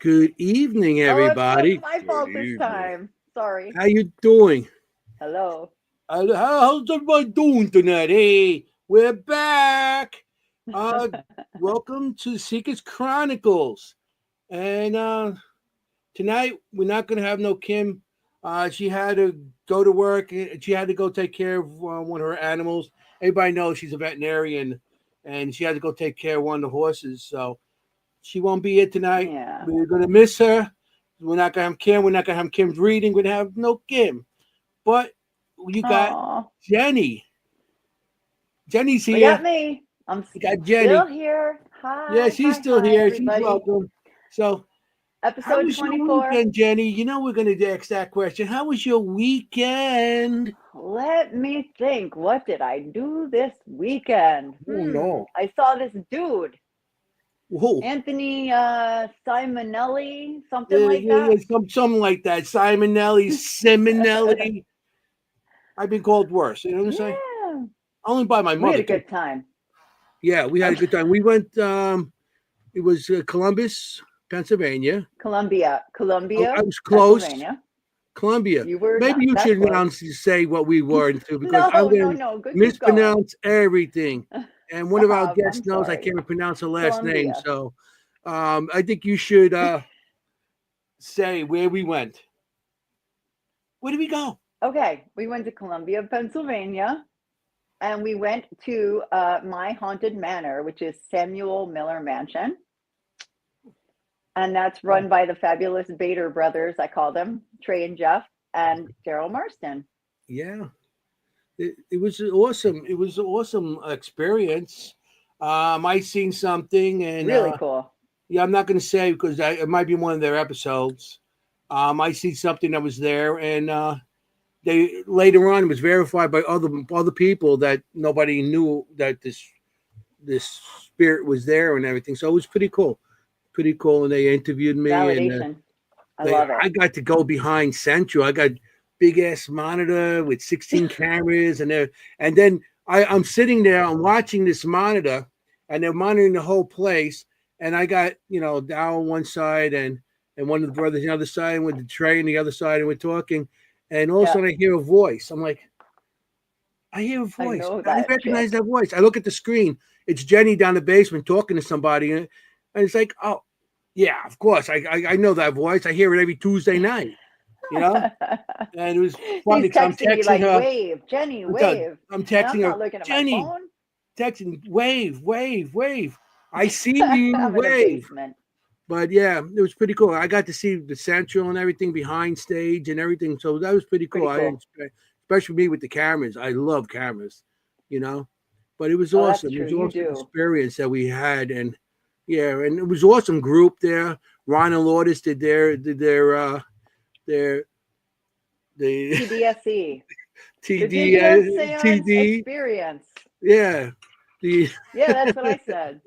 Good evening, Oh, it's everybody. my Good fault this evening. time. Sorry. How you doing? Hello. How's everybody doing tonight? Hey, we're back. Uh, Welcome to Seekers Chronicles. And tonight we're not gonna have no Kim. She had to go to work. She had to go take care of one of her animals. Everybody knows she's a veterinarian, and she had to go take care of one of the horses. So she won't be here tonight. Yeah. We're gonna miss her. We're not gonna have Kim. We're not gonna have Kim's reading. We're gonna have no Kim. But you got Oh, Jenny. Jenny's we got here. me. I'm You got still Jenny. here. Yeah, Hi, she's hi, still hi, here. She's everybody. welcome. So, how Episode was your 24. weekend, Jenny? You know we're gonna ask that question. How was your weekend? Let me think. What did I do this weekend? Oh no. I saw this dude, Whoa. Anthony Simonelli, something Yeah, like yeah, that. yeah, something like that. Simonelli, Simonelli. I've been called worse. You know what I'm saying? Yeah. Only by my We had mother a too. good time. Yeah, we had a good time. We went. It was Columbus, Pennsylvania. Oh, I Columbia, was close. Pennsylvania. Columbia. You were Maybe not you that should close. announce say what we were into because I'm No, no, going to no. Good, keep going. mispronounce everything. And one of our Stop. I'm guests knows I sorry. can't pronounce her last name. Columbia. So I think you should say where we went. Where did we go? Okay, we went to Columbia, Pennsylvania, and we went to My Haunted Manor, which is Samuel Miller Mansion. And that's Oh, run by the fabulous Bader brothers, I call them, Trey and Jeff, and Daryl Marston. yeah. It was awesome. It was an awesome experience. I seen something and Really cool. yeah, I'm not going to say because it might be one of their episodes. I see something that was there, and they later on it was verified by other people that nobody knew that this spirit was there and everything. So it was pretty cool. And they interviewed me, and Validation. I love it. I got to go behind Central. I got big ass monitor with 16 cameras, and then I'm sitting there, I'm watching this monitor, and they're monitoring the whole place. And I got Dow on one side and one of the brothers on the other side, and with the tray on the other side, and we're talking. And all of a Yeah, sudden, I hear a voice. I'm like, I hear a I voice. know I that recognize chick. that voice. I look at the screen. It's Jenny down the basement talking to somebody, and it's like, oh, yeah, of course. I know that voice. I hear it every Tuesday night. You know, and it was funny He's because I'm texting me texting like, her. wave, Jenny, wave. I'm And I'm texting her, not looking at my Jenny, phone. texting, wave, wave, wave. I see you, I'm in a wave. basement. But yeah, it was pretty cool. I got to see the central and everything behind stage and everything. So that was pretty cool. Pretty I didn't cool. expect, especially me with the cameras. I love cameras, you know. But it was Oh, that's awesome. It true. was You awesome do. experience that we had, and yeah, and it was awesome group there. Ron and Lourdes their the TDSE, the TD Digital Seance TD Experience. yeah the Yeah, that's what I said.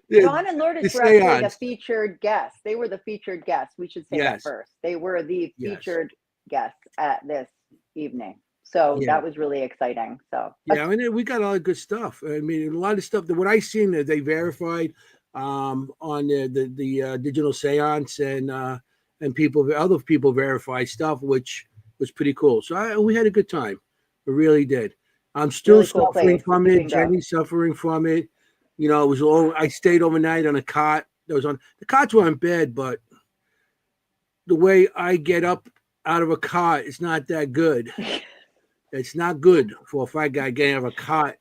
the, Ron and the Lourdes were actually the seance. featured guests. They were the featured guests. We should say that Yes, first. They were the yes, featured guests at this evening. So yeah. that was really exciting. So Yeah, and then we got a lot of good stuff. I mean, a lot of stuff that what I seen that they verified on the digital seance and other people verified stuff, which was pretty cool. So we had a good time. We really did. I'm still really cool suffering place if from you it. can go. Jenny's suffering from it. You know, it was all I stayed overnight on a cot. That was on the cots weren't bad, but the way I get up out of a cot is not that good. It's not good for a fat guy getting out of a cot.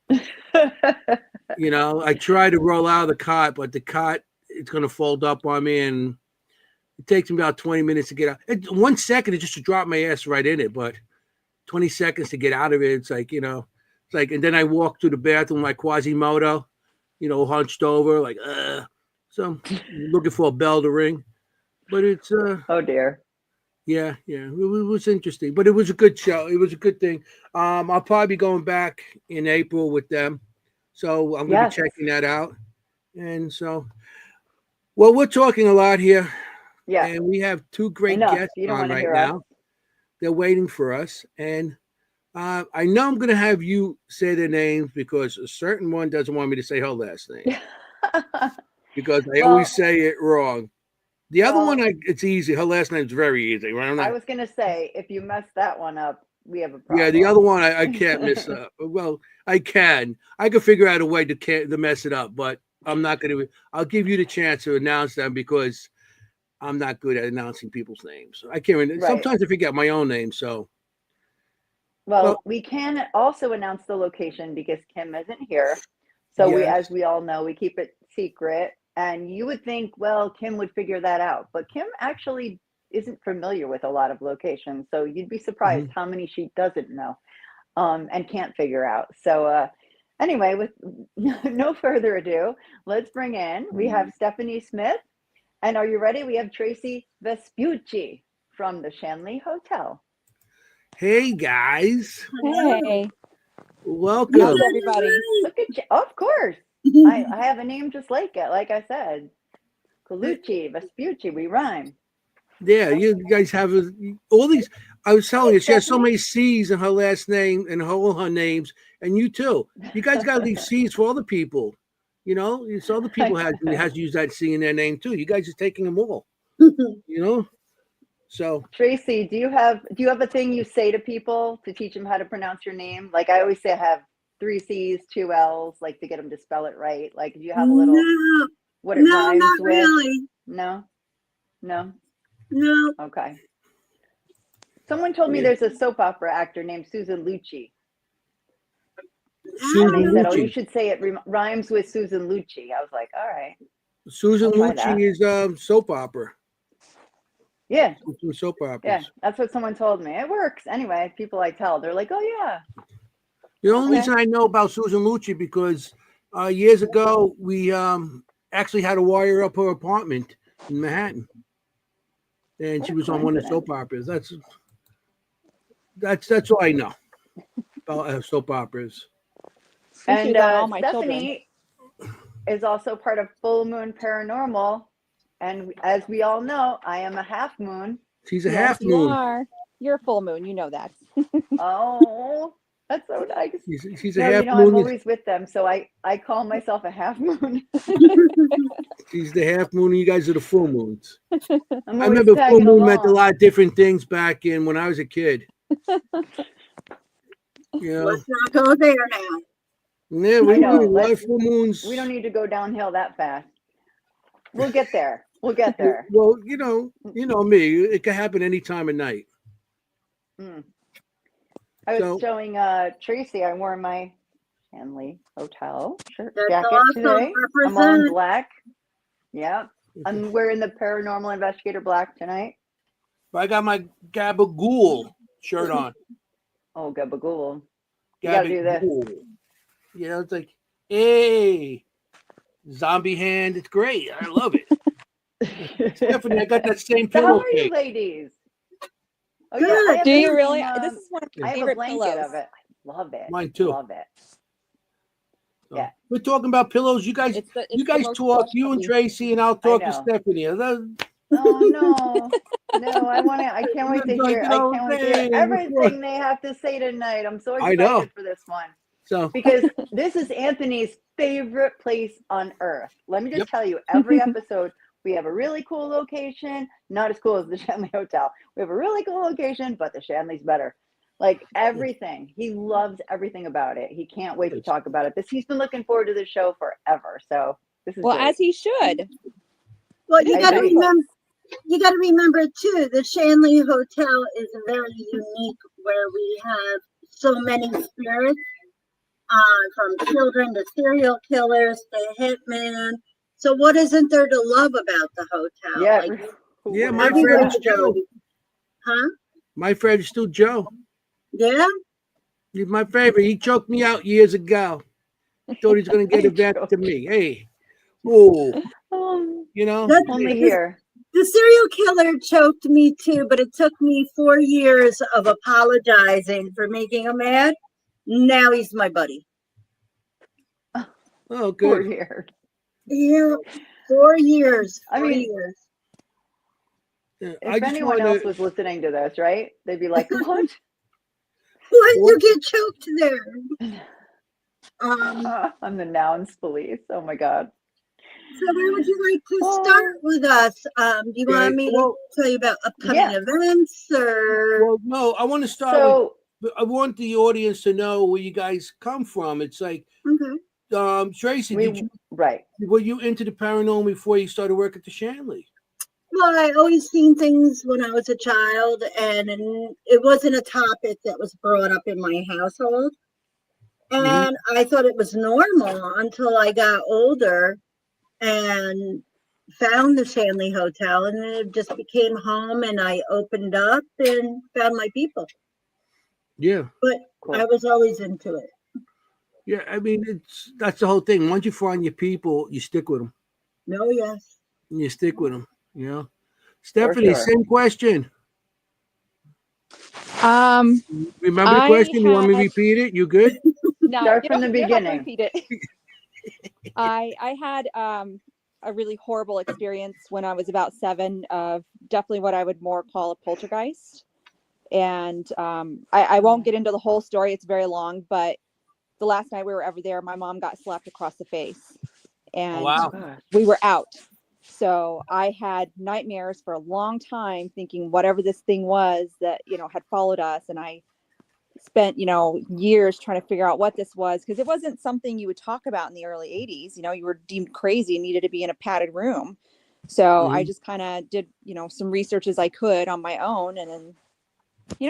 You know, I try to roll out of the cot, but the cot it's going to fold up on me, and it takes me about 20 minutes to get out. 1 second is just to drop my ass right in it, but 20 seconds to get out of it. It's like it's like, and then I walk to the bathroom like Quasimodo, hunched over, like So looking for a bell to ring, but it's Oh dear. yeah, yeah, it was interesting, but it was a good show. It was a good thing. I'll probably be going back in April with them, so I'm going to be Yes. checking that out. And so, well, we're talking a lot here, Yeah. and we have two great Enough. guests You don't on want to right hear us. now. They're waiting for us, and I know I'm going to have you say their names because a certain one doesn't want me to say her last name because I always Well, say it wrong. The other Well, one, it's easy. Her last name's very easy. Right? I'm I not. was going to say, if you mess that one up, we have a Yeah, the other problem. one I can't miss up. Well, I can. I can figure out a way to mess it up, but I'm not going to. I'll give you the chance to announce them because I'm not good at announcing people's names. I can't. Right. Sometimes I forget my own name. So, well, Well, we can also announce the location because Kim isn't here. So yes. as we all know, we keep it secret. And you would think, well, Kim would figure that out. But Kim actually isn't familiar with a lot of locations. So you'd be surprised Mhm. how many she doesn't know and can't figure out. So anyway, with no further ado, let's bring in, we have Stephanie Smith. And are you ready? We have Tracy Vespucci from the Shanley Hotel. Hey guys, Hey, welcome. how's everybody? Look at you. Of course. I have a name just like it. Like I said, Colucci, Vespucci, we rhyme. Yeah, you guys have all these. I was telling Hi, you, she has so Stephanie. many C's in her last name and all her names, and you too. You guys got to leave C's for other people. You know, it's other people has used that C in their name too. You guys are taking them all. You know, so Tracy, do you have a thing you say to people to teach them how to pronounce your name? Like I always say, I have 3 C's, 2 L's, like to get them to spell it right. Like, do you have a little No, what it no, rhymes not with? really. No, no. No. Okay. Someone told me yeah. there's a soap opera actor named Susan Lucci. And Susan they said, oh, you Lucci. should say it rhymes with Susan Lucci. I was like, all right, Susan I'll try that. Lucci is soap opera. Yeah, Soap yeah, operas. that's what someone told me. It works. Anyway, people I tell, they're like, oh, yeah. The only Okay. reason I know about Susan Lucci because years ago we actually had to wire up her apartment in Manhattan, and What she a was on one of the coincidence. soap operas. That's all I know about soap operas. And she And was on All My Children. Stephanie is also part of Full Moon Paranormal. And as we all know, I am a half moon. She's a Yes, half you moon. are. You're a full moon. You know that. Oh, that's so nice. She's a No, half I'm moon. always with them. So I call myself a half moon. She's the half moon, and you guys are the full moons. I'm I always remember full tagging moon meant a along. lot of different things back in when I was a kid. You know, Let's not go there now. yeah, I know. a lot of full moons. We don't need to go downhill that fast. We'll get there. We'll get there. Well, you know me. It can happen any time of night. I was So showing Tracy. I wore my Shanley Hotel shirt That's jacket awesome. today. I'm all in Represent. black. Yeah, I'm wearing the paranormal investigator black tonight. I got my Gabagool shirt on. Oh, gabagool. You gotta do this. Gabagool. You know, it's like, hey, zombie hand. It's great. I love it. Stephanie, I got that same So how pillow are you cake. ladies? Oh Good. yeah, I have Do you some, really? This is one of I my have a favorite blanket pillows. of it. I love it. Mine too. Love it. So, Yeah. we're talking about pillows. You guys, It's the you guys most talk. You and comfy. Tracy, and I'll talk to know. Stephanie. Oh no. No, I can't wait to hear. I can't wait to hear everything they have to say tonight. I'm so I know. excited for this one. So Because this is Anthony's favorite place on earth. Let me just Yep. tell you, every episode we have a really cool location, not as cool as the Shanley Hotel. We have a really cool location, but the Shanley's better. Like everything. He loves everything about it. He can't wait to talk about it. He's been looking forward to the show forever. So this is Well, great. as he should. Well, I you got to agree. remember. You got to remember too. The Shanley Hotel is very unique, where we have so many spirits, from children to serial killers to hitmen. So, what isn't there to love about the hotel? Yeah. Like, yeah, my everywhere friend is you go. Joe. Huh? My friend is still Joe. Yeah. He's my favorite. He choked me out years ago. Thought he's going to get it back to me. Hey, oh, you know. That's Only here. The serial killer choked me too, but it took me 4 years of apologizing for making him mad. Now he's my buddy. Oh, 4 good. years. Yeah, 4 years. I 4 mean, years. Yeah, if anyone else was listening to this, right? They'd be like, what? What? You get choked there. I'm the nouns police. Oh my God. So where would you like to Well, start with us? Do you Okay, want me to well, tell you about upcoming Yeah. events or? well, no, I want to start So with. I want the audience to know where you guys come from. It's like, Okay. Tracy, right. were you into the paranormal before you started work at the Shanley? Well, I always seen things when I was a child, and it wasn't a topic that was brought up in my household. Mhm. And I thought it was normal until I got older and found the Shanley Hotel, and then it just became home, and I opened up and found my people. Yeah, But I Cool. was always into it. yeah. I mean, that's the whole thing. Once you find your people, you stick with them. No, yes. You stick with them. You know, For Stephanie, sure. same question. Um, Remember the I question? You want me to had repeat it? You good? no, Start you from the don't have to beginning. repeat it. I had a really horrible experience when I was about 7 of definitely what I would more call a poltergeist. And I won't get into the whole story, it's very long, but the last night we were ever there, my mom got slapped across the face Oh, and wow. Gosh. we were out. So I had nightmares for a long time thinking whatever this thing was that, had followed us. And I spent, years trying to figure out what this was, because it wasn't something you would talk about in the early 80s. You were deemed crazy and needed to be in a padded room. So I Mhm. just kind of did, some research as I could on my own, and then,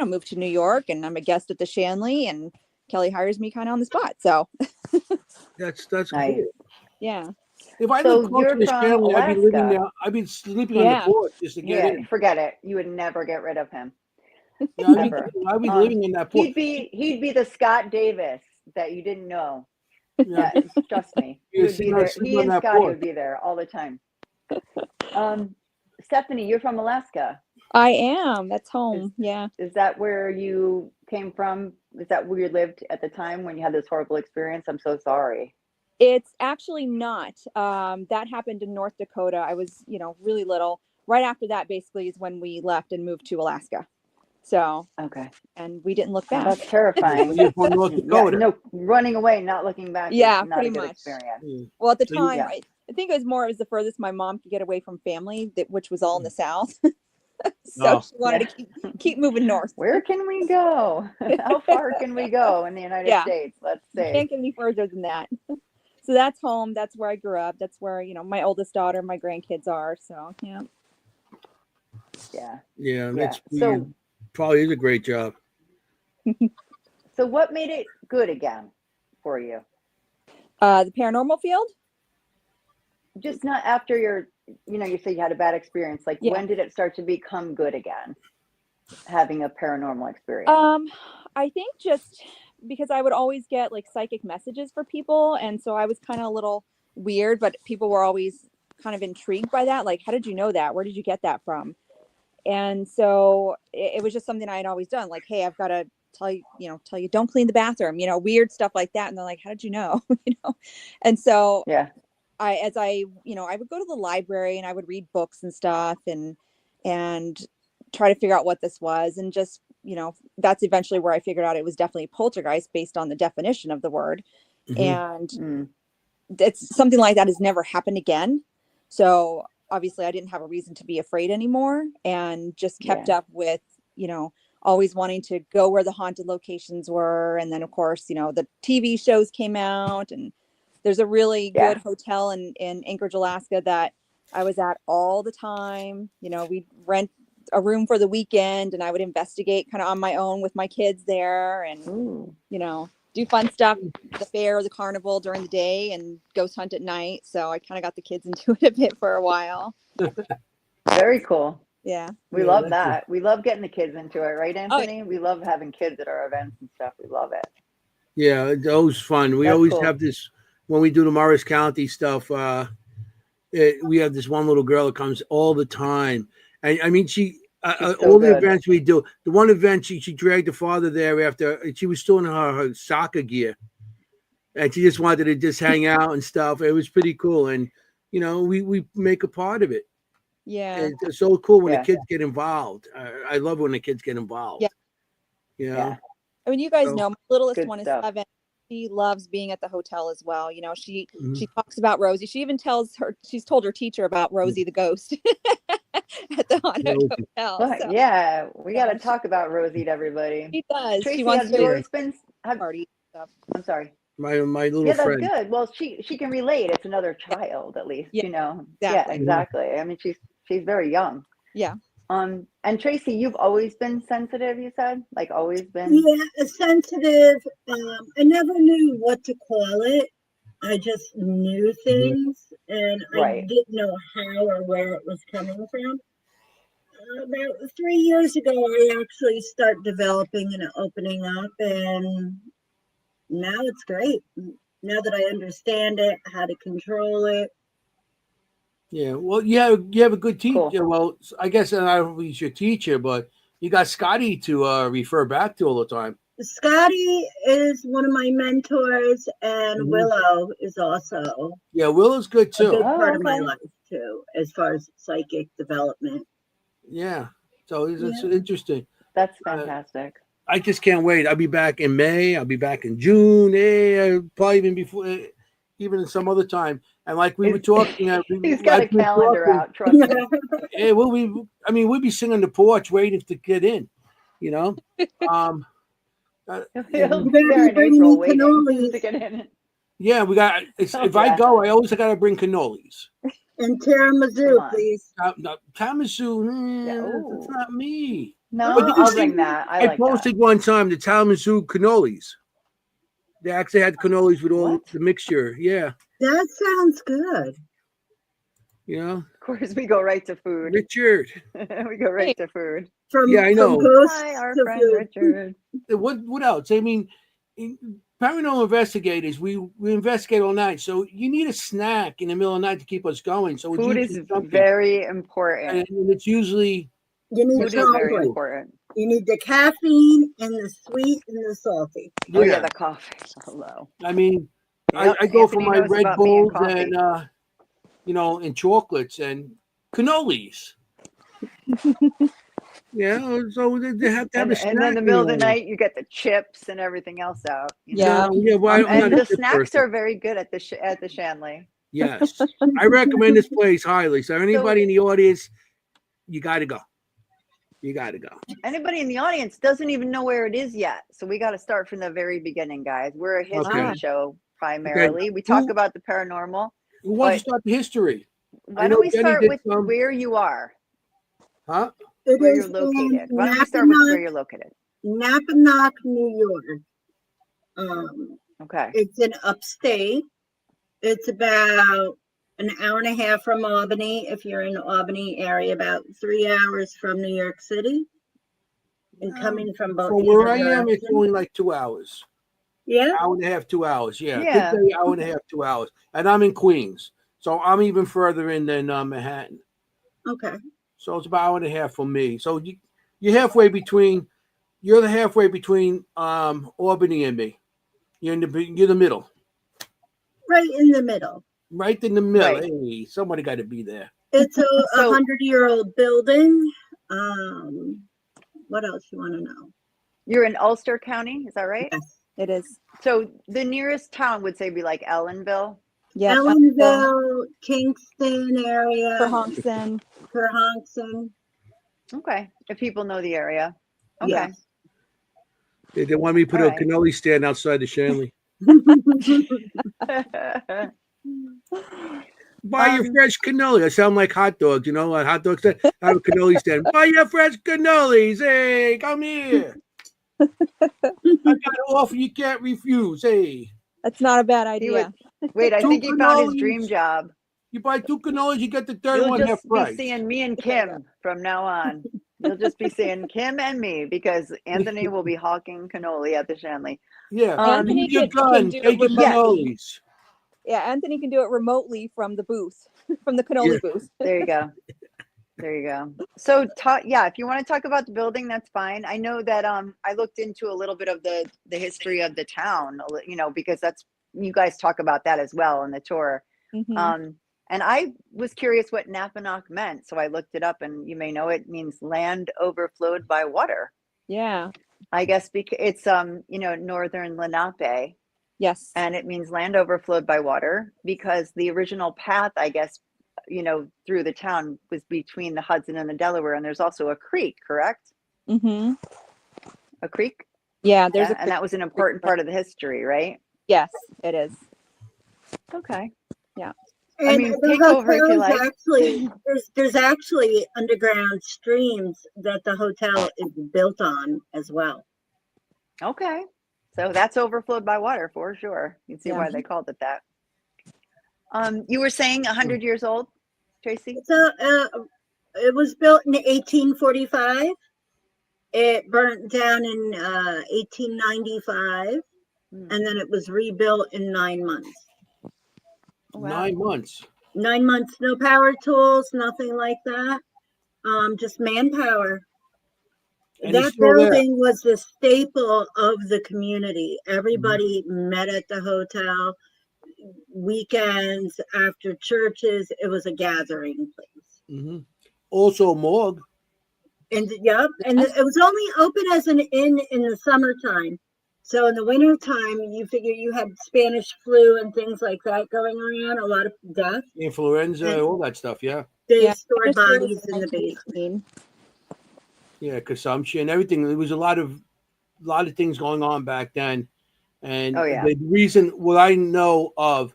moved to New York, and I'm a guest at the Shanley, and Kelly hires me kind of on the spot. So That's Nice. cool. yeah. If I So lived close to you're the from Shanley, I'd be living Alaska. there. I'd be sleeping on the Yeah. porch just to get Yeah, in. forget it. You would never get rid of him. Yeah, Ever. I'd be living in that porch. He'd be the Scott Davis that you didn't know. Yeah, Trust me. He yeah, would be there. sleeping He on and that Scotty porch. would be there all the time. Stephanie, you're from Alaska. I am. That's home. Yeah. Is that where you came from? Is that where you lived at the time when you had this horrible experience? I'm so sorry. It's actually not. That happened in North Dakota. I was, really little. Right after that, basically, is when we left and moved to Alaska. So, Okay. and we didn't look Well, back. that's Well, terrifying. you're from North Yeah, Dakota. no, running away, not looking back is Yeah, not pretty a good much. experience. Mm. Well, at the So you- time, Yeah. I think it was the furthest my mom could get away from family, which was all in the South. So Oh. she wanted to keep moving north. Where can we go? How far can we go in the United Yeah. States? Let's You see. can't get any further than that. So that's home. That's where I grew up. That's where, my oldest daughter, my grandkids are. So, yeah. Yeah. Yeah, Yeah. it probably is a great job. So what made it good again for you? The paranormal field? Just not after you say you had a bad experience. Like, Yeah. when did it start to become good again? Having a paranormal experience. I think just because I would always get like psychic messages for people. And so I was kind of a little weird, but people were always kind of intrigued by that. Like, how did you know that? Where did you get that from? And so it was just something I had always done. Like, hey, I've got to tell you, don't clean the bathroom, weird stuff like that. And they're like, how did you know? And so Yeah. I would go to the library and I would read books and stuff and try to figure out what this was. And just, that's eventually where I figured out it was definitely poltergeist based on the definition of the word. Mhm. And it's something like that has never happened again. So obviously I didn't have a reason to be afraid anymore, and just kept up with, always wanting to go where the haunted locations were. And then of course, the TV shows came out, and there's a really good hotel in Anchorage, Alaska that I was at all the time. We'd rent a room for the weekend and I would investigate kind of on my own with my kids there, and, Ooh. do fun stuff, the fair, the carnival during the day, and ghost hunt at night. So I kind of got the kids into it a bit for a while. Very cool. Yeah. We Yeah, love that's that. We love getting the kids into it, right, Oh, Anthony? We love having kids at our events and stuff. We love it. Yeah, it's always fun. We That's always cool. have this when we do the Morris County stuff. We have this one little girl that comes all the time, and I mean, She's so all the good. events we do. The one event she dragged the father there after she was still in her soccer gear, and she just wanted to just hang out and stuff. It was pretty cool, and we make a part of it. yeah. It's so cool when the Yeah. kids get involved. I love when the kids get involved. Yeah. You know? Yeah. I mean, you guys So- know my littlest Good one is stuff. 7. She loves being at the hotel as well. You know, she Mhm. talks about Rosie. She even she's told her teacher about Rosie the ghost at the haunted Rosie. hotel. But So yeah, we got to yeah, talk about Rosie to everybody. she does. She Tracy, wants have you to Yeah, always been? party stuff. I'm sorry. my little Yeah, that's friend. good. Well, she can relate. It's another Yeah, child, at least, yeah, you know. Yeah, exactly. Mhm. exactly. I mean, she's very young. Yeah. And Tracy, you've always been sensitive, you said? Like always been? Yeah, sensitive. I never knew what to call it. I just knew Mhm. things, and I Right. didn't know how or where it was coming from. About 3 years ago, I actually started developing and opening up, and now it's great. Now that I understand it, how to control it. Yeah, well, you have a good Cool. teacher. Well, I guess I don't know if he's your teacher, but you got Scotty to refer back to all the time. Scotty is one of my mentors, and Mhm. Willow is also Yeah, Willow's good a big too. part Oh, of my okay. life too, as far as psychic development. Yeah, so it's Yeah. interesting. That's Uh, fantastic. I just can't wait. I'll be back in May. I'll be back in June. Probably even before, even some other time. And like we were He's, talking, he's got like a we were calendar talking, out, trust me. hey, we'll be sitting on the porch waiting to get in. You know, um, He'll and You be better there be in bringing April me waiting cannolis to get in. yeah, we got. Oh, If I yeah. go, I always gotta bring cannolis. and Come tiramisu, on. please. Now, tiramisu, Yeah. that's Oh, not me. But no, did you I'll see? bring that. I I like that. posted one time the tiramisu cannolis. They actually had cannolis with all What? the mixture. Yeah, That sounds good. you know, Of course, we go right to food. Richard. We go Hey, right to food. Yeah, I From know. Hi, ghosts our to friend food. Richard. What else? I mean, paranormal investigators, we investigate all night, so you need a snack in the middle of the night to keep us going. So it's Food is usually something, very important. and it's usually You need Food is very chocolate. food. important. You need the caffeine and the sweet and the salty. Oh, yeah, Yeah, the coffee. Hello. I mean, Yep, I go for Anthony my knows Red about me and Bulls and coffee. and chocolates and cannolis. Yeah, so they have to have a And then snack in the in the middle of the morning. night, you get the chips and everything else out. You know. yeah. No, yeah, well, I'm not And a the chip snacks person. are very good at the Shanley. Yes, I recommend this place highly. So So anybody in the audience, you got to go. You got to go. anybody in the audience doesn't even know where it is yet. So we got to start from the very beginning, guys. We're a history Okay. show Okay. primarily. We talk Who about the paranormal, who wants to but start the history? I why know don't we Jenny start did with some. where you are, Huh? It where you're is in located? Why don't we start with where you're located? Napanoch, New York. Okay. It's in upstate. It's about an hour and a half from Albany. If you're in the Albany area, about 3 hours from New York City, and coming from both From where either I am, it's direction. only like 2 hours. Yeah. Hour and a half, 2 hours. Yeah, good Yeah. day, hour and a half, 2 hours. And I'm in Queens, so I'm even further in than Manhattan. Okay. So it's about an hour and a half from me. So you're halfway between. You're the halfway between Albany and me. You're the middle, Right in the middle. right in the middle. Right. Hey, somebody got to be there. It's a So 100-year-old building. What else you want to know? you're in Ulster County, is that right? Yes. It is. So the nearest town would say be like Ellenville. Yep. Ellenville, Kingston area, Perhonkson. Perhonkson. Okay. If people know the area. Okay. Yes. They want me to put All a right. cannoli stand outside the Shanley. Buy your fresh cannoli. I sound like hot dogs, like hot dogs stand. I have a cannoli stand. Buy your fresh cannolis. Hey, come here. I got an offer you can't refuse. Hey. That's not a bad He would, idea. wait, I Two think he found his dream cannolis. job. You buy 2 cannolis, you get the third You'll one half just be price. seeing me and There you Kim from now on. You'll just be seeing Kim and me because Anthony will be hawking cannoli at the Shanley. Yeah. Anthony Use your can gun. do it Take your remotely. cannolis. Yeah, Anthony can do it remotely from the booth, from the cannoli booth. There you go. There you go. So yeah, if you want to talk about the building, that's fine. I know that I looked into a little bit of the history of the town, because that's, you guys talk about that as well on the tour. Mhm. And I was curious what Napanoch meant, so I looked it up, and you may know it means land overflowed by water. Yeah. I guess because it's northern Lenape, Yes. and it means land overflowed by water, because the original path, I guess, through the town was between the Hudson and the Delaware, and there's also a creek, correct? Mm-hmm. A creek? Yeah, there's Yeah, and that was an important part of the history, right? Yes, it is. Okay. Yeah. I And mean, the take over if you hotel is like. actually there's actually underground streams that the hotel is built on as well. Okay. So that's overflowed by water for sure. You can see Yeah. why they called it that. You were saying 100 years old, Tracy? So it was built in 1845. It burnt down in 1895, Hmm. and then it was rebuilt in 9 months. Wow. 9 months. 9 months, no power tools, nothing like that. Just manpower. And it's That still there. building was the staple of the community. Everybody met at the hotel. Weekends, after churches, it was a gathering place. Mm-hmm. Also, a morgue. And yep, and it was only open as an inn in the summertime. So in the wintertime, you figure you had Spanish flu and things like that going around, a lot of death. Influenza, And all that stuff. Yeah. they Yeah, stored Spanish flu was bodies in the basement. 1918. Yeah. Consumption, everything. There was a lot of things going on back then. And Oh, yeah. the reason, what I know of,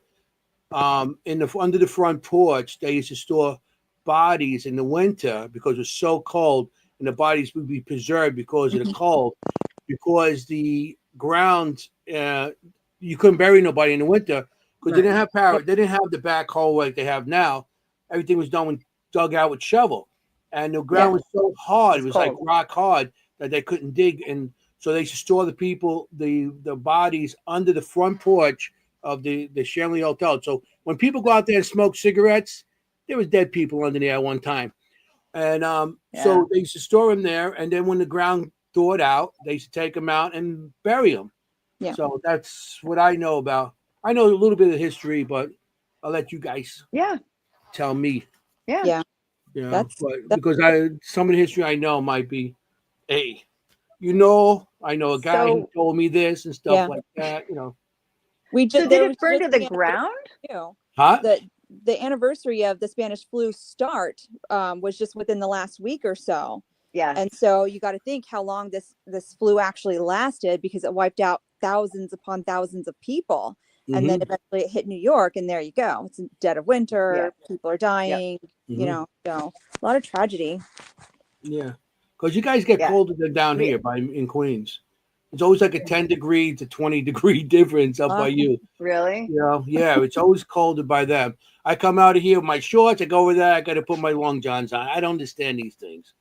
under the front porch, they used to store bodies in the winter because it was so cold, and the bodies would be preserved because of the cold. Because the ground, you couldn't bury nobody in the winter because they didn't have power. They didn't have the back hole like they have now. Everything was dug out with shovel, and the ground was so hard. It was like rock hard that they couldn't dig, and so they used to store the bodies under the front porch of the Shanley Hotel. So when people go out there and smoke cigarettes, there was dead people under there at one time. And so they used to store them there, and then when the ground thawed out, they used to take them out and bury them. Yeah. So that's what I know about. I know a little bit of history, but I'll let you guys tell me. Yeah. Because some of the history I know might be, hey, I know a guy who told me this and stuff like that. We just So did it burn to the ground? Huh? The anniversary of the Spanish flu start was just within the last week or so. Yeah. And so you got to think how long this flu actually lasted, because it wiped out thousands upon thousands of people. And then eventually it hit New York, and there you go. It's dead of winter. Yeah. People are dying, so a lot of tragedy. Yeah. Because you guys get colder than down here in Queens. It's always like a 10 degree to 20 degree difference up by you. Really? Yeah, it's always colder by them. I come out of here with my shorts. I go over there. I got to put my long johns on. I don't understand these things.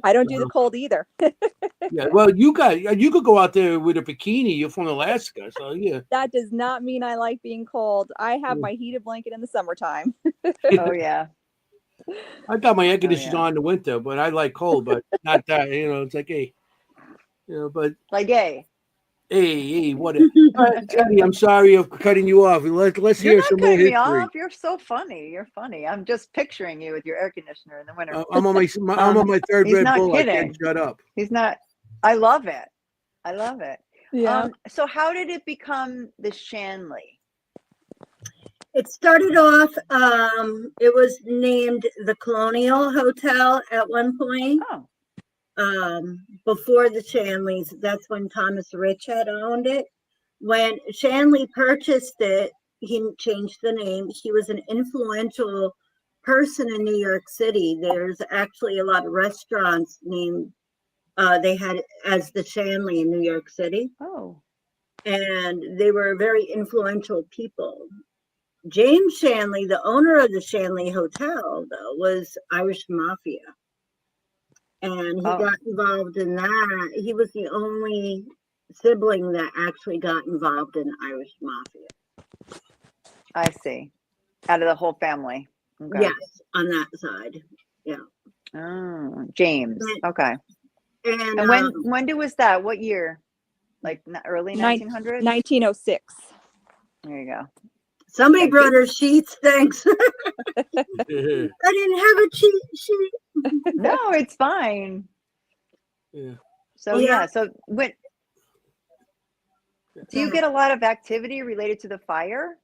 I don't do the cold either. Yeah, well, you could go out there with a bikini. You're from Alaska, so yeah. That does not mean I like being cold. I have my heated blanket in the summertime. Oh yeah. I got my air conditioners on in the winter, but I like cold, but not that. It's like, hey, but like, hey, what? Teddy, I'm sorry of cutting you off. Let's hear some more history. Off. You're so funny. You're funny. I'm just picturing you with your air conditioner in the winter. I'm on my third Red Bull. Kidding. I can't shut up. He's not. I love it. Yeah. So how did it become the Shanley? It started off, it was named the Colonial Hotel at one point. Before the Shanleys. That's when Thomas Rich had owned it. When Shanley purchased it, he changed the name. He was an influential person in New York City. There's actually a lot of restaurants named, they had as the Shanley in New York City. Oh. And they were very influential people. James Shanley, the owner of the Shanley Hotel, though, was Irish Mafia. And he got involved in that. He was the only sibling that actually got involved in Irish Mafia. I see. Out of the whole family. Okay. Yes, on that side. Yeah. Oh, James. Okay. And when was that? What year? Like early 1900s? 1906. There you go. Somebody brought her sheets. Thanks. I didn't have a cheat sheet. No, it's fine. Yeah. So so when Do you get a lot of activity related to the fire?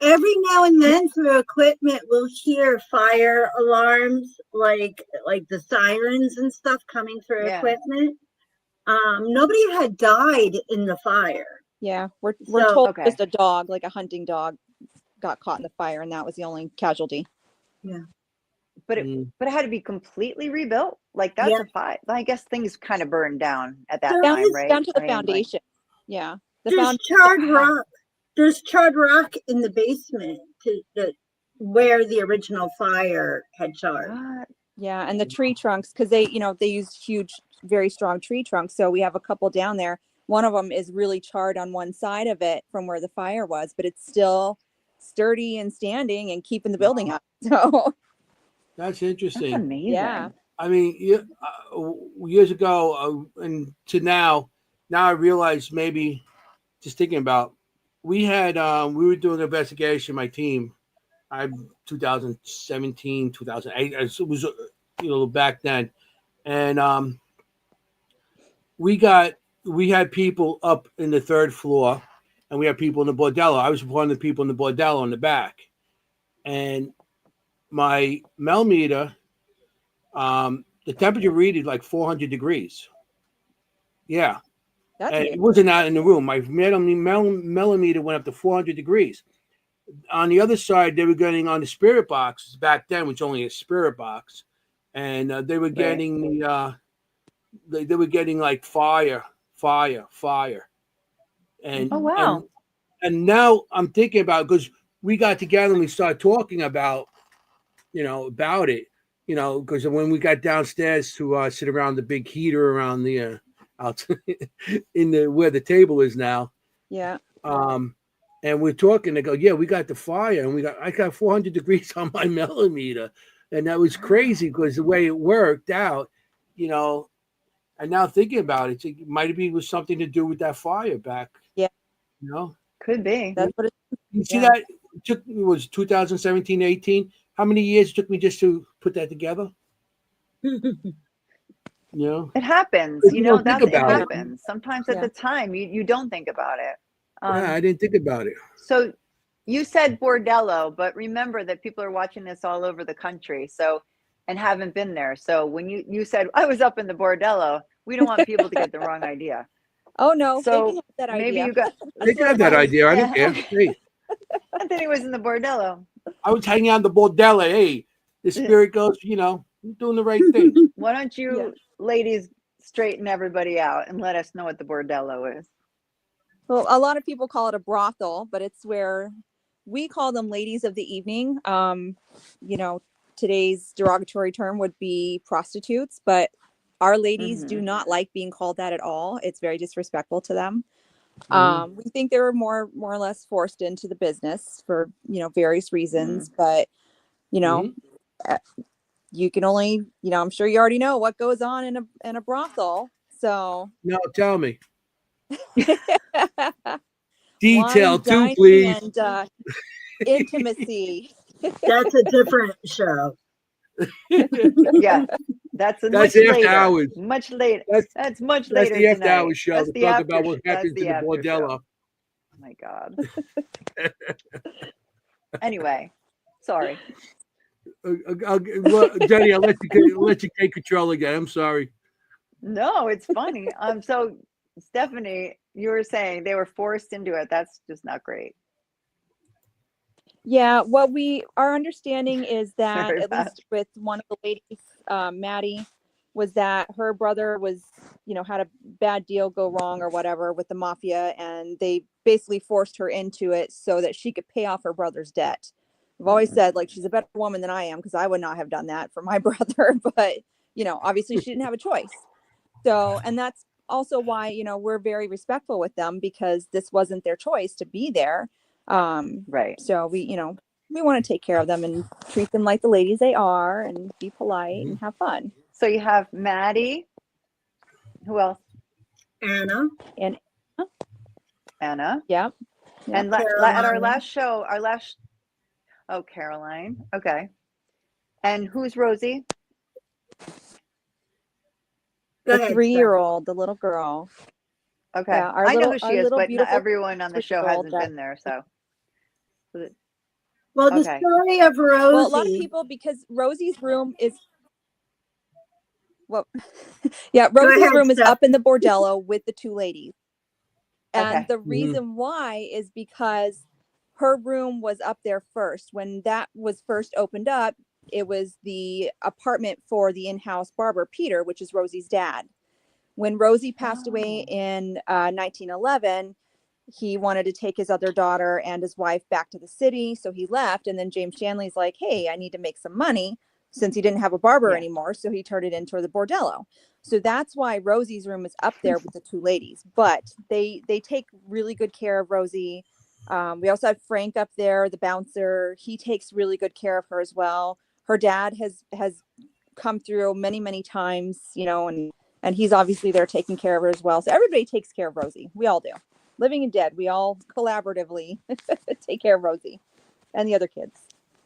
Every now and then through equipment, we'll hear fire alarms, like the sirens and stuff coming through Yeah. equipment. Nobody had died in the fire. Yeah, we're So- told Okay. just a dog, like a hunting dog, got caught in the fire, and that was the only casualty. But it had to be completely rebuilt. Like that's Yeah. a fire. I guess things kind of burned down at that There time, is right? Down to the I mean, like- foundation. Yeah, the There's found. charred Wow. rock. There's charred rock in the basement where the original fire had charred. What? Yeah, and the tree trunks, because they used huge, very strong tree trunks. So we have a couple down there. One of them is really charred on one side of it from where the fire was, but it's still sturdy and standing and keeping the building up. So That's That's interesting. amazing. Yeah. I mean, years ago and to now I realize, maybe just thinking about, we had we were doing an investigation, my team, 2017, 2008, it was back then, and we had people up in the third floor, and we had people in the bordello. I was one of the people in the bordello in the back, and my millimeter, the temperature readed like 400 degrees. Yeah. that's And weird. it wasn't out in the room. My millimeter went up to 400 degrees. On the other side, they were getting on the spirit boxes back then, which only a spirit box, and they were getting they were getting like fire, and Oh wow. and now I'm thinking about, because we got together and we started talking about about it, because when we got downstairs to sit around the big heater around the out in the where the table is now, Yeah. and we're talking, they go, yeah, we got the fire, and I got 400 degrees on my millimeter, and that was crazy because the way it worked out, and now thinking about it, it might be with something to do with that fire back. Yeah. Could be. That's what You see Yeah. that it was 2017, 18. How many years it took me just to put that together? It happens. But you don't think It about it. happens. Sometimes at Yeah. the time you don't think about it. Yeah, I didn't think about it. So you said bordello, but remember that people are watching this all over the country, and haven't been there. So when you said I was up in the bordello, we don't want people to get the wrong idea. Oh no, they So can have that maybe idea. you got. They can have that idea. I don't Yeah. care. Hey, I think he was in the bordello. I was hanging out in the bordello. Hey, the spirit goes, you're doing the right thing. Why don't you ladies straighten everybody out and let us know what the bordello is? Well, a lot of people call it a brothel, but it's where we call them ladies of the evening. Today's derogatory term would be prostitutes, but our ladies do not like being called that at all. It's very disrespectful to them. We think they were more or less forced into the business for, various reasons, but, you can only, I'm sure you already know what goes on in a brothel. So No, tell me. wine, Detail too, dining, please. and intimacy. That's a different show. Yeah, that's much after later. hours. Much later. That's much That's later. the after tonight. hours show. That's To the talk after about what that's happens in the after show. bordello. Oh my God. Anyway, sorry. Jenny, I'll let you take control again. I'm sorry. No, it's funny. So Stephanie, you were saying they were forced into it. That's just not great. Yeah, our understanding is that Sorry, at Pat. least with one of the ladies, Maddie, was that her brother was, had a bad deal go wrong or whatever with the mafia, and they basically forced her into it so that she could pay off her brother's debt. I've always said, like, she's a better woman than I am, because I would not have done that for my brother, but obviously she didn't have a choice. So, and that's also why, we're very respectful with them, because this wasn't their choice to be there. Right. So we want to take care of them and treat them like the ladies they are, and be polite and have fun. So you have Maddie. Who else? Anna. And Anna. yeah. And at our last show, oh, Caroline. Okay. And who's Rosie? Go The ahead, 3-year-old, the little girl. Okay. Yeah, our I know little- who she our is, little but not beautiful everyone on the show 3-year-old hasn't been there. So, Well, the Okay. story of Rosie. Well, a lot of people, because Rosie's room is, well, yeah, Rosie's ahead, room is Steph. up in the bordello with the two ladies. And Okay. the reason why is because her room was up there first. When that was first opened up, it was the apartment for the in-house barber, Peter, which is Rosie's dad. When Rosie passed away Oh. in 1911, he wanted to take his other daughter and his wife back to the city. So he left. And then James Shanley's like, hey, I need to make some money since he didn't have a barber Yeah. anymore. So he turned it into the bordello. So that's why Rosie's room is up there with the two ladies. But they take really good care of Rosie. We also have Frank up there, the bouncer. He takes really good care of her as well. Her dad has come through many, many times, you know, and he's obviously there taking care of her as well. So everybody takes care of Rosie. We all do. Living and dead, we all collaboratively take care of Rosie and the other kids.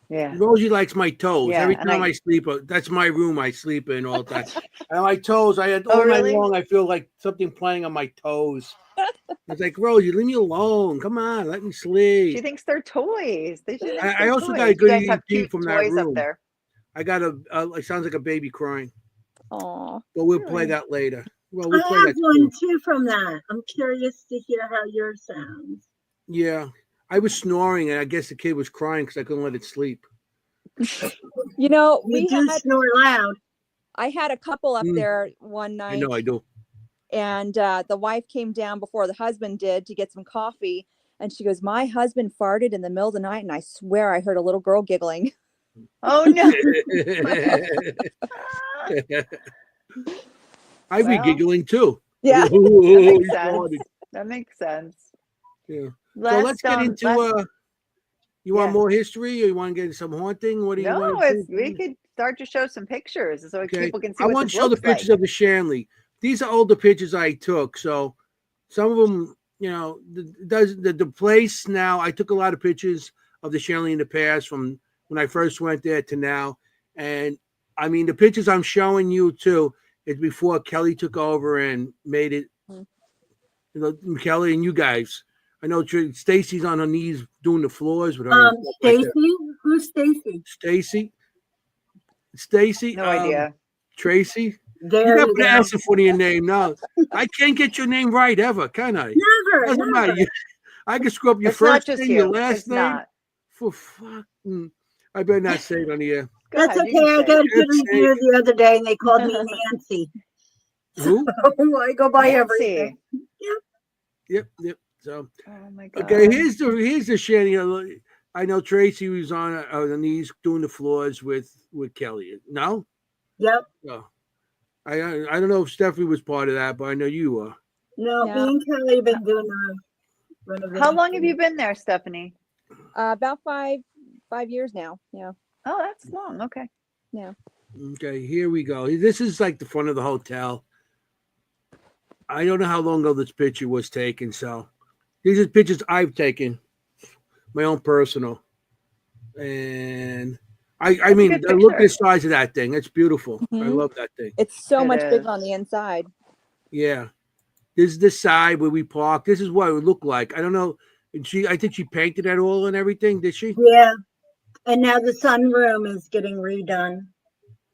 Yeah. Rosie likes my toes. Yeah, Every and time I- I sleep, that's my room I sleep in all the time. And my toes, I had Oh, all night really? long, I feel like something playing on my toes. It's like, Rosie, leave me alone. Come on, let me She sleep. thinks they're toys. She thinks I they're also toys. got a You good guys have EVP cute from that toys up room. there. I got it sounds like a baby crying, Aw. but we'll play Really? that later. Well, I we'll play have that one soon. too from that. I'm curious to hear how yours sounds. Yeah, I was snoring, and I guess the kid was crying because I couldn't let it sleep. You know, You do snore loud. I had a couple up Mm. there one I night, know I do. and the wife came down before the husband did to get some coffee. And she goes, my husband farted in the middle of the night, and I swear I heard a little girl giggling. Oh no. I'd be Well, giggling too. Yeah. That Ooh, makes you sense. farted. That makes sense. Yeah. So Last, let's get into you want yeah. more history, or you want to get into some haunting? What do you No, want to do? we could start to show some pictures so Okay. people can see I what want this to show the looks pictures like. of the Shanley. These are older pictures I took. So some of them, you know, the place now, I took a lot of pictures of the Shanley in the past from when I first went there to now. And I mean, the pictures I'm showing you too is before Kelly took over and made it, you know, Kelly and you guys. I know Stacy's on her knees doing the floors with her. Stacy? Who's Stacy? Stacy, No idea. Tracy. There You got you to put an go. S in front of your name now. I can't get your name right ever, can I? Never, Doesn't matter. never. I can screw up your It's not first just name, your you. last It's name. not. For fucking, I better not say it on the air. Go That's ahead. You okay. I can say got a it. good It's review the other day, and they called me Nancy. Who? I go by everything. Nancy. Yep. So Oh my god. okay, here's the Shanny. I know Tracy was on her knees doing the floors with Kelly. No, Yep. no. I don't know if Stephanie was part of that, but I know you were. No, Yeah. me and Kelly have been doing our renovation. How long have you been there, Stephanie? About 5 years now. Yeah. Oh, that's long. Okay. Okay, here we go. This is like the front of the hotel. I don't know how long ago this picture was taken, so these are pictures I've taken, my own personal. And I mean, a good look at the picture. size of that thing. It's beautiful. I Mhm. love that thing. It's so It much is. bigger on the inside. Yeah. This is the side where we park. This is what it would look like. I don't know. And I think she painted that all and everything, did she? Yeah. And now the sunroom is getting redone.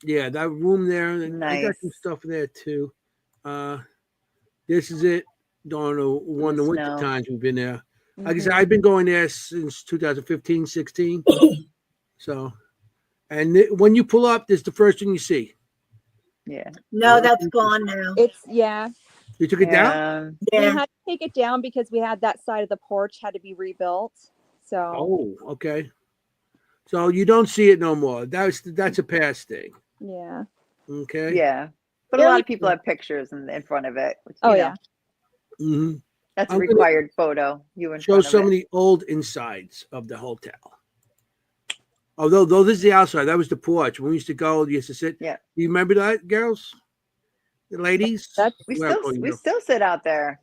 Yeah, that room there. I got Nice. some stuff there too. This is it. During the The winter snow. times we've been there. Like I said, Mhm. I've been going there since 2015, 16. So, and when you pull up, this is the first thing you see. Yeah. No, that's gone now. Yeah. You took it down? Yeah. We Yeah. had to take it down because we had that side of the porch had to be rebuilt. So Oh, okay. So you don't see it no more. That's a past thing. yeah. Okay. Yeah. But a lot of people have pictures in front of it. Which, Oh you know, yeah. Mm-hmm. That's a I'm gonna required photo. You in Show front some of of it. the old insides of the hotel. Although this is the outside, that was the porch. When we used to go, you used to sit. Yeah. Do you remember that, girls? The ladies? That's We Well, still you we know. still sit out there.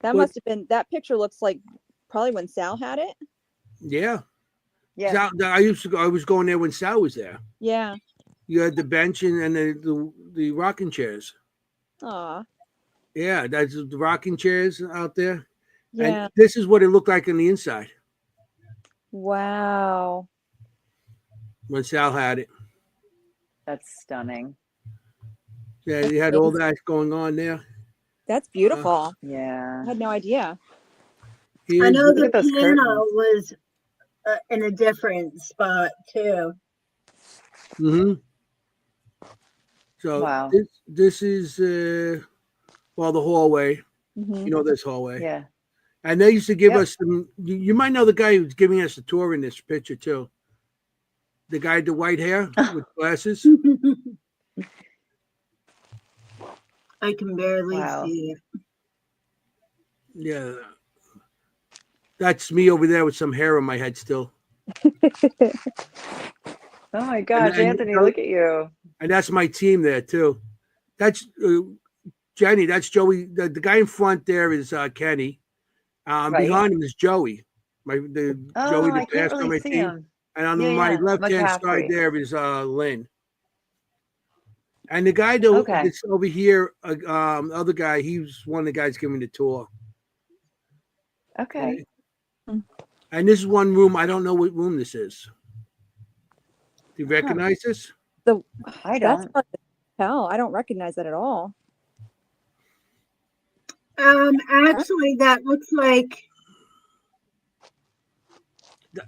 that But- must have been that picture looks like probably when Sal had it. Yeah. Yeah. I was going there when Sal was there. Yeah. You had the bench and the rocking chairs. Aw. Yeah, that's the rocking chairs out there. Yeah. And this is what it looked like on the inside Wow. when Sal had it. That's stunning. Yeah, you had all that going on there. That's beautiful. Yeah. I had no idea. I Here's know Look the at those piano curtains. was in a different spot too. Mm-hmm. So Wow. this is well, the hallway. Hmm. You know this hallway. Yeah. And they used to give Yep. us some. You might know the guy who's giving us the tour in this picture too. The guy with the white hair with glasses. I can barely Wow. see it. Yeah, that's me over there with some hair on my head still. Oh my gosh, and, Anthony, look at you. and that's my team there too. That's Jenny. That's Joey. The guy in front there is Kenny. Right. Behind him is Joey. Joey Oh, the I can't pastor on really my see team. him. And on Yeah, my yeah. left hand side McCaffrey. there is Lynn. And the guy Okay. that's over here, other guy, he's one of the guys giving the tour. Okay. And this is one room. I don't know what room this is. Do you recognize this? I That's don't. hard to tell. I don't recognize that at all. Actually, that looks like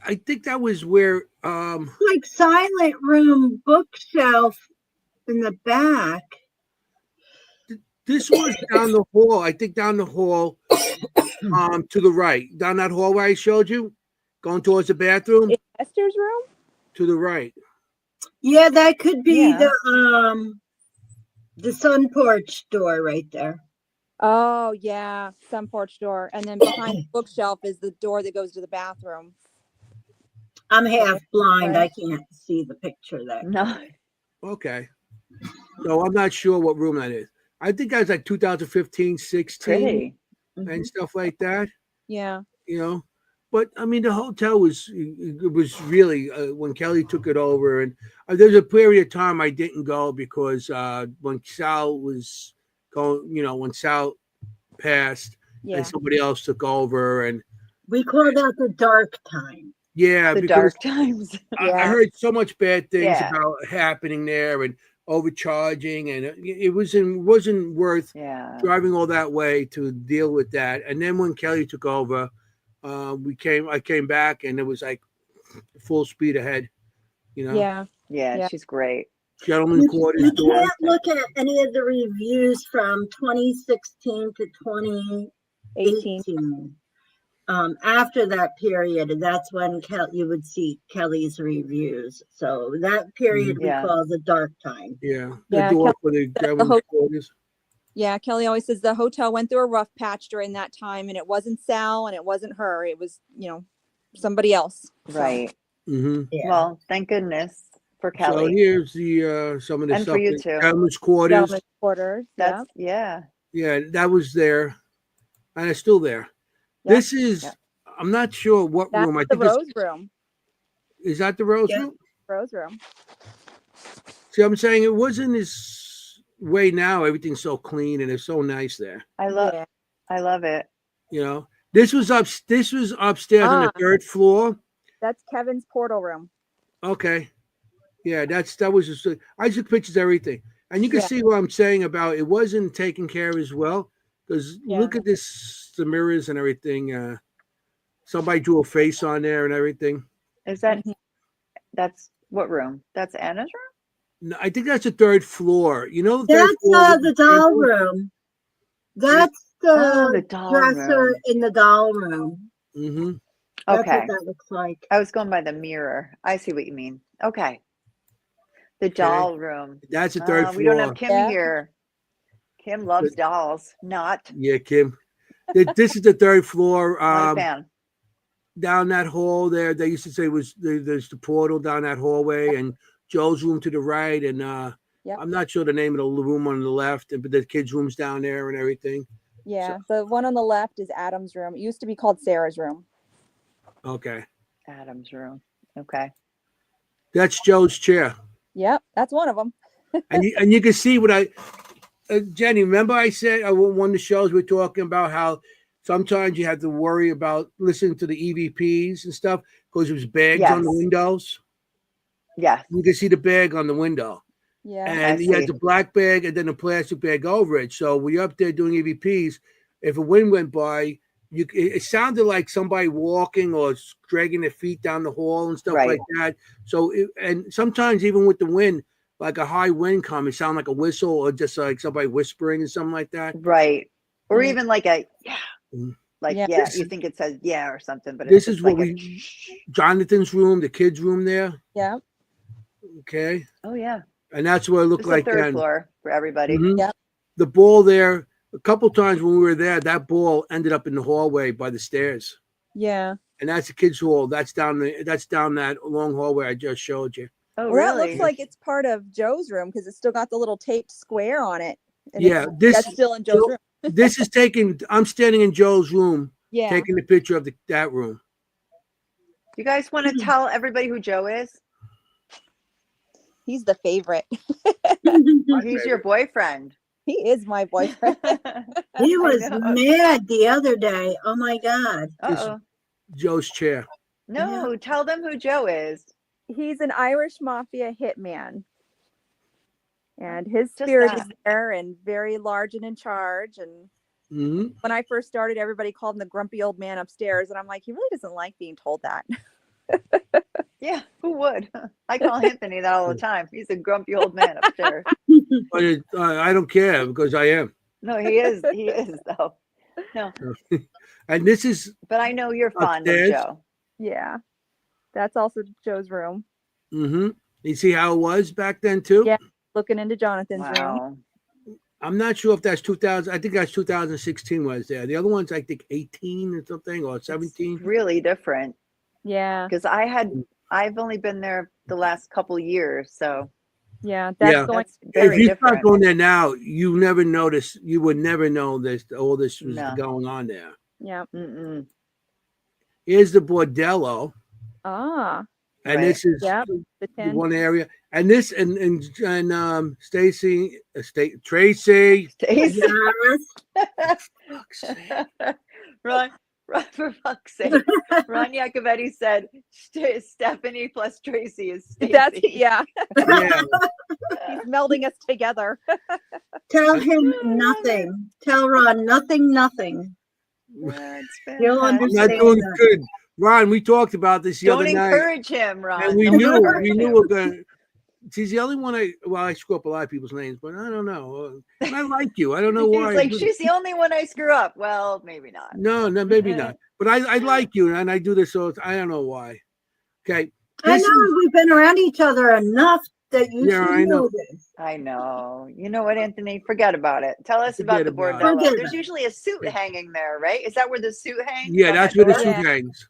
I think that was where silent room bookshelf in the back. this was down the hall. I think down the hall to the right. Down that hallway I showed you, going towards the bathroom. In Esther's room? To the right. Yeah, that could be Yeah. the sun porch door right there. Oh, yeah. Sun porch door. And then behind the bookshelf is the door that goes to the bathroom. I'm half blind. Right. I can't see the picture there. No. Okay. So I'm not sure what room that is. I think that's like 2015, 16 Pretty. and stuff like that. Yeah. You know, but I mean, the hotel was really when Kelly took it over, and there's a period of time I didn't go because when Sal was going, when Sal passed Yeah. and somebody else took over, and We call that the dark time. yeah, The because dark times. I heard so much bad things Yeah. about happening there and overcharging, and it wasn't worth Yeah. driving all that way to deal with that. And then when Kelly took over, I came back, and it was like full speed ahead. Yeah. Yeah, Yeah. she's great. Gentlemen quarters You door. can't look at any of the reviews from 2016 to 18. 2018. After that period, that's when you would see Kelly's reviews. So that period we Yeah. call the dark time. Yeah, the Yeah, door Kelly for the gentlemen's quarters. Yeah. Kelly always says the hotel went through a rough patch during that time, and it wasn't Sal and it wasn't her. It was, somebody else. So, Right. Mm-hmm. Yeah. Well, thank goodness for So Kelly. here's the some of the And for stuff. you in too. Gentlemen's quarters. Gentlemen's quarters. That's yeah. Yeah, that was there, and it's still there. Yep. This is. Yep. I'm not sure what That's room. I the think Rose room. is that the Rose Yeah. room. Rose room. See, I'm saying it wasn't this way now. Everything's so clean and it's so nice there. I love Yeah. I love it. This was upstairs on the third floor. That's Kevin's portal room. Okay. Yeah, that was just I took pictures of everything. And you can Yeah. see what I'm saying about it wasn't taken care of as well. Because look at this, the mirrors and everything. Somebody drew a face on there and everything. Is that Mhm. that's what room? That's Anna's room? No, I think that's the third floor. The third That's floor the doll room. That's Oh, the the doll dresser room. in the doll room. Mm-hmm. That's Okay. what that looks like. I was going by the mirror. I see what you mean. Okay. The Okay. doll room. That's the third floor. We don't have Kim Yeah. here. Kim loves dolls. Not Yeah, Kim. This is the third floor. not a fan. Down that hall there, they used to say there's the portal down that hallway, and Joe's room to the right, and Yep. I'm not sure the name of the room on the left, but the kids' rooms down there and everything. Yeah. The one on the left is Adam's room. It used to be called Sarah's room. Okay, Adam's room. Okay. that's Joe's chair, Yep. That's one of them. and you can see what Jenny, remember I said one of the shows we're talking about how sometimes you have to worry about listening to the EVPs and stuff because there's bags on the Yes. windows. Yes. You can see the bag on the window. Yeah. And I he has see. a black bag and then a plastic bag over it. So when you're up there doing EVPs, if a wind went by, it sounded like somebody walking or dragging their feet down the hall and stuff like Right. that. So and sometimes even with the wind, like a high wind come, it sound like a whistle or just like somebody whispering and something like that. Right. Or Yeah. even like a Mhm. like Yeah. yeah, you think it says yeah or something, but This it's is just what like we Jonathan's room, the kids' room there. Yeah. Okay. oh yeah. And that's what it looked Just the like third then. floor for everybody. Mhm. Yep. The ball there, a couple times when we were there, that ball ended up in the hallway by the stairs. Yeah. And that's the kids' hall. That's down that long hallway I just showed you. Oh Well, that really? looks like it's part of Joe's room because it's still got the little taped square on it. And Yeah, that's still in Joe's room. this is taking. I'm standing in Joe's room, Yeah. taking the picture of that room. You guys want to tell everybody who Joe is? He's the favorite. He's your boyfriend. He is my boyfriend. He was I know. mad the other day. Oh my God. Uh-oh. Joe's chair. No, tell them who Joe is. He's an Irish mafia hitman. And his Just spirit that. is there and very large and in charge. And Hmm. when I first started, everybody called him the grumpy old man upstairs. And I'm like, he really doesn't like being told that. Yeah, who would? I call Anthony that all the time. He's a grumpy old man upstairs. But I don't care because I am. No, he is. He is though. No, And this is but I know you're fond Upstairs. of Joe. Yeah. That's also Joe's room. You see how it was back then too. Yeah. Looking into Jonathan's room. Wow. I'm not sure if that's 2000. I think that's 2016 was there. The other one's I think 18 or something or 17. It's really different Yeah. because I've only been there the last couple years, so Yeah. That's Yeah. going. that's If very you start different. going there now, you never notice. You would never know this. All this was No. going on there. Yeah. Mm-mm. Here's the bordello, Ah. and Right. this is Yep. The the 10. one area. And this and Tracy. Stacy. Yes. Ron, for fuck's sake. Ron Iacovetti said Stephanie plus Tracy is Stacy. That's yeah. Yeah. He's melding us together. Tell him nothing. Tell Ron nothing. That's You'll fantastic. I'm not understand doing that. good. Ron, we talked about this the Don't other night. encourage him, Ron. And we Don't knew encourage him. we're gonna. She's the only one I screw up a lot of people's names, but I don't know. And I like you. I don't know why. He's like, she's the only one I screw up. Well, maybe not. No, maybe not. But I like you, and I do this, so I don't know why. Okay. I This know is- we've been around each other enough that you Yeah, should I know. know this. I know. You know what, Anthony? Forget about it. Tell us Forget about the about it. bordello. Forget There's about it. usually a suit hanging there, right? Is that where the suit hangs? yeah, on that's that where the door? suit Yeah. hangs.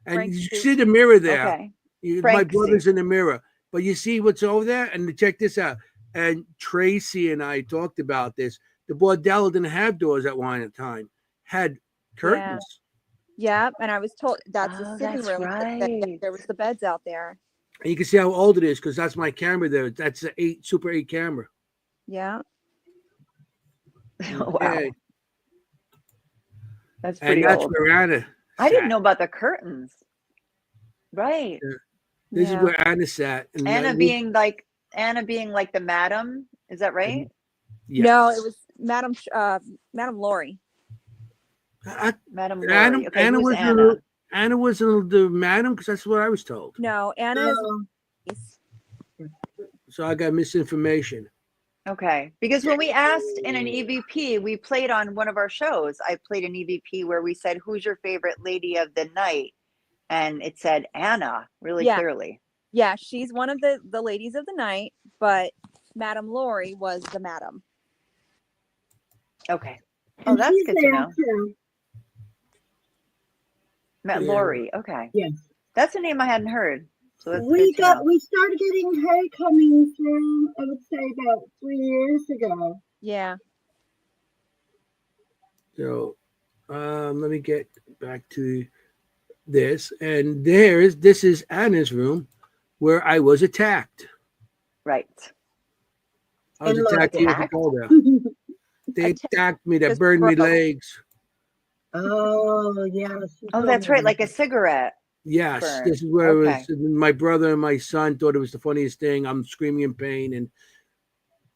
And Frank's you suit. see the mirror there. Okay. My Frank's brother's suit. in the mirror. But you see what's over there? And check this out. And Tracy and I talked about this. The bordello didn't have doors at one time. Had curtains. Yeah. And I was told that's Oh, the sitting that's room. right. There was the beds out there. And you can see how old it is because that's my camera there. That's the Super 8 camera. Yeah. Oh, wow. Okay. That's And pretty that's old. where Anna I didn't sat. know about the curtains. Right. This Yeah. is where Anna sat. And Anna being like the madam. Is that right? yeah. No, it was Madam Lori. Madam Anna, Lori. Okay, Anna who's was Anna? Anna wasn't the madam because that's what I was told. No, Anna Oh, is So I got misinformation. Okay, because when we asked in an EVP, we played on one of our shows. I played an EVP where we said, "Who's your favorite lady of the night?" And it said Anna really Yeah. clearly. yeah, she's one of the ladies of the night, but Madam Lori was the madam. Okay. Oh, and that's she's good to there know. too. Matt Yeah. Lori. Okay. Yes. That's a name I hadn't heard. So that's We good to know. we started getting her coming through, I would say about 3 years ago. Yeah. So let me get back to this. And this is Anna's room where I was attacked. Right. I was And attacked here attacked? before there. They attacked me. They Just burned me grow. legs. Oh, yes. Oh, that's right, like a cigarette Yes, burn. this is where Okay. it was. My brother and my son thought it was the funniest thing. I'm screaming in pain, and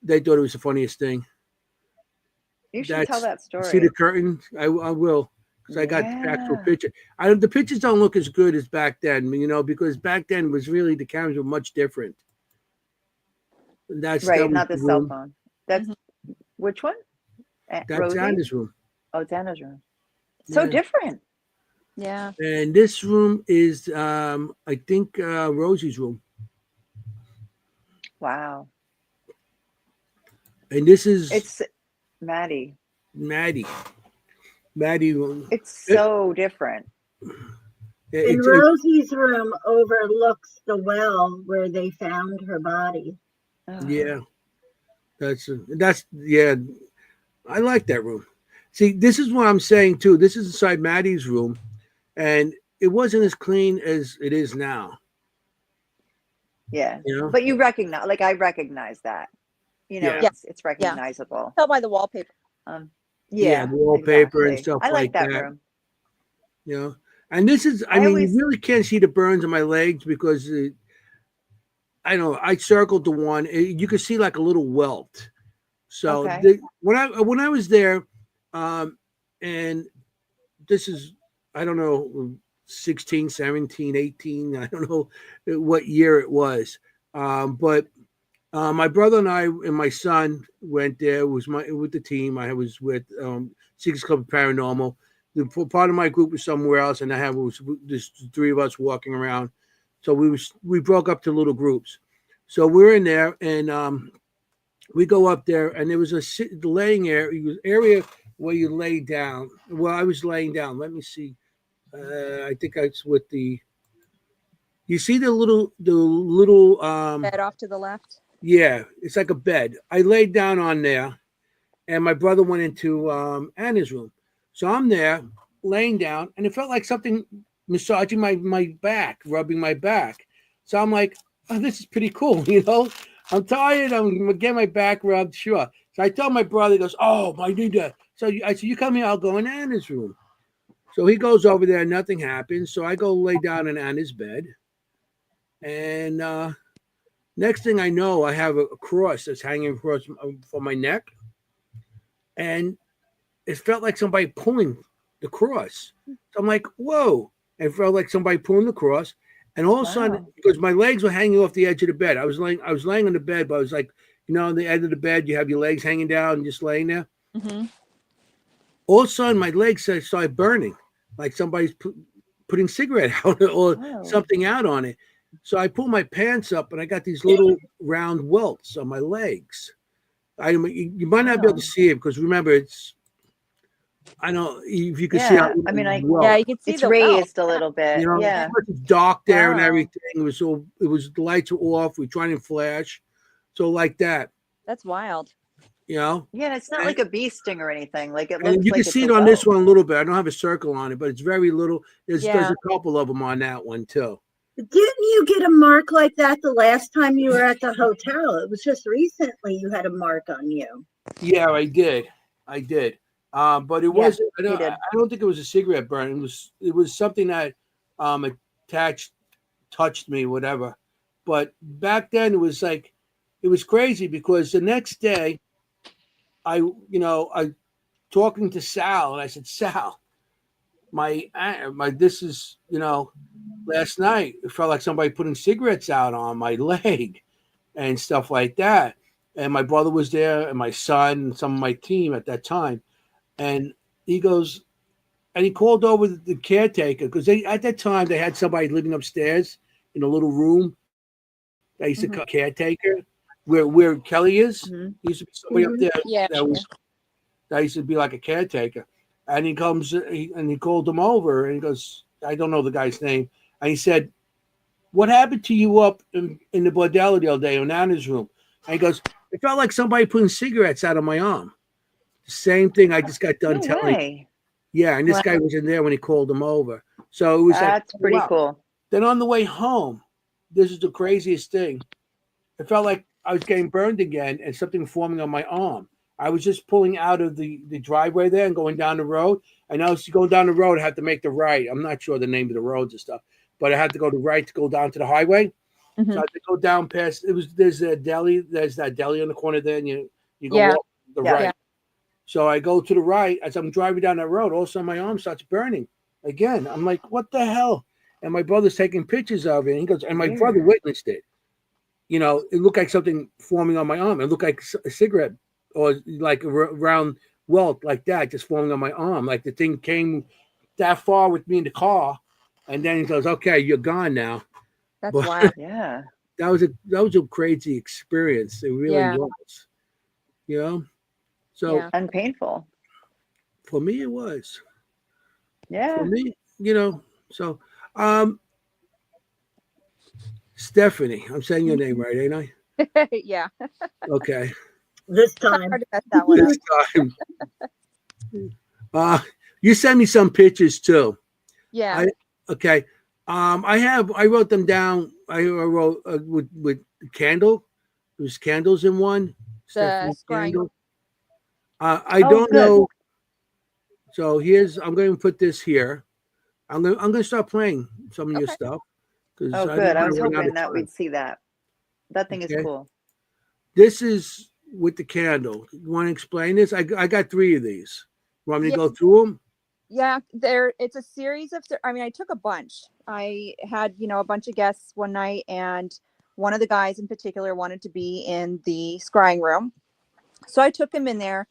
they thought it was the funniest thing. You should tell that See the story. curtain? I will, because I got the actual Yeah. picture. The pictures don't look as good as back then, because back then was really the cameras were much different. And that Right, was not the the cell room. phone. That's which one? That's Rosie? Anna's room. Oh, it's Anna's room. So Yeah. different. Yeah. And this room is, I think, Rosie's room. Wow. And this is It's Maddie. Maddie. Maddie room. It's so different. And Rosie's room overlooks the well where they found her body. Oh. Yeah. That's yeah. I like that room. See, this is what I'm saying too. This is inside Maddie's room, and it wasn't as clean as it is now. Yeah. You know? But you recognize, like I recognize that. Yeah. It's recognizable. Tell by the wallpaper. Yeah, the wallpaper and exactly. stuff I like that that. room. And this is, I mean, always- you really can't see the burns on my legs because I don't know. I circled the one. You could see like a little welt. So Okay. when I was there, and this is, I don't know, 16, 17, 18. I don't know what year it was. But my brother and I and my son went there. It was with the team. I was with Seekers Club Paranormal. Part of my group was somewhere else, and was just three of us walking around. So we broke up to little groups. So we're in there, and we go up there, and there was a laying area where you lay down. Well, I was laying down. Let me see. I think it's with the. You see the little Bed off to the left. Yeah, it's like a bed. I laid down on there, and my brother went into Anna's room. So I'm there laying down, and it felt like something massaging my back, rubbing my back. So I'm like, oh, this is pretty cool, I'm tired. I'm gonna get my back rubbed, sure. So I tell my brother, he goes, oh, I need that. So I said, you come here, I'll go in Anna's room. So he goes over there, nothing happens. So I go lay down in Anna's bed, and next thing I know, I have a cross that's hanging across from my neck, and it felt like somebody pulling the cross. So I'm like, whoa. It felt like somebody pulling the cross. And all of a sudden, because my legs were hanging off the edge of the bed, I was laying on the bed, but I was like, on the edge of the bed, you have your legs hanging down and just laying there. Mm-hmm. All of a sudden, my legs started burning, like somebody's putting cigarette out or something out on it. So I pull my pants up, and I got these little round welts on my legs. You might not be able to see it because remember, I don't know if you can see. Yeah, I mean, you can see it's the raised welt. a little bit. Yeah, it's dark there and Wow. everything. It was the lights were off. We trying to flash, so like that. That's wild. Yeah, and it's not like a bee sting or anything. Like it looks. And you like can see it on this one a little bit. I don't have a circle on it, but it's very little. There's a couple of them on that one too. Didn't you get a mark like that the last time you were at the hotel? It was just recently you had a mark on you. Yeah, I did. But it wasn't. I don't think it was a cigarette burn. It was something that touched me, whatever. But back then it was crazy because the next day I talking to Sal, and I said, Sal, my this is last night it felt like somebody putting cigarettes out on my leg and stuff like that. And my brother was there, and my son, and some of my team at that time. And he goes, and he called over the caretaker because at that time they had somebody living upstairs in a little room. They used to call caretaker where Kelly is. Mm-hmm. He used to be somebody up there. Yeah. That used to be like a caretaker. And he comes and he called him over, and he goes, I don't know the guy's name. And he said, what happened to you up in the bordello the other day in Anna's room? And he goes, it felt like somebody putting cigarettes out of my arm. The same thing I just got done telling. Way. Yeah, and this guy was in there when he called him over. So it was that's pretty cool. Then on the way home, this is the craziest thing. It felt like I was getting burned again and something forming on my arm. I was just pulling out of the driveway there and going down the road. And I was going down the road. I had to make the right. I'm not sure the name of the roads and stuff, but I had to go to right to go down to the highway. Mhm. So I had to go down past. There's a deli. There's that deli on the corner there, and you go Yeah. walk the Yeah. right. Yeah. So I go to the right. As I'm driving down that road, all of a sudden my arm starts burning again. I'm like, what the hell? And my brother's taking pictures of it. And he goes, and my brother Weird. witnessed it. You know, it looked like something forming on my arm. It looked like a cigarette or like a round welt like that, just forming on my arm. Like the thing came that far with me in the car. And then he goes, okay, you're gone now. That's But wild. Yeah. that was a crazy experience. It really Yeah. was. You know? So Yeah. And painful. for me, it was. Yeah. For me, you know, so Stephanie, I'm saying your name right, ain't I? Yeah. Okay. This It's not time. hard to mess that one up. This time. You sent me some pictures too. Yeah. Okay. I wrote them down. I wrote with candle. There's candles in one. Stephanie scrying. candle. I Oh, don't good. know. So I'm going to put this here. I'm going to start playing some of your Okay. stuff. Oh, I good. don't I wanna was run out hoping of that time. we'd see that. That thing is Okay. cool. This is with the candle. You want to explain this? I got 3 of these. Want me to Yeah. go through them? Yeah, it's a series of, I mean, I took a bunch. I had, a bunch of guests one night, and one of the guys in particular wanted to be in the scrying room. So I took him in there,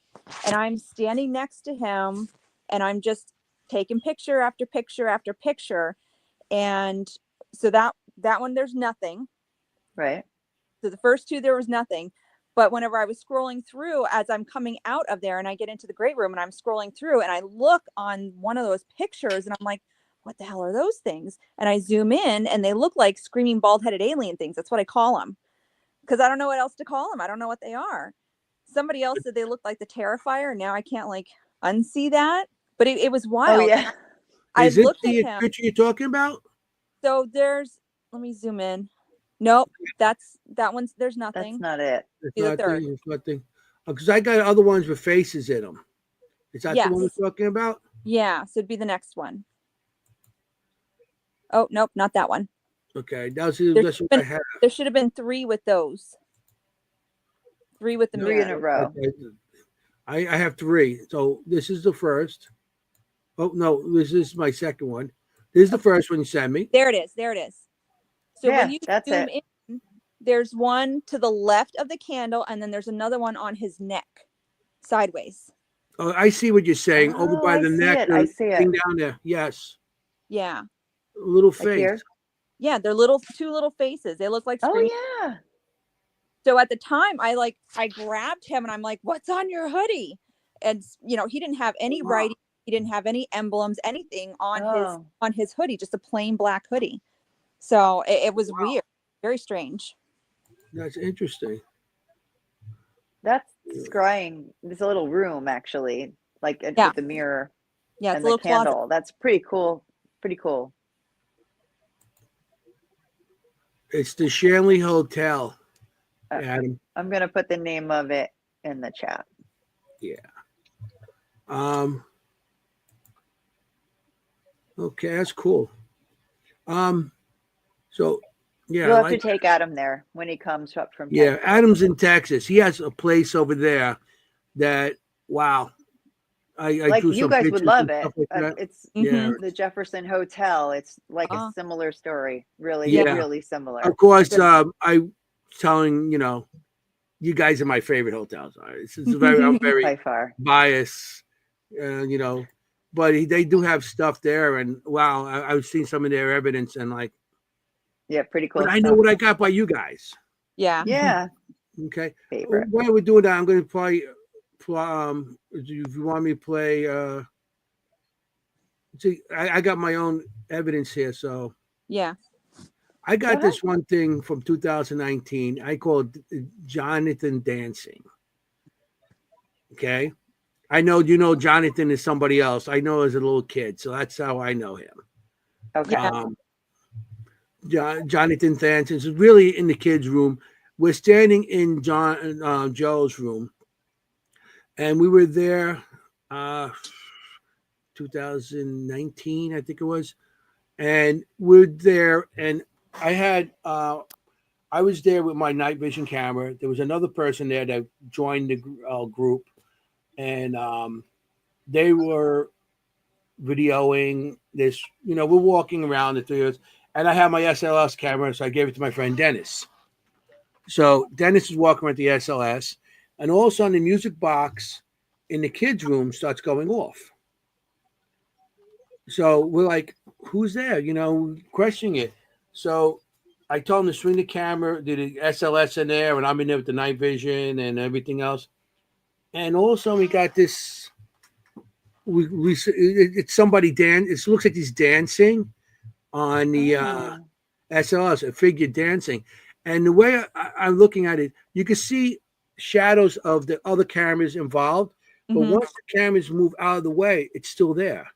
and I'm standing next to him, and I'm just taking picture after picture after picture. And so that one, there's nothing. Right. So the first 2, there was nothing. But whenever I was scrolling through, as I'm coming out of there and I get into the great room and I'm scrolling through and I look on one of those pictures and I'm like, what the hell are those things? And I zoom in and they look like screaming bald-headed alien things. That's what I call them. Because I don't know what else to call them. I don't know what they are. Somebody else said they look like the Terrifier. Now I can't unsee that. But it was wild. Oh, yeah. I Is it looked at the him. picture you're talking about? So let me zoom in. Nope. That one's, there's nothing. That's not it. It's Be the third. nothing. Because I got other ones with faces in them. Is that the one Yes. we're talking about? Yeah, so it'd be the next one. Oh, nope, not that one. Okay, that's There's what I have. There should have been 3 with those. 3 with the 3 mirror. in a row. Okay. I have 3. So this is the first. Oh no, this is my second one. This is the first one you sent me. There it is. There it is. So Yeah, when you that's zoom it. in, there's one to the left of the candle, and then there's another one on his neck, sideways. Oh, I see what you're saying. Over Oh, by I the see neck. it. I see it. Thing down there. Yes. Yeah. A little Like face. here? Yeah, they're 2 little faces. They look like screaming. Oh, yeah. So at the time, I grabbed him and I'm like, "What's on your hoodie?" And he didn't have any writing. He didn't have any emblems, anything on his hoodie, just a plain black hoodie. So it was weird, very strange. That's interesting. That's scrying. There's a little room, actually, with the mirror Yeah, it's and a little the candle. closet. That's pretty cool. Pretty cool. It's the Shanley Hotel, Adam. I'm going to put the name of it in the chat. Yeah. Okay, that's cool. So yeah, You'll have to take Adam there when he comes up from yeah, Texas. Adam's in Texas. He has a place over there that wow. I drew you some guys pictures would love and it. stuff like that. It's Yeah. the Jefferson Hotel. It's like a similar story. Really, Yeah. really similar. Of course, I telling you guys are my favorite hotels. It's very I'm very By far. biased, but they do have stuff there, and wow, I've seen some of their evidence, and Yeah, pretty cool. but I know what I got by you guys. Yeah. Yeah. Okay. Favorite. While we're doing that, I'm going to play. If you want me to play, see, I got my own evidence here, so Yeah. I got this one thing from 2019. I call it Jonathan dancing. Okay. I know Jonathan is somebody else. I know as a little kid, so that's how I know him. Okay. Jonathan dancing is really in the kids' room. We're standing in Joe's room, and we were there 2019, I think it was, and we're there, and I was there with my night vision camera. There was another person there that joined the group, and they were videoing this. We're walking around the three of us, and I have my SLS camera, so I gave it to my friend Dennis. So Dennis is walking with the SLS, and all of a sudden the music box in the kids' room starts going off. So we're like, who's there? Questioning it. So I told him to swing the camera, do the SLS in there, and I'm in there with the night vision and everything else. And also we got this. It's somebody it looks like he's dancing on the SLS, a figure dancing. And the way I'm looking at it, you can see shadows of the other cameras involved, but once the cameras move out of the way, it's still there.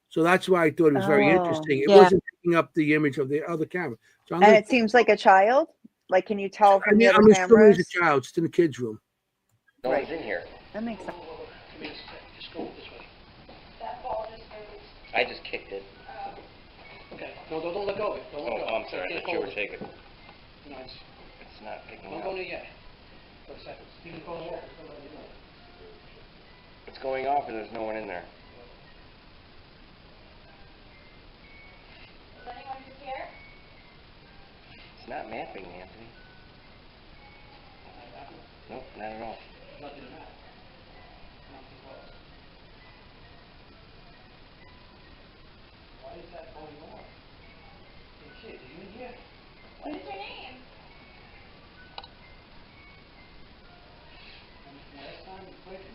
So that's why I thought it was very interesting. It wasn't picking up the image of the other camera. So and it seems like a child. Like, can you tell from the other I'm assuming cameras? it's a child. It's in the kids' room. No one's in here. That makes sense. Just go this way. I just kicked it. Okay. No, don't let go of it. Don't let go. Oh, I'm sorry. I Can't thought you go were of it. taking. No, It's not picking don't up. go there yet. For a second. Stephen, go over. It's going off and there's no one in there. Is anyone just here? It's not mapping, Anthony. Nope, not at all. Nothing in that. Nothing close. Why is that going on? Hey, kid, are you in here? What is your name? Last time you played with me.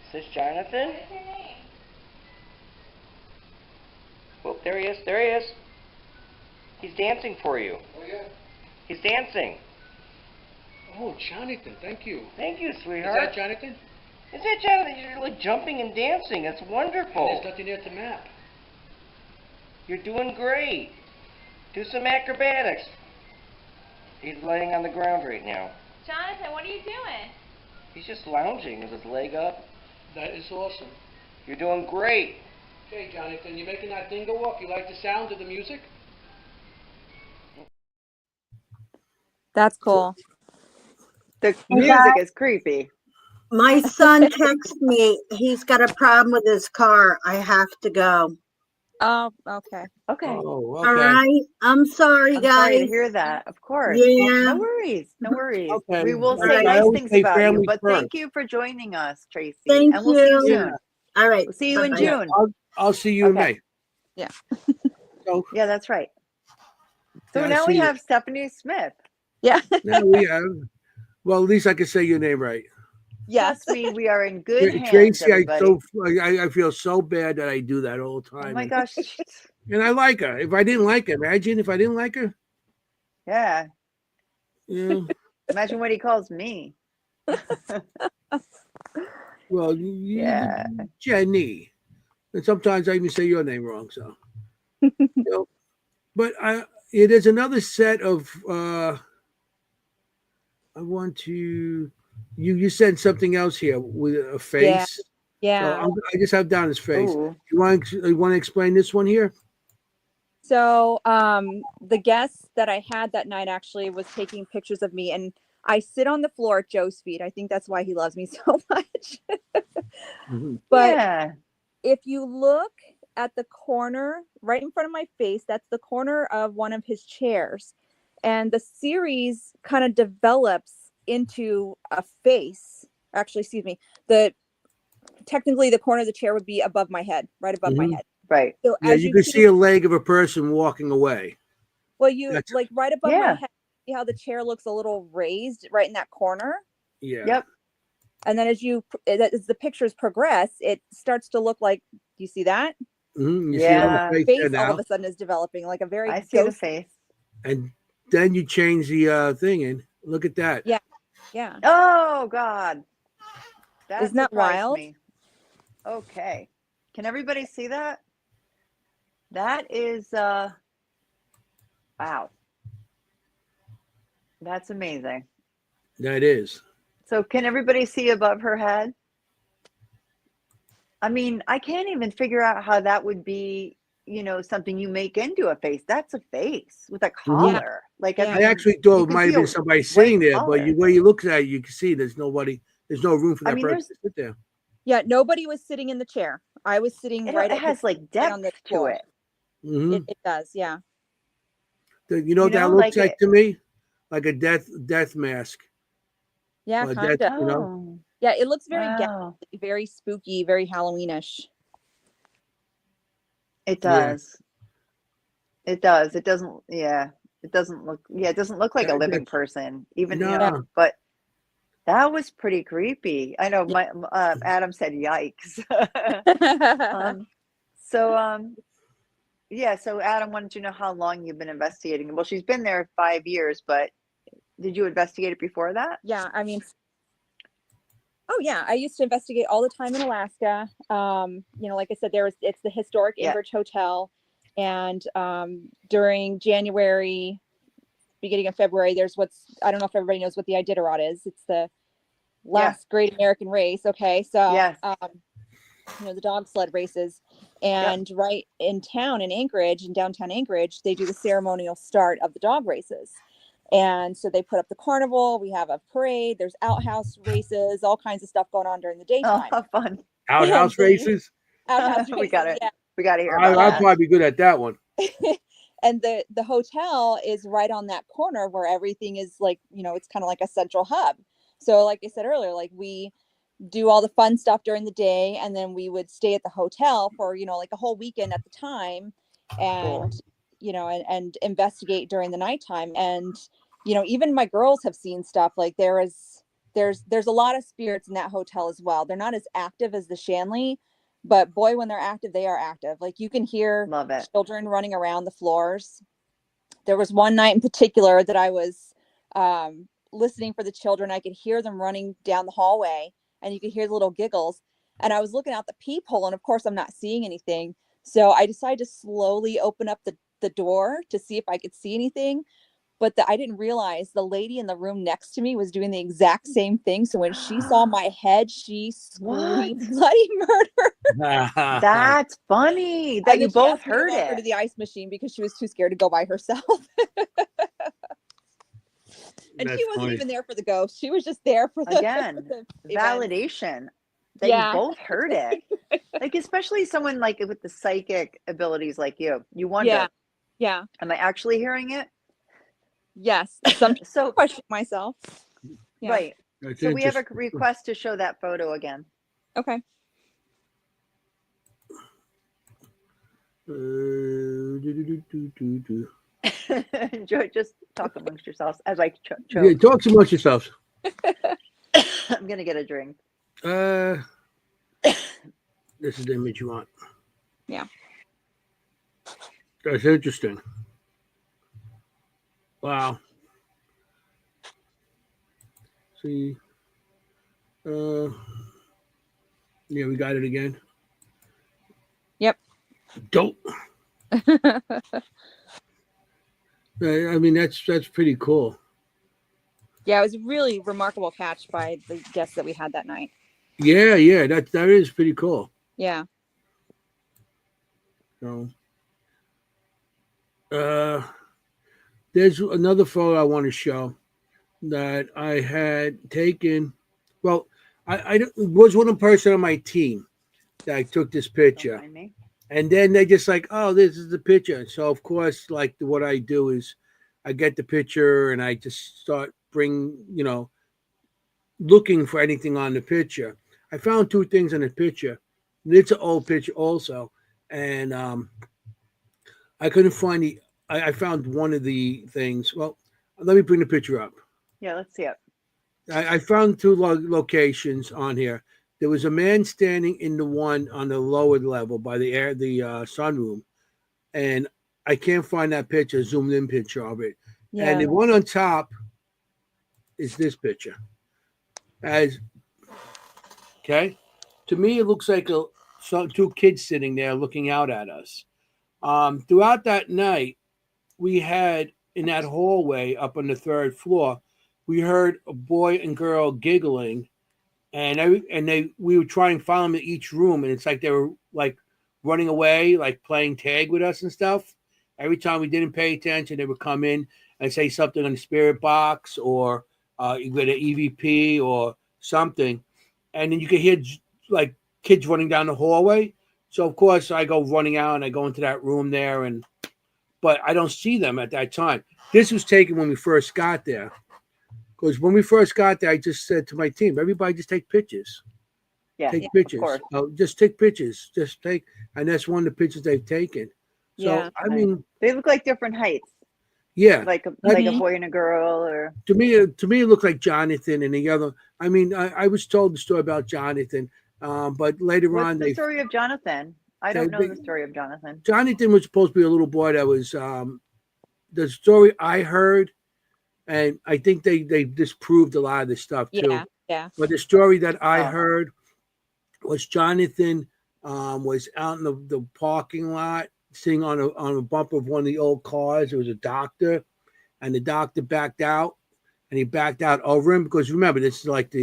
Is this Jonathan? What is your name? Oh, there he is. There he is. He's dancing for you. Oh, yeah? He's dancing. Oh, Jonathan, thank you. Thank you, Is sweetheart. that Jonathan? Is that Jonathan? You're like jumping and dancing. That's wonderful. There's nothing there to map. You're doing great. Do some acrobatics. He's laying on the ground right now. Jonathan, what are you doing? He's just lounging with his leg up. That is awesome. You're doing great. Okay, Jonathan, you making that thing go off? You like the sound of the music? That's cool. The music is creepy. My son texted me. He's got a problem with his car. I have to go. Oh, okay. Okay. Oh, All right. I'm sorry, I'm guys. sorry to hear that. Of course. Yeah. No worries. No worries. Okay. We will I say nice always things say about you. family But first. thank you for joining us, Tracy. Thank and we'll see you you. soon. All right. We'll see you in Bye-bye. June. I'll see you in Okay. May. Yeah. So Yeah, that's right. So Yeah, now see we you. have Stephanie Smith. Yeah. now we have. Well, at least I can say your name right. Yes. Trust me, we are in good hands, Tracy, everybody. I feel so bad that I do that all the time. Oh my gosh. And I like her. If I didn't like her, imagine if I didn't like her. Yeah. Yeah. Imagine what he calls me. Well, Yeah. Jenny. And sometimes I even say your name wrong. So, but it is another set of. I want to. You said something else here with a face. Yeah. So I just have down his face. Ooh. You want to explain this one here? So the guest that I had that night actually was taking pictures of me, and I sit on the floor at Joe's feet. I think that's why he loves me so much. But yeah. if you look at the corner right in front of my face, that's the corner of one of his chairs. And the series kind of develops into a face. Actually, excuse me. Technically the corner of the chair would be above my head, right above my head. Right. So Yeah, as you can see a leg of a person walking away. well, you That's- like right above Yeah. my head, see how the chair looks a little raised right in that corner? Yeah. Yep. And then as the pictures progress, it starts to look like, do you see that? You see Yeah. on the face Face there all now. of a sudden is developing like a very I see the ghost- face. And then you change the thing and look at that. Yeah. Yeah. Oh God. That Isn't that surprised wild? me. Okay. Can everybody see that? That is wow. That's amazing. That is. So can everybody see above her head? I mean, I can't even figure out how that would be, something you make into a face. That's a face with a collar. Like, I Yeah. I mean, actually you thought it can might see have been a somebody white sitting there, but collar. where you look at it, you can see there's nobody. There's no room for I that mean, person there's to sit there. Yeah, nobody was sitting in the chair. I was sitting it, right it at the has like right on the depth to floor. it. Hmm It does, yeah. You know what that Like looks like to me? Like a death mask. Yeah, Or kind death, of. Oh, Yeah, it looks very wow. ghastly, very spooky, very Halloweenish. It Yeah. does. It does. It doesn't, yeah. It doesn't look like a living That's person, even, Yeah. no. but that was pretty creepy. I know Yeah. Adam said yikes. So, yeah, so Adam wanted to know how long you've been investigating. Well, she's been there 5 years, but did you investigate it before that? Yeah, I mean, oh yeah, I used to investigate all the time in Alaska. Like I said, it's the historic Yeah. Enbridge Hotel, and during January, beginning of February, there's I don't know if everybody knows what the Iditarod is. It's the last great American race. Okay, so Yes. the dog sled races, Yep. and right in town in Anchorage, in downtown Anchorage, they do the ceremonial start of the dog races. And so they put up the carnival. We have a parade. There's outhouse races, all kinds of stuff going on during the Oh, daytime. how fun. And Outhouse races? outhouse races, We got it. yeah. We got to hear I'll about that. probably be good at that one. And the hotel is right on that corner where everything is like, it's kind of like a central hub. So like I said earlier, like we do all the fun stuff during the day, and then we would stay at the hotel for like a whole weekend at the time, and and investigate during the nighttime. And even my girls have seen stuff. Like there's a lot of spirits in that hotel as well. They're not as active as the Shanley, but boy, when they're active, they are active. Like you can hear Love it. children running around the floors. There was one night in particular that I was listening for the children. I could hear them running down the hallway, and you could hear the little giggles. And I was looking out the peephole, and of course I'm not seeing anything. So I decided to slowly open up the door to see if I could see anything. But I didn't realize the lady in the room next to me was doing the exact same thing. So when she saw my head, she What? screamed bloody murder. That's funny that And you then she both asked me to heard walk her it. to the ice machine because she was too scared to go by herself. And That's she wasn't funny. even there for the ghost. She was just there for the, Again, for the event. validation that Yeah. you both heard it. Like, especially someone like with the psychic abilities like you wonder, Yeah. Yeah. am I actually hearing it? Yes. Sometimes I So, question myself. Yeah. right. That's So we have a interesting. request to show that photo again. Okay. Enjoy, just talk amongst yourselves as I choke. Yeah, talk amongst yourselves. I'm gonna get a drink. This is the image you want. Yeah. That's interesting. Wow. See. Yeah, we got it again. Yep. Dope. I mean, that's pretty cool. Yeah, it was a really remarkable catch by the guests that we had that night. Yeah, that is pretty cool. Yeah. So, there's another photo I want to show that I had taken. Well, I was one person on my team that took this Don't picture, mind me. and then they just like, oh, this is the picture. So of course, like what I do is, I get the picture and I just start looking for anything on the picture. I found two things on the picture. It's an old picture also, and I couldn't find the. I found one of the things. Well, let me bring the picture up. Yeah, let's see it. I found two locations on here. There was a man standing in the one on the lower level by the sunroom, and I can't find that picture, zoomed in picture of it. Yeah. And the one on top is this picture. Okay, to me it looks like two kids sitting there looking out at us. Throughout that night, we had in that hallway up on the third floor, we heard a boy and girl giggling, and we would try and follow them in each room, and it's like they were like running away, like playing tag with us and stuff. Every time we didn't pay attention, they would come in and say something on the spirit box or with an EVP or something, and then you could hear like kids running down the hallway. So of course I go running out and I go into that room there, but I don't see them at that time. This was taken when we first got there. Because when we first got there, I just said to my team, everybody just take pictures. Yeah, Take of pictures. course. Just take pictures. And that's one of the pictures they've taken. So Yeah. I mean, They look like different heights, yeah. like a Mhm. boy and a girl, or To me, it looked like Jonathan and the other. I mean, I was told the story about Jonathan, but later what's on, the story of Jonathan? I don't know the story of Jonathan. Jonathan was supposed to be a little boy that was the story I heard, and I think they disproved a lot of this stuff too. Yeah. Yeah. But the story that I Oh. heard was Jonathan was out in the parking lot, sitting on a bumper of one of the old cars. It was a doctor, and the doctor backed out, and he backed out over him because remember this is like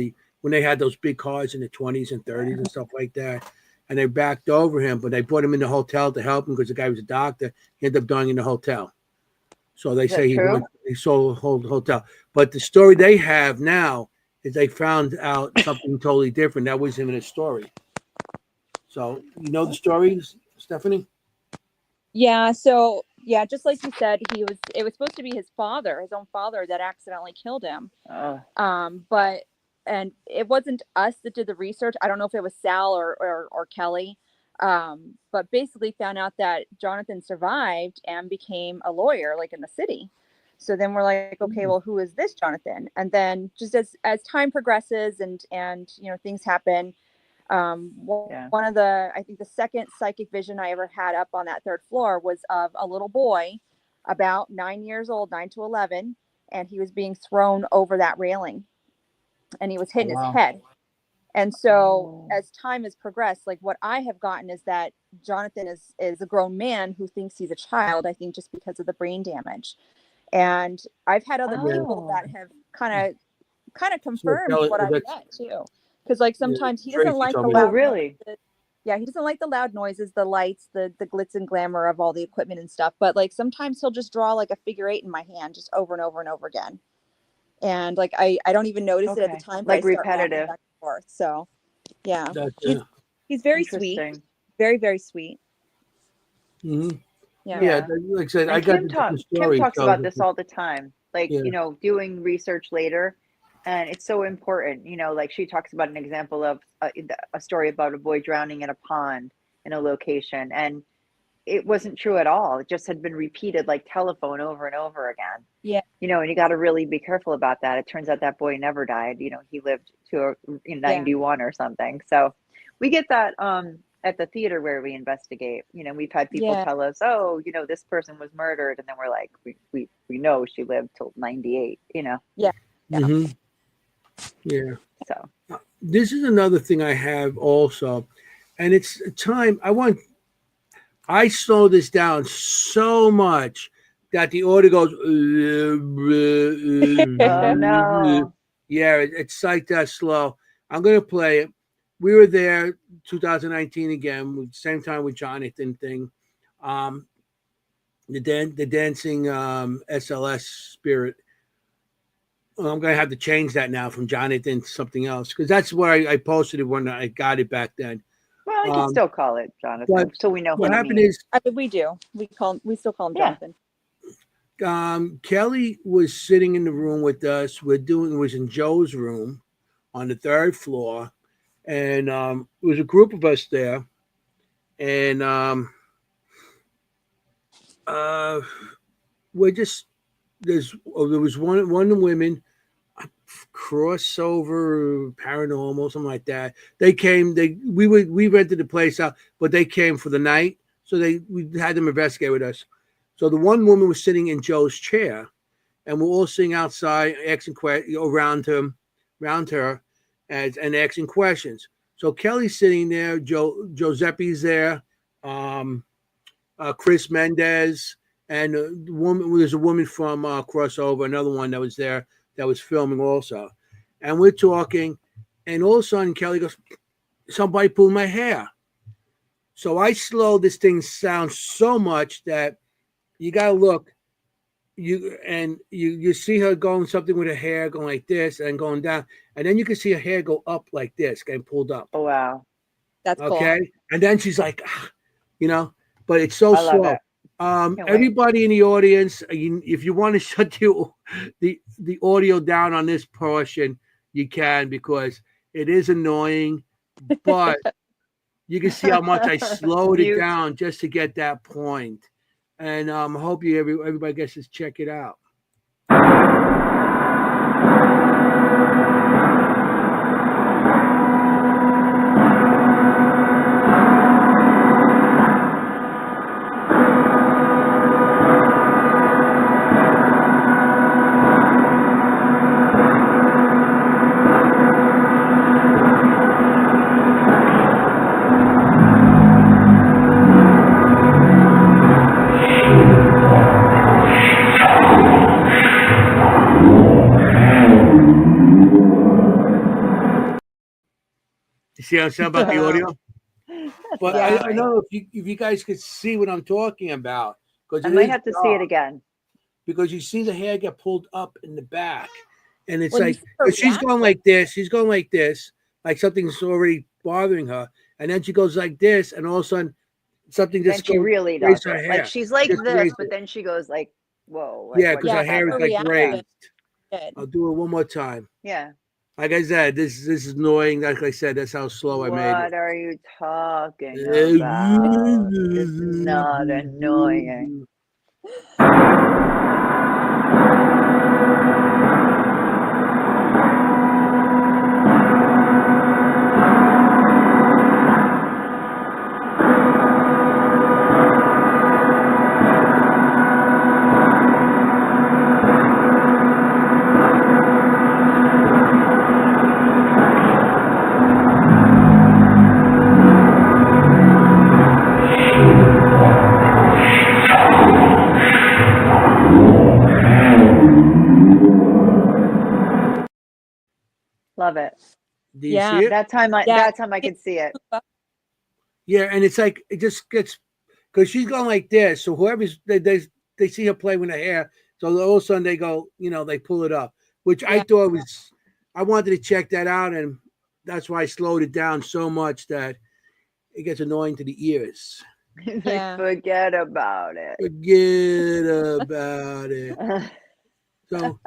when they had those big cars in the 20s and 30s and stuff like that, and they backed over him, but they brought him in the hotel to help him because the guy was a doctor. He ended up dying in the hotel. So they Is that say true? he sold the whole hotel. But the story they have now is they found out something totally different. That wasn't in his story. So you know the story, Stephanie? Yeah. So yeah, just like you said, it was supposed to be his own father that accidentally killed him. Oh, But and it wasn't us that did the research. I don't know if it was Sal or Kelly. But basically found out that Jonathan survived and became a lawyer, like in the city. So then we're like, okay, well, who is this Jonathan? And then just as time progresses and things happen, Yeah. one of the, I think the second psychic vision I ever had up on that third floor was of a little boy about 9 years old, 9 to 11, and he was being thrown over that railing and he was hitting his head. And so as time has progressed, like what I have gotten is that Jonathan is a grown man who thinks he's a child, I think just because of the brain damage. And I've had other people that have kind of confirmed what I get too. Because like sometimes he doesn't like the loud really? noises. Yeah, he doesn't like the loud noises, the lights, the glitz and glamour of all the equipment and stuff. But like sometimes he'll just draw like a figure 8 in my hand just over and over and over again. And like I don't even notice it at the time, but like I start repetitive. back and forth. So yeah, That's, he's very sweet, very, very sweet. Mm-hmm. Yeah. Like I said, And I got Kim, the story. Kim talks about this all the time, like Yeah. doing research later, and it's so important. Like she talks about an example of a story about a boy drowning in a pond in a location, and it wasn't true at all. It just had been repeated like telephone over and over again. Yeah. And you got to really be careful about that. It turns out that boy never died. He lived to 91 or something. So we get that at the theater where we investigate. We've had people tell us, oh, this person was murdered, and then we're like, we know she lived till 98. Yeah. Mm-hmm. Yeah. So this is another thing I have also, and it's time I slow this down so much that the order goes. oh no. Yeah, it's like that slow. I'm gonna play it. We were there 2019 again, same time with Jonathan thing. The dancing SLS spirit. Well, I'm gonna have to change that now from Jonathan to something else because that's what I posted it when I got it back then. Well, you can still call it Jonathan, so we know what who happened you mean. is I mean, we do. We still call him Jonathan. Kelly was sitting in the room with us. It was in Joe's room on the third floor, and it was a group of us there, and we're just there was one woman crossover paranormal something like that. They came. We rented the place out, but they came for the night, so we had them investigate with us. So the one woman was sitting in Joe's chair, and we're all sitting outside, asking questions around her, and asking questions. So Kelly's sitting there, Giuseppe's there, Chris Mendez, and there's a woman from Crossover, another one that was there that was filming also. And we're talking, and all of a sudden Kelly goes, somebody pulled my hair. So I slowed this thing down so much that you gotta look. You see her going something with her hair going like this and going down, and then you can see her hair go up like this, getting pulled up. Oh wow. That's cool. Okay, and then she's like, you know, but it's so I love slow. it. Can't wait. Everybody in the audience, if you want to shut the audio down on this portion, you can, because it is annoying, but you can see how much I slowed it Mute. down just to get that point. And I hope everybody gets to check it out. You see what I'm saying about the audio? But Yeah. I know if you guys could see what I'm talking about, because I might have to see it again. Because you see the hair get pulled up in the back, and it's When you like, see her she's going like this, she's going like this, like something's already bothering her, and then she goes like this, and all of a sudden something Then just she goes, really raise does her it. hair. Like she's like Just this, raise but it. then she goes like, whoa. Like, Yeah, what because her just hair is happened? like reaction. raised. Good. I'll do it one more time. Yeah. Like I said, this is annoying. Like I said, that's how slow I made What it. are you talking about? It's not annoying. Love it. Do you see it? That time I could see it. Yeah, and it's like it just gets, because she's going like this. So whoever's they see her play with her hair. So all of a sudden they go, they pull it up, which I thought was, I wanted to check that out, and that's why I slowed it down so much that it gets annoying to the ears. Yeah. Forget about it. Forget about it. So,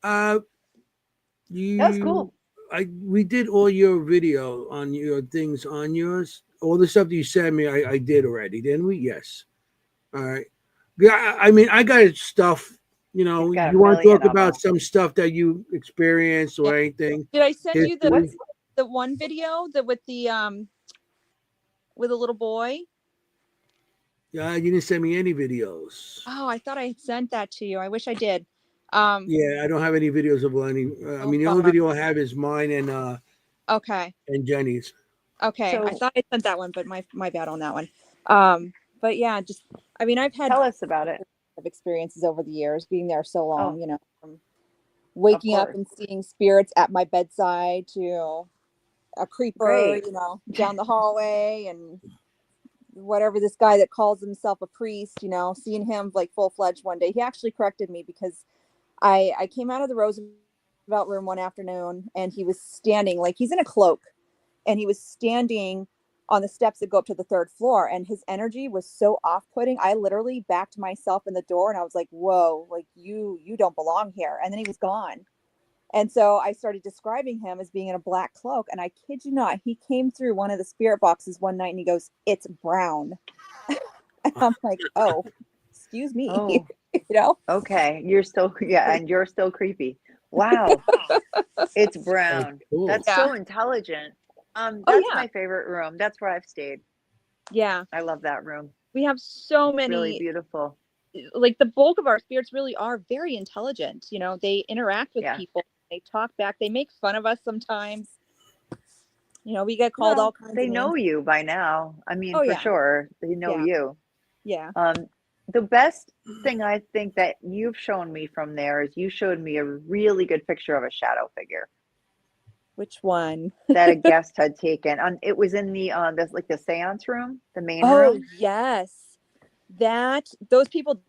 That's cool. we did all your video on your things on yours. All the stuff that you sent me, I did already, didn't we? Yes. All right. Yeah, I mean, I got stuff. You He's got a want to million talk of about them. some stuff that you experienced or anything? Did I send you History? the one video with a little boy? Yeah, you didn't send me any videos. Oh, I thought I had sent that to you. I wish I did. Yeah, I don't have any videos of any. I mean, the only video I have is mine and Okay. and Jenny's. Okay. So- I thought I sent that one, but my bad on that one. But yeah, I've had Tell us about it. of experiences over the years being there so long, Oh. From waking up course. and seeing spirits at my bedside to a creeper, Great. down the hallway, and whatever, this guy that calls himself a priest, seeing him like full-fledged one day. He actually corrected me because I came out of the Roosevelt room one afternoon and he was standing, like he's in a cloak, and he was standing on the steps that go up to the third floor, and his energy was so off-putting. I literally backed myself in the door and I was like, whoa, like you don't belong here. And then he was gone. And so I started describing him as being in a black cloak, and I kid you not, he came through one of the spirit boxes one night and he goes, "It's brown." And I'm like, oh, excuse me. Oh. Okay. You're still and you're still creepy. Wow. It's brown. Cool. That's so intelligent. That's my favorite room. That's where I've stayed. Yeah. I love that room. We have so It's many, really beautiful. like the bulk of our spirits really are very intelligent. They interact with people. They talk back. They make fun of us sometimes. We get called all kinds of They names. know you by now. I mean, Oh, for yeah. sure. They know you. Yeah. the best thing I think that you've shown me from there is you showed me a really good picture of a shadow figure Which one? that a guest had taken. It was in the like the seance room, the main Oh, room. yes. Those people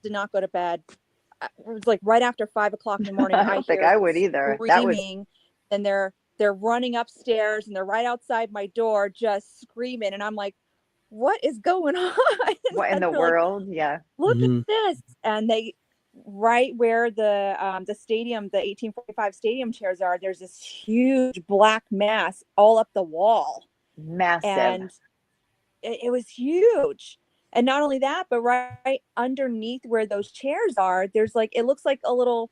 did not go to bed. It was like right after 5 o'clock in the morning. I I don't think hear I would either. That was screaming, and they're running upstairs, and they're right outside my door, just screaming. And I'm like, "What is going on?" what in And the they're like, world? Yeah. "Look at Mhm. this!" And they, right where the stadium, the 1845 stadium chairs are, there's this huge black mass all up the wall, Massive. and it was huge. And not only that, but right underneath where those chairs are, there's like, it looks like a little,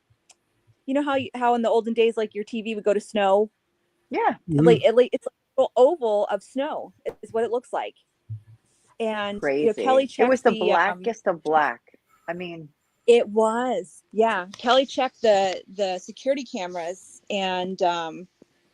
you know how in the olden days, like your TV would go to snow, Yeah. like Mhm. it's like a little oval of snow is what it looks like. And Kelly Crazy. It was checked the the blackest of black. I mean, it was, yeah, Kelly checked the security cameras, and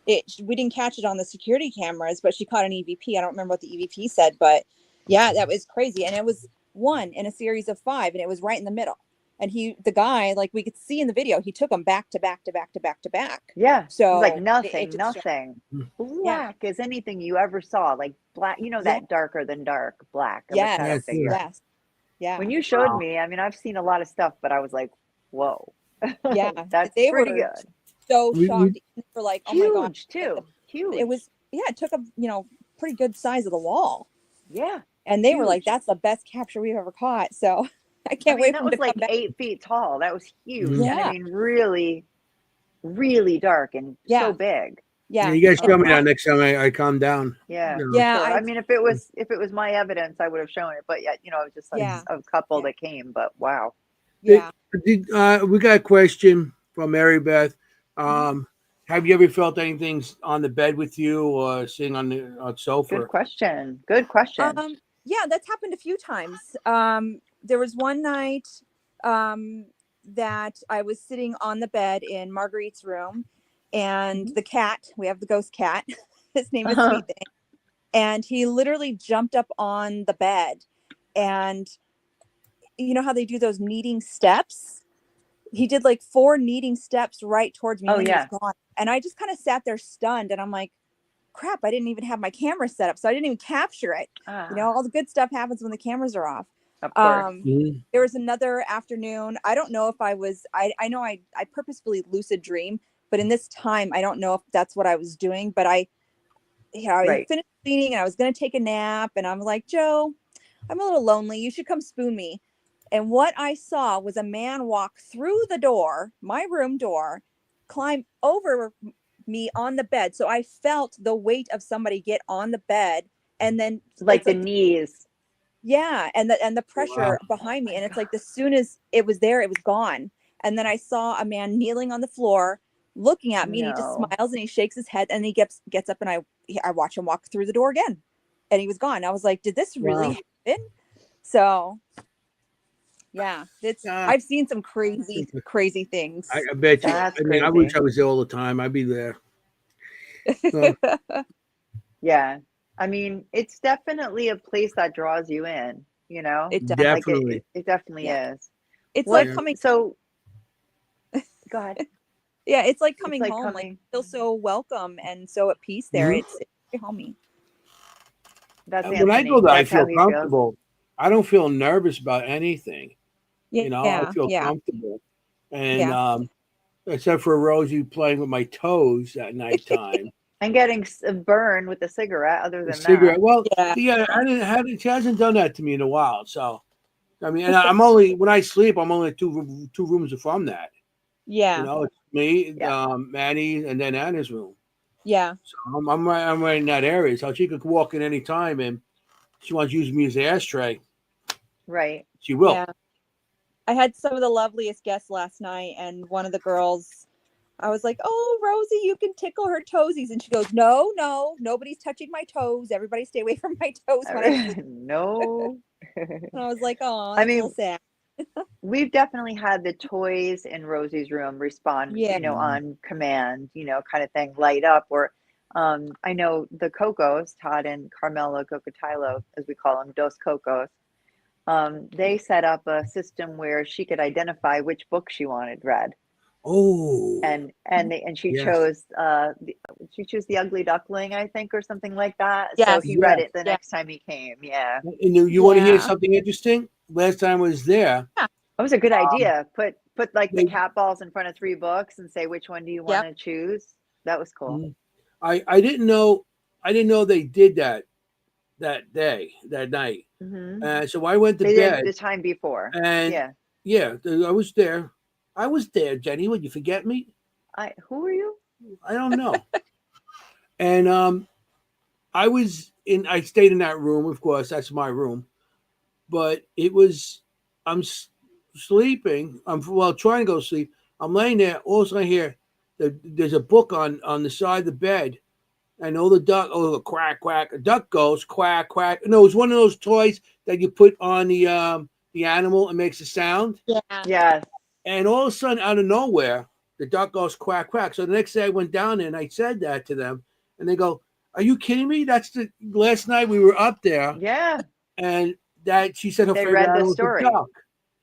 we didn't catch it on the security cameras, but she caught an EVP. I don't remember what the EVP said, but yeah, that was crazy. And it was one in a series of five, and it was right in the middle. And the guy, like we could see in the video, he took them back to back to back to back to back. yeah. It was like So it nothing, just showed, nothing. yeah, Black as anything you ever saw. Like black, yeah, that darker than dark black of a shadow That's yes, it. figure. yes, yeah, When you showed Wow. me, I mean, I've seen a lot of stuff, but I was like, whoa, yeah. that's They pretty were good. so We shocked for like, oh my God, Huge too. Huge. it was, yeah, it took a pretty good size of the wall. Yeah. And they were like, Huge. that's the best capture we've ever caught. So I I can't mean, wait that for them was to come like back. 8 feet tall. That was huge. Mhm. And I Yeah, mean, really, really dark and so yeah, big. Yeah, yeah. you guys show me that Wow. next time I calm down. Yeah, You for Yeah, sure. I mean, if it was my evidence, I would have shown it. But yeah, it was just yeah, a couple yeah, that came. But wow. know. yeah. We got a question from Mary Beth. Mhm. Have you ever felt anything on the bed with you or sitting on the Good sofa? question. Good question. Yeah, that's happened a few times. There was one night that I was sitting on the bed in Marguerite's room, and the cat, we have the ghost cat, his name is Mhm. Sweet Thing, and he literally jumped up on the bed, and you know how they do those kneading steps? He did like 4 kneading steps right towards me, Oh and then he was yeah. gone. And I just kind of sat there stunned, and I'm like, crap, I didn't even have my camera set up, so I didn't even capture it. Ah, All the good stuff happens when the cameras are off. of course. Mhm. There was another afternoon. I don't know if I know I purposefully lucid dream, but in this time, I don't know if that's what I was doing, but I Right. finished cleaning, and I was going to take a nap, and I'm like, Joe, I'm a little lonely. You should come spoon me. And what I saw was a man walk through the door, my room door, climb over me on the bed. So I felt the weight of somebody get on the bed, and then Like it's the like, knees. yeah, and the Wow. pressure behind Oh me, my and it's like God. as soon as it was there, it was gone. And then I saw a man kneeling on the floor looking at me, and he just No. smiles and he shakes his head, and he gets up, and I watch him walk through the door again, and he was gone. I was like, did this Wow. really happen? So yeah, Uh, I've seen some crazy things. I bet you. That's I mean, I wish crazy. I was there all the time. I'd be there. Uh, Yeah. I mean, it's definitely a place that draws you in, you know? It does. Like definitely. it definitely Yeah. is. It's What like Yeah. coming, so go ahead. yeah, it's like It's coming like home. Like coming. you feel so welcome and so at peace there. Mhm. It's very homey. That's When I go Anthony. there, I That's how feel he feels. comfortable. I don't feel nervous about anything. I Yeah, feel yeah, comfortable. And yeah. except for Rosie playing with my toes at nighttime. And getting a burn with a cigarette, other The than cigarette. that. Well, Yeah. yeah, she hasn't done that to me in a while. So, I mean, and I'm only, when I sleep, I'm only two rooms from that. Yeah. It's me, Yeah. Maddie, and then Anna's room. Yeah. So I'm right in that area. So she could walk in any time, and she wants to use me as an ashtray. Right. She will. Yeah. I had some of the loveliest guests last night, and one of the girls, I was like, "Oh, Rosie, you can tickle her toesies," and she goes, "No, no, nobody's touching my toes. Everybody stay away from my toes when I sleep." No. And I was like, "Oh, I that's a little mean, sad." we've definitely had the toys in Rosie's room respond, Yeah. on command, kind of thing, light up. Or I know the Cocos, Todd and Carmela Cocotilo, as we call them, Dos Cocos. they set up a system where she could identify which book she wanted read. Oh, And she yes. chose the Ugly Duckling, I think, or something like that. So Yes. he read Yes. it the next time he came. Yeah. And you want to hear Yeah. something interesting? Last time I was there, That was a good idea. Put like the they- cat balls in front of 3 books and say which one do you want to choose. That was cool. I didn't know they did that night. Mm-hmm. So I went to They bed, did the time before. and Yeah. I was there. I was there, Jenny. Would you forget me? Who are you? I don't know. And I stayed in that room, of course, that's my room. But I'm sleeping. I'm trying to go to sleep. I'm laying there. All of a sudden I hear there's a book on the side of the bed. And the quack, quack. A duck goes quack, quack. No, it's one of those toys that you put on the animal and makes a sound. Yeah. Yes. And all of a sudden, out of nowhere, the duck goes quack, quack. So the next day I went down there and I said that to them. And they go, "Are you kidding me? That's the last night we were up there." Yeah. And that she said her They favorite read the animal was story. the duck.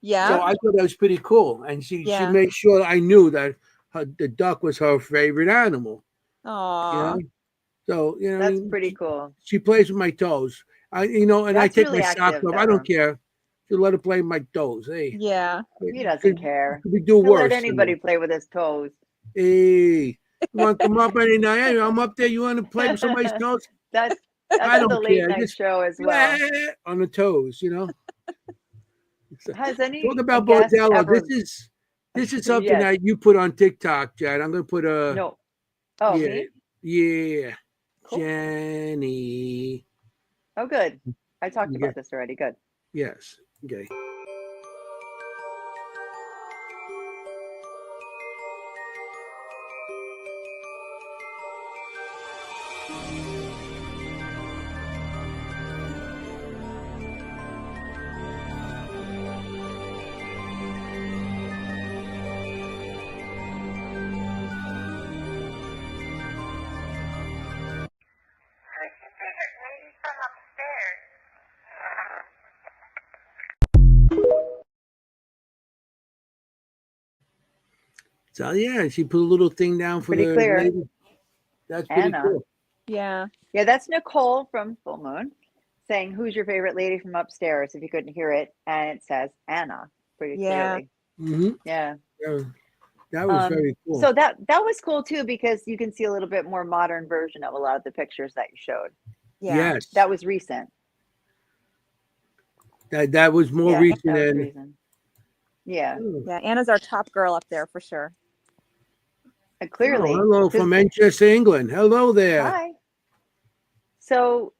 Yeah. So I thought that was pretty cool. And she Yeah. made sure I knew that the duck was her favorite animal. Aw. You know? So, That's pretty cool. she plays with my toes. And That's I take really my socks active off. of I don't her. care. She let her play with my toes. Hey, Yeah. He doesn't care. Could we do He'll worse? let anybody play with his toes. Hey, you want to come up any night? Hey, I'm up there. You want to play with somebody's toes? That's I on the don't late care. night Just show as well. on the toes, Has any Talk about guest Bordello. ever? This is something Yes. that you put on TikTok, Jad. I'm gonna put a No. Oh, yeah, me? yeah, Cool. Jenny. Oh, good. I talked Yeah. about this already. Good. Yes. Okay. So yeah, she put a little thing down for Pretty the clear. lady. That's pretty Anna. cool. Yeah. Yeah, that's Nicole from Full Moon saying, "Who's your favorite lady from upstairs?" If you couldn't hear it, and it says Anna pretty Yeah. clearly. Mm-hmm. Yeah. That was very cool. So that was cool too, because you can see a little bit more modern version of a lot of the pictures that you showed. Yeah. Yes, That was recent. that was more Yeah, recent that was than. recent. Yeah, Yeah. Anna's our top girl up there for sure. clearly. Oh, hello from Manchester, England. Hello there. Hi. So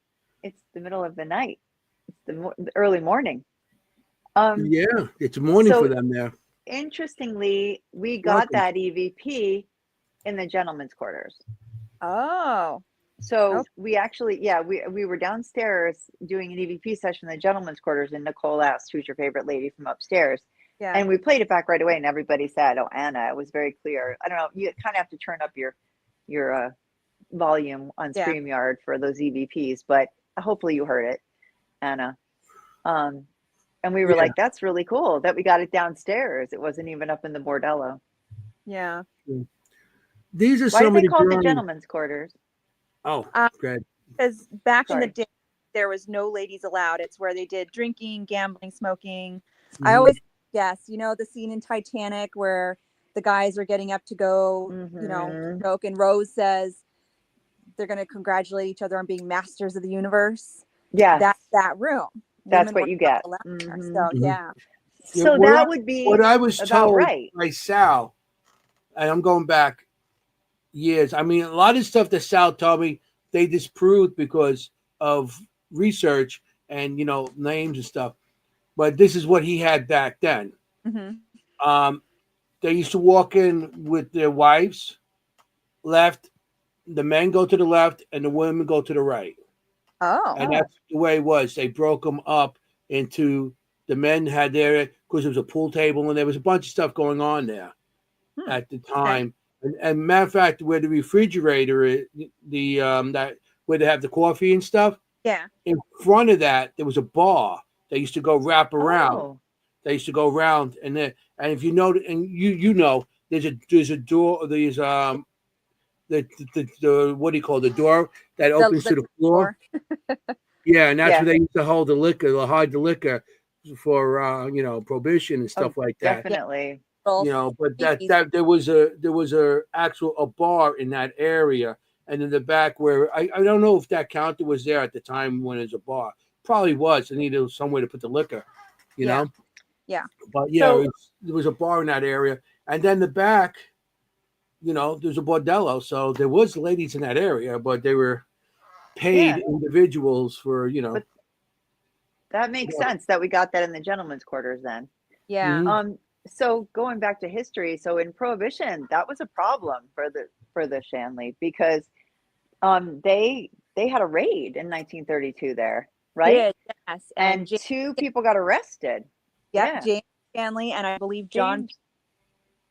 it's the middle of the night. It's the early morning. Yeah, it's morning so for them there. Interestingly, we got that EVP in the gentleman's quarters. Oh. So we actually, we were downstairs doing an EVP session in the gentleman's quarters, and Nicole asked, "Who's your favorite lady from upstairs?" Yeah. And we played it back right away, and everybody said, "Oh, Anna." It was very clear. I don't know. You kind of have to turn up your volume on StreamYard for those EVPs, but hopefully you heard it, Anna. And we were like, "That's really cool that we got it downstairs. It wasn't even up in the bordello." Yeah. These are Why some do of they the call it the gentleman's quarters? Oh, good. Because back in the day, there was no ladies allowed. It's where they did drinking, gambling, smoking. Mm-hmm. I always guess, the scene in Titanic where the guys are getting up to go, smoke, and Rose says they're going to congratulate each other on being masters of the universe. Yeah, that's that room. That's Women what you get. So yeah. So that would be what I was told right by Sal, and I'm going back years. I mean, a lot of stuff that Sal told me they disproved because of research and names and stuff. But this is what he had back then. Mm-hmm. They used to walk in with their wives, left. The men go to the left, and the women go to the right. Oh, and that's the way it was. They broke them up into the men had their, because there was a pool table and there was a bunch of stuff going on there at the time. And matter of fact, where the refrigerator is, that where they have the coffee and stuff. Yeah. In front of that, there was a bar, They used to go wrap around. Oh, They used to go around, and then, and if you know, and you know, there's a door. There's the what do you call it, the door that opens to the floor? Yeah, and that's yeah. where they used to hold the liquor, hide the liquor for prohibition and Oh, stuff like that. definitely. But that there was a actual a bar in that area, and in the back where I don't know if that counter was there at the time when it was a bar. Probably was. They needed somewhere to put the liquor, you know. Yeah. But yeah, So there was a bar in that area, and then the back, there's a bordello. So there was ladies in that area, but they were paid individuals for. But that makes sense that we got that in the gentleman's quarters then. Yeah. Mhm. So going back to history, so in Prohibition, that was a problem for the Shanley because they had a raid in 1932 there, right? Did, yes. And James, 2 people got arrested. yep, Yeah. James Stanley and I believe John James,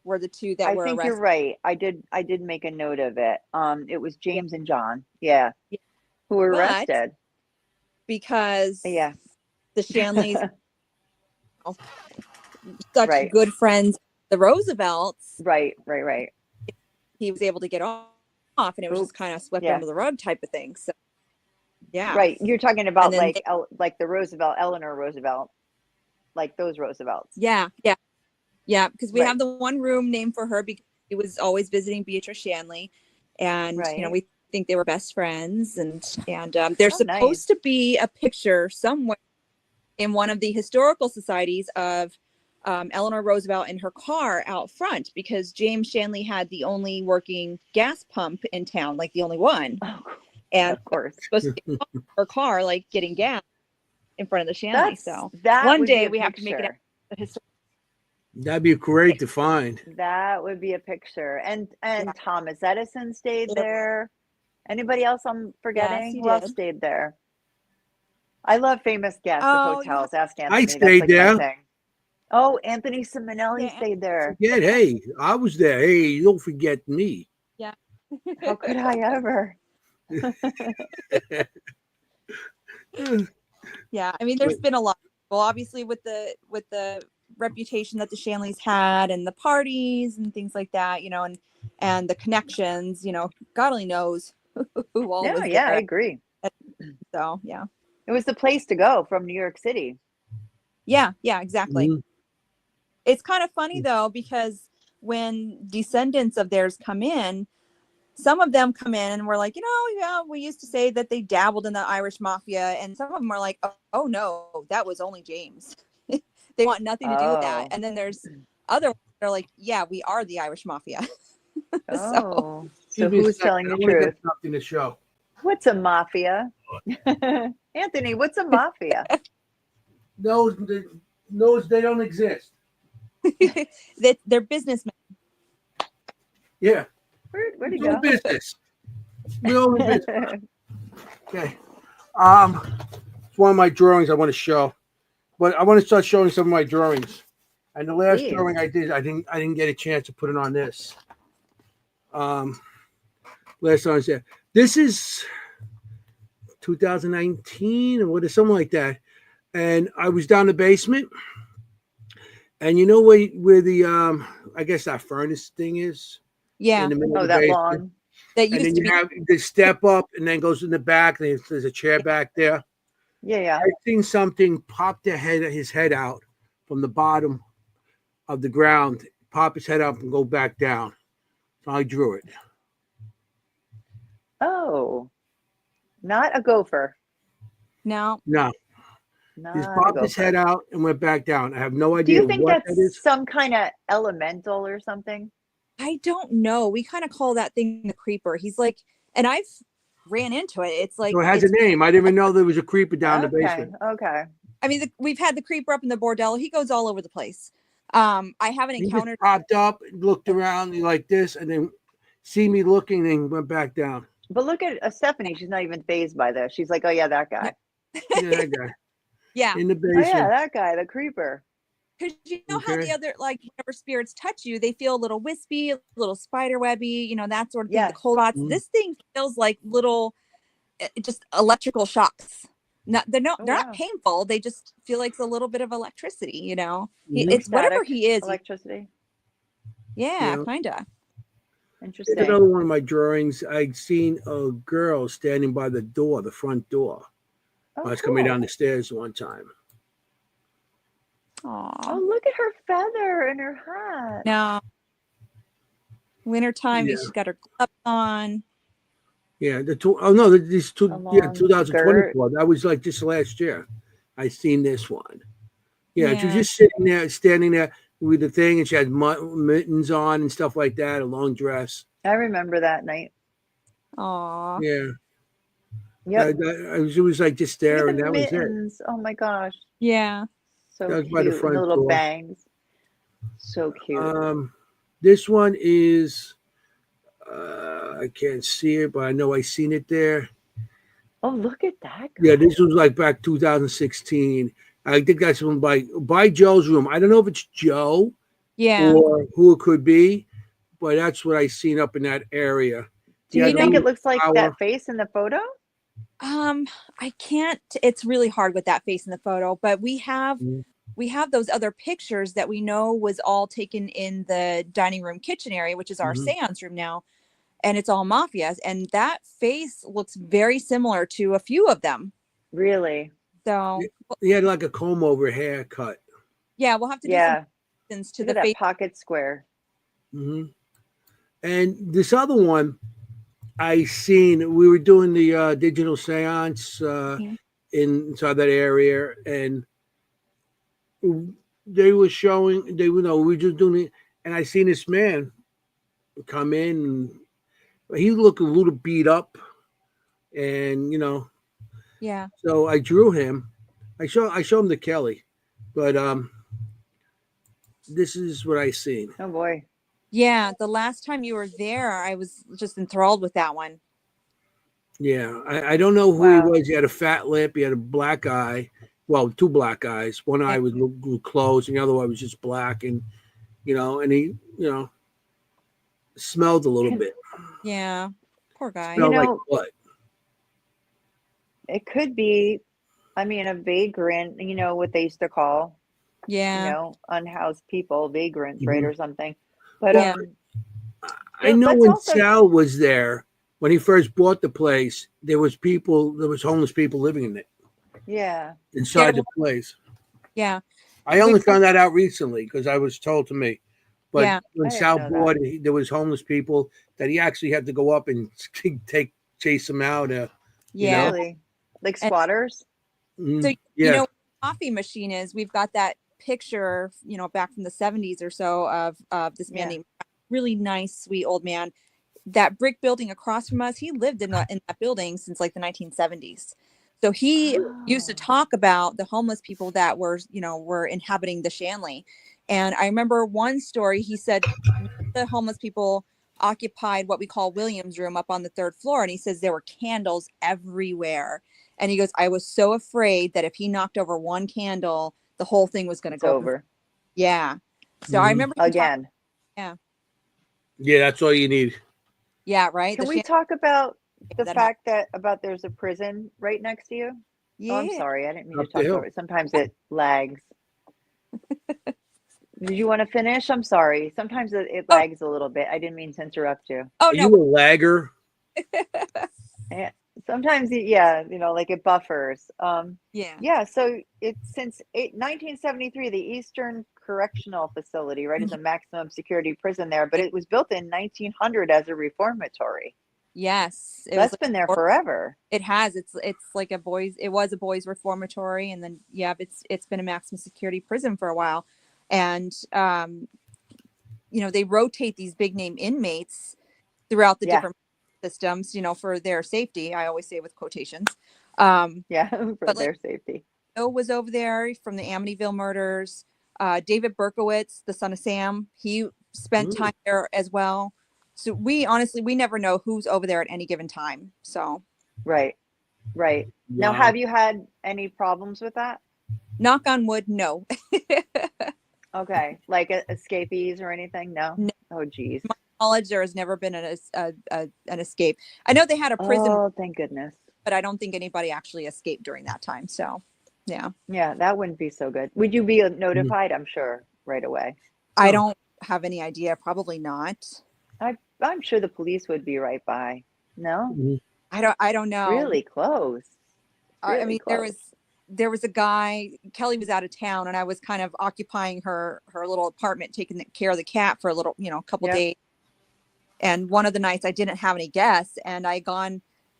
were the 2 that I were think arrested. you're right. I did make a note of it. It was James and John, yeah, Yeah. who were But arrested. because Yeah. the Shanleys such Right. good friends, the Roosevelts, Right. he was able to get off, and it was just Oops. kind of swept Yeah. under the rug type of thing. So, yeah. Right. You're talking about And then like the Roosevelt, Eleanor Roosevelt, like those Roosevelts. Yeah. Because we Right. have the one room named for her because he was always visiting Beatrice Shanley, and Right. we think they were best friends, and there's Oh, supposed to be a picture somewhere in one of the historical societies of Eleanor Roosevelt in her car out front, because James Shanley had the only working gas pump in town, like the only one, Oh, and of course. supposed to be her car, like getting gas in front of the Shanley. So that one would be day a we have to make it picture. a historical. That'd be great to find. That would be a picture. And Thomas Edison stayed there. Anybody else I'm forgetting? he Who else did. stayed there? I love famous guests of Oh, hotels. Ask Anthony. I That's stayed like my there. thing. Oh, Anthony Simonelli Yeah, stayed there. Forget, hey, I was there. Hey, don't forget me. Yeah. How could I ever? Yeah, I mean, there's been a lot. Well, obviously with the reputation that the Shanleys had, and the parties and things like that, and the connections, God only knows who all was Yeah, I there. agree. So yeah, It was the place to go from New York City. yeah, exactly. Mhm. It's kind of funny though, because when descendants of theirs come in, some of them come in and we're like, yeah, we used to say that they dabbled in the Irish mafia, and some of them are like, oh no, that was only James. They want nothing to do with that. Oh. And then there's other ones that are like, yeah, we are the Irish mafia. So Give me a who's second. telling the I wanna get truth? something to show. What's a mafia? Anthony, what's a mafia? Those they don't exist. They're businessmen. Yeah, Where'd he real go? business. Real business. Okay. It's one of my drawings I want to show, but I want to start showing some of my drawings. And the last Please. drawing I did, I didn't get a chance to put it on this. Last time I said this is 2019 or what is something like that, and I was down the basement, and you know where the I guess that furnace thing is Yeah. in the middle Oh, of the that basement. long. That And used then to you be. have the step up and then goes in the back. And there's a chair back there. Yeah. I seen something pop his head out from the bottom of the ground, pop his head up and go back down. So I drew it. Oh, not a gopher. No. No, Not just a popped his gopher. head out and went back down. I have no Do idea you think what that that's is. some kind of elemental or something? I don't know. We kind of call that thing the creeper. He's like, and I've ran into it. It's like, So it has a name. I didn't even know there was a creeper down the basement. Okay. I mean, we've had the creeper up in the bordello. He goes all over the place. I haven't He just encountered. popped up, looked around like this, and then see me looking and went back down. But look at Stephanie. She's not even phased by this. She's like, oh, yeah, that guy. Yeah, that guy Yeah. in the Oh, yeah, basement. that guy, the creeper. Because you know how Okay. the other, like, whenever spirits touch you, they feel a little wispy, a little spider webby, that sort of thing. Yes. The cold spots. Mhm. This thing feels like little, just electrical shocks. they're Oh, not wow. painful. They just feel like it's a little bit of electricity, you know. Mhm. It's whatever Static he is. electricity. Yeah, Yeah. kind of. Here's Interesting. another one of my drawings. I'd seen a girl standing by the door, the front door. Oh, I was coming cool. down the stairs one time. Aw. Oh, look at her feather and her hat. No. Wintertime, Yeah. she's got her gloves on. Yeah, oh no, these two, A yeah, long 2024. That was like just last year. I seen this one. Yeah, she was Yeah. just sitting there, standing there with the thing, and she had mittens on and stuff like that, a long dress. I remember that night. Aw. Yeah, Yep. it was like just Look there, at and the that was it. mittens. Oh my gosh. Yeah. So That was by the cute. And the front little door. bangs. So cute. This one is, I can't see it, but I know I seen it there. Oh, look at that guy. Yeah, this was like back 2016. I think that's one by Joe's room. I don't know if it's Joe Yeah. or who it could be, but that's what I seen up in that area. Do Yeah, you the think it little looks like tower. that face in the photo? I can't, it's really hard with that face in the photo, but we have those other pictures that we know was all taken in the dining room kitchen area, which is our seance room now. And it's all mafias. And that face looks very similar to a few of them. Really? So He had like a comb over haircut. yeah, we'll have to do Yeah. some to Look the at that face. pocket square. And this other one I seen, we were doing the digital seance inside that area, and they were showing, we were just doing it, and I seen this man come in, and he looked a little beat up, and Yeah. so I drew him. I show him to Kelly, but this is what I seen. Oh boy. Yeah. The last time you were there, I was just enthralled with that one. Yeah, I don't know who he was. He had a fat lip. He had a black eye. Well, two black eyes. One eye was closed, and the other one was just black. And and he smelled a little bit. Yeah. Poor guy. Smelled like what? It could be, I mean, a vagrant, what they used to call, unhoused people, vagrants, right? Or something. But I know when Sal was there, when he first bought the place, there was homeless people living in it. Yeah. Inside the place. Yeah. I only found that out recently because I was told to me. But when Sal bought it, there was homeless people that he actually had to go up and chase them out. Really? Like squatters? So coffee machine is, we've got that picture, back from the 70s or so of this man named, really nice, sweet old man. That brick building across from us, he lived in that building since like the 1970s. So he used to talk about the homeless people that were inhabiting the Shanley. And I remember one story, he said the homeless people occupied what we call Williams room up on the 3rd floor. And he says there were candles everywhere. And he goes, I was so afraid that if he knocked over one candle, the whole thing was going to go over. Yeah. So I remember again. Yeah, that's all you need. Yeah, right. Can we talk about the fact that there's a prison right next to you? Yeah. Oh, I'm sorry. I didn't mean to talk over it. Sometimes it lags. Did you want to finish? I'm sorry. Sometimes it lags a little bit. I didn't mean to interrupt you. Oh, no. Are you a lagger? Yeah. Sometimes, like it buffers. Yeah. So it's since 1973, the Eastern Correctional Facility, right, is a maximum security prison there, but it was built in 1900 as a reformatory. Yes, that's been there forever. It has. It's like it was a boys reformatory, and then it's been a maximum security prison for a while, and they rotate these big name inmates throughout the different systems, for their safety. I always say with quotations. For their safety. Joe was over there from the Amityville murders. David Berkowitz, the son of Sam, he spent time there as well. So we never know who's over there at any given time. So right. Wow. Now, have you had any problems with that? Knock on wood, no. Okay, like escapees or anything? No. Oh, geez. My knowledge, there has never been an escape. I know they had a prison. Oh, thank goodness. but I don't think anybody actually escaped during that time. So, yeah. Yeah, that wouldn't be so good. Would you be notified? I'm sure right away. I Oh. don't have any idea. Probably not. I'm sure the police would be right by. No, Mhm. I don't know. really close. I Really mean, close. there was a guy, Kelly was out of town, and I was kind of occupying her little apartment, taking care of the cat for a little, a couple Yep. days. And one of the nights I didn't have any guests, and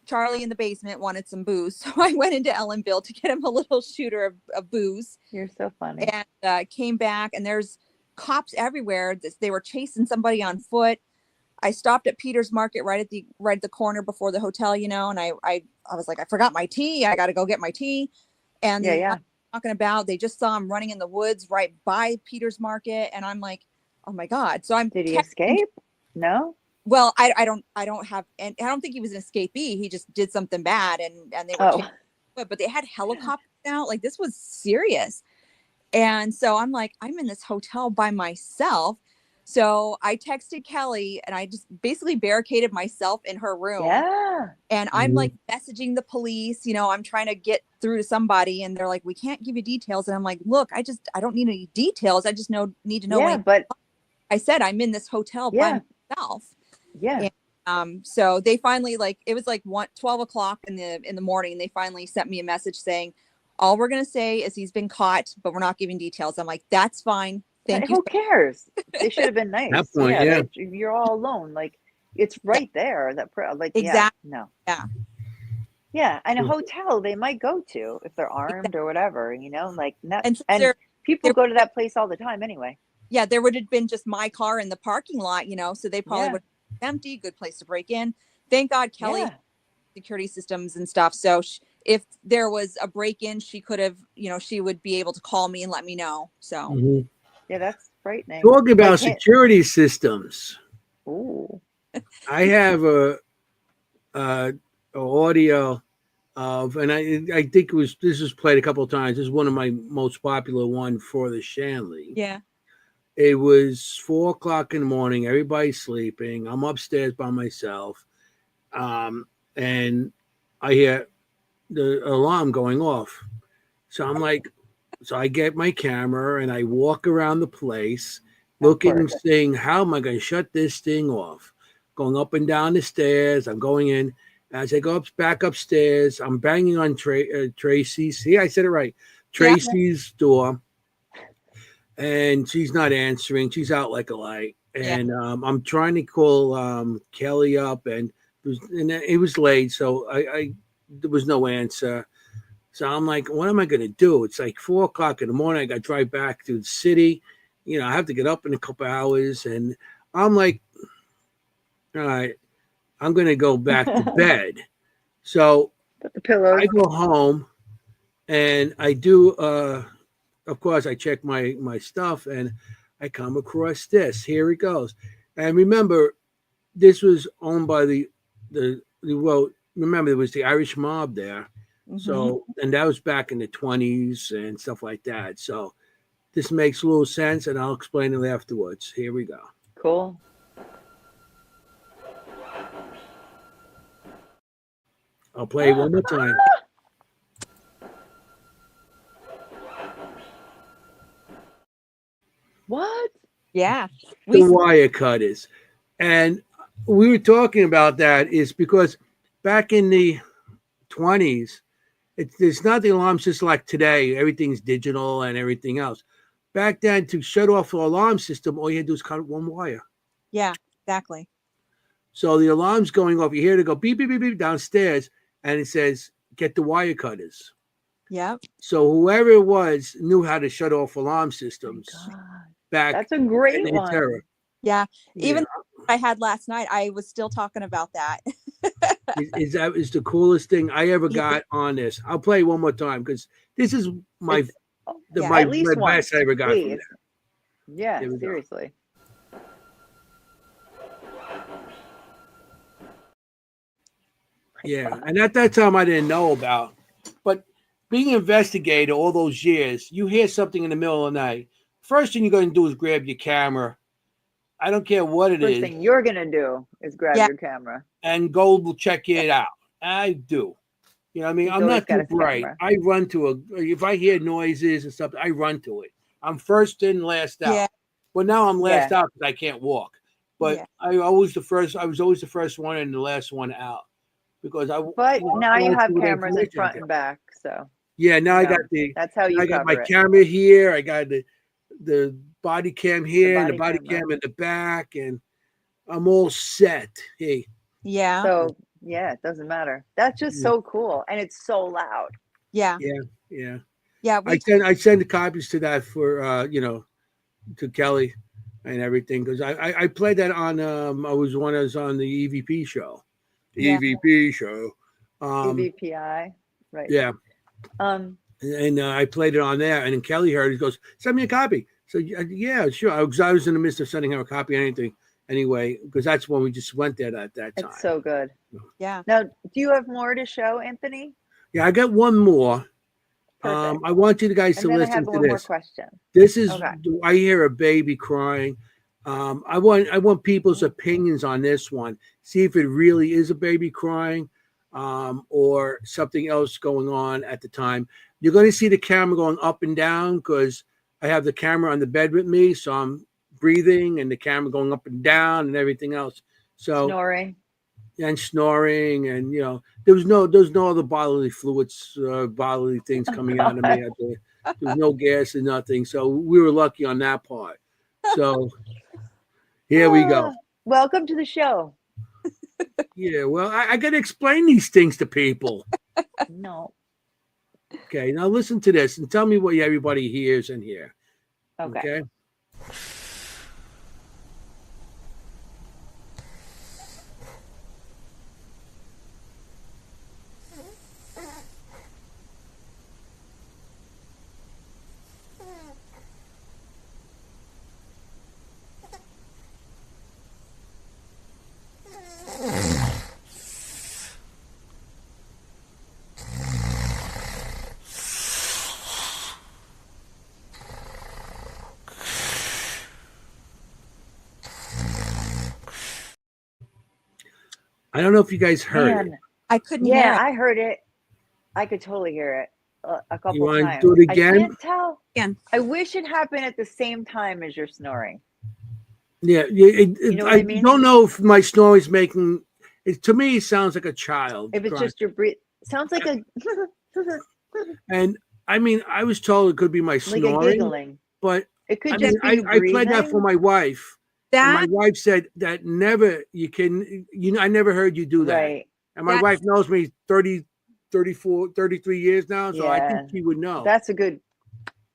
Charlie in the basement wanted some booze. So I went into Ellenville to get him a little shooter of booze, You're so funny. and came back, and there's cops everywhere. They were chasing somebody on foot. I stopped at Peter's Market right at the corner before the hotel, and I was like, I forgot my tea. I got to go get my tea. And Yeah. talking about, they just saw him running in the woods right by Peter's Market, and I'm like, oh my God. So Did he escape? No. Well, I don't have, and I don't think he was an escapee. He just did something bad, and they were chasing, but they had helicopters out. Like, this was serious. And so I'm like, I'm in this hotel by myself. So I texted Kelly, and I just basically barricaded myself in her room. Yeah. And I'm like messaging the police, I'm trying to get through to somebody, and they're like, we can't give you details. And I'm like, look, I don't need any details. I just need to know. Yeah, but I said, I'm in this hotel by myself. Yeah. And, so they finally, it was 12 o'clock in the morning. They finally sent me a message saying, all we're going to say is he's been caught, but we're not giving details. I'm like, that's fine. Thank you. Who cares? They should have been nice. That point, You're all alone. Like, it's right there. Exactly. Yeah, no. Yeah. Yeah. And a hotel they might go to if they're armed or whatever, and And people go to that place all the time anyway. Yeah. There would have been just my car in the parking lot, so they probably would have been empty. Good place to break in. Thank God Kelly had security systems and stuff. So if there was a break-in, she could have, she would be able to call me and let me know. So Yeah, that's frightening. Talking about security systems. Ooh. I have a audio of, and I think this was played a couple of times. This is one of my most popular one for the Shanley. Yeah. It was 4 o'clock in the morning. Everybody's sleeping. I'm upstairs by myself, and I hear the alarm going off. So I'm like, so I get my camera and I walk around the place, looking and saying, how am I going to shut this thing off? Going up and down the stairs. I'm going in. As I go back upstairs, I'm banging on Tracy's. See, I said it right. Tracy's door. And she's not answering. She's out like a light. And I'm trying to call Kelly up, and it was late, so there was no answer. So I'm like, what am I going to do? It's like 4 o'clock in the morning. I got to drive back to the city. I have to get up in a couple hours. And I'm like, all right, I'm going to go back to bed. So Put the pillows. I go home, and I do, of course, I check my stuff, and I come across this. Here it goes. And remember, this was owned by remember, there was the Irish mob there. So, and that was back in the 20s and stuff like that. So this makes a little sense, and I'll explain it afterwards. Here we go. Cool. I'll play it one more time. What? Yeah. The wire cutters. And we were talking about that is because back in the 20s, it's not the alarm system like today. Everything's digital and everything else. Back then, to shut off the alarm system, all you had to do is cut one wire. Yeah, exactly. So the alarm's going off. You hear it go beep, beep, beep, beep downstairs, and it says, get the wire cutters. Yeah. So whoever it was knew how to shut off alarm systems back. That's a great in one. Terror. Yeah. Even I had last night, I was still talking about that. is the coolest thing I ever got on this. I'll play one more time because this is my at least my best I ever got from there. Yeah, seriously. Yeah, and at that time I didn't know about, but being an investigator all those years, you hear something in the middle of the night. First thing you're going to do is grab your camera. I don't care what it is. First thing you're going to do is grab your camera. And go check it out. I do. You know what I mean? He's I'm always not got too his bright. camera. I run to if I hear noises and stuff, I run to it. I'm first in, last out. Yeah. Well, now I'm last Yeah. out because I can't walk. But Yeah. I was always the first one and the last one out because But now you wanna see have what cameras in information I front get. and back, so Yeah, now I know, got that's how you I got my cover it. camera here. I got the body cam here and the body body camera. cam in the back, and I'm all set. Hey, Yeah. So yeah, it doesn't matter. That's just Yeah. so cool, and it's so loud. Yeah. yeah. Yeah. I send the copies to that for to Kelly and everything because I played that on I was on the EVP show. The Yeah. EVP show. EVPI, right? Yeah. Um, And I played it on there, and then Kelly heard it. He goes, "Send me a copy." So yeah, sure. I was in the midst of sending her a copy of anything anyway, because that's when we just went there at that time. it's so good. Yeah. Now, do you have more to show, Anthony? Yeah, I got one more. Perfect. I want you guys And to then I listen have to one more this. question. This is Okay. I hear a baby crying. I want people's opinions on this one. See if it really is a baby crying, or something else going on at the time. You're going to see the camera going up and down because I have the camera on the bed with me, so I'm breathing and the camera going up and down and everything else. So Snoring. and snoring, and there's no other bodily fluids, bodily things coming out of me. There's no gas and nothing. So we were lucky on that part. So here we go. Welcome to the show. Yeah, well, I got to explain these things to people. No. Okay, now listen to this and tell me what everybody hears in here. Okay. Okay. I don't know if you guys heard it. Man, I couldn't hear yeah, it. I heard it. I could totally hear it a couple You want times. to do it I again? can't tell. Again. I wish it happened at the same time as you're snoring. Yeah, You know what I mean? don't know if my snoring is making it. To me, it sounds like a child. If it's crying. just your breath, sounds like a And I mean, I was told it could be my like a snoring, giggling. but It could I just mean, be I played that for breathing. my wife, and my That wife said that never you can. I never heard you do that. Right. And my That's- wife knows me 30, 34, 33 years now, so I Yeah. think she would know. That's a good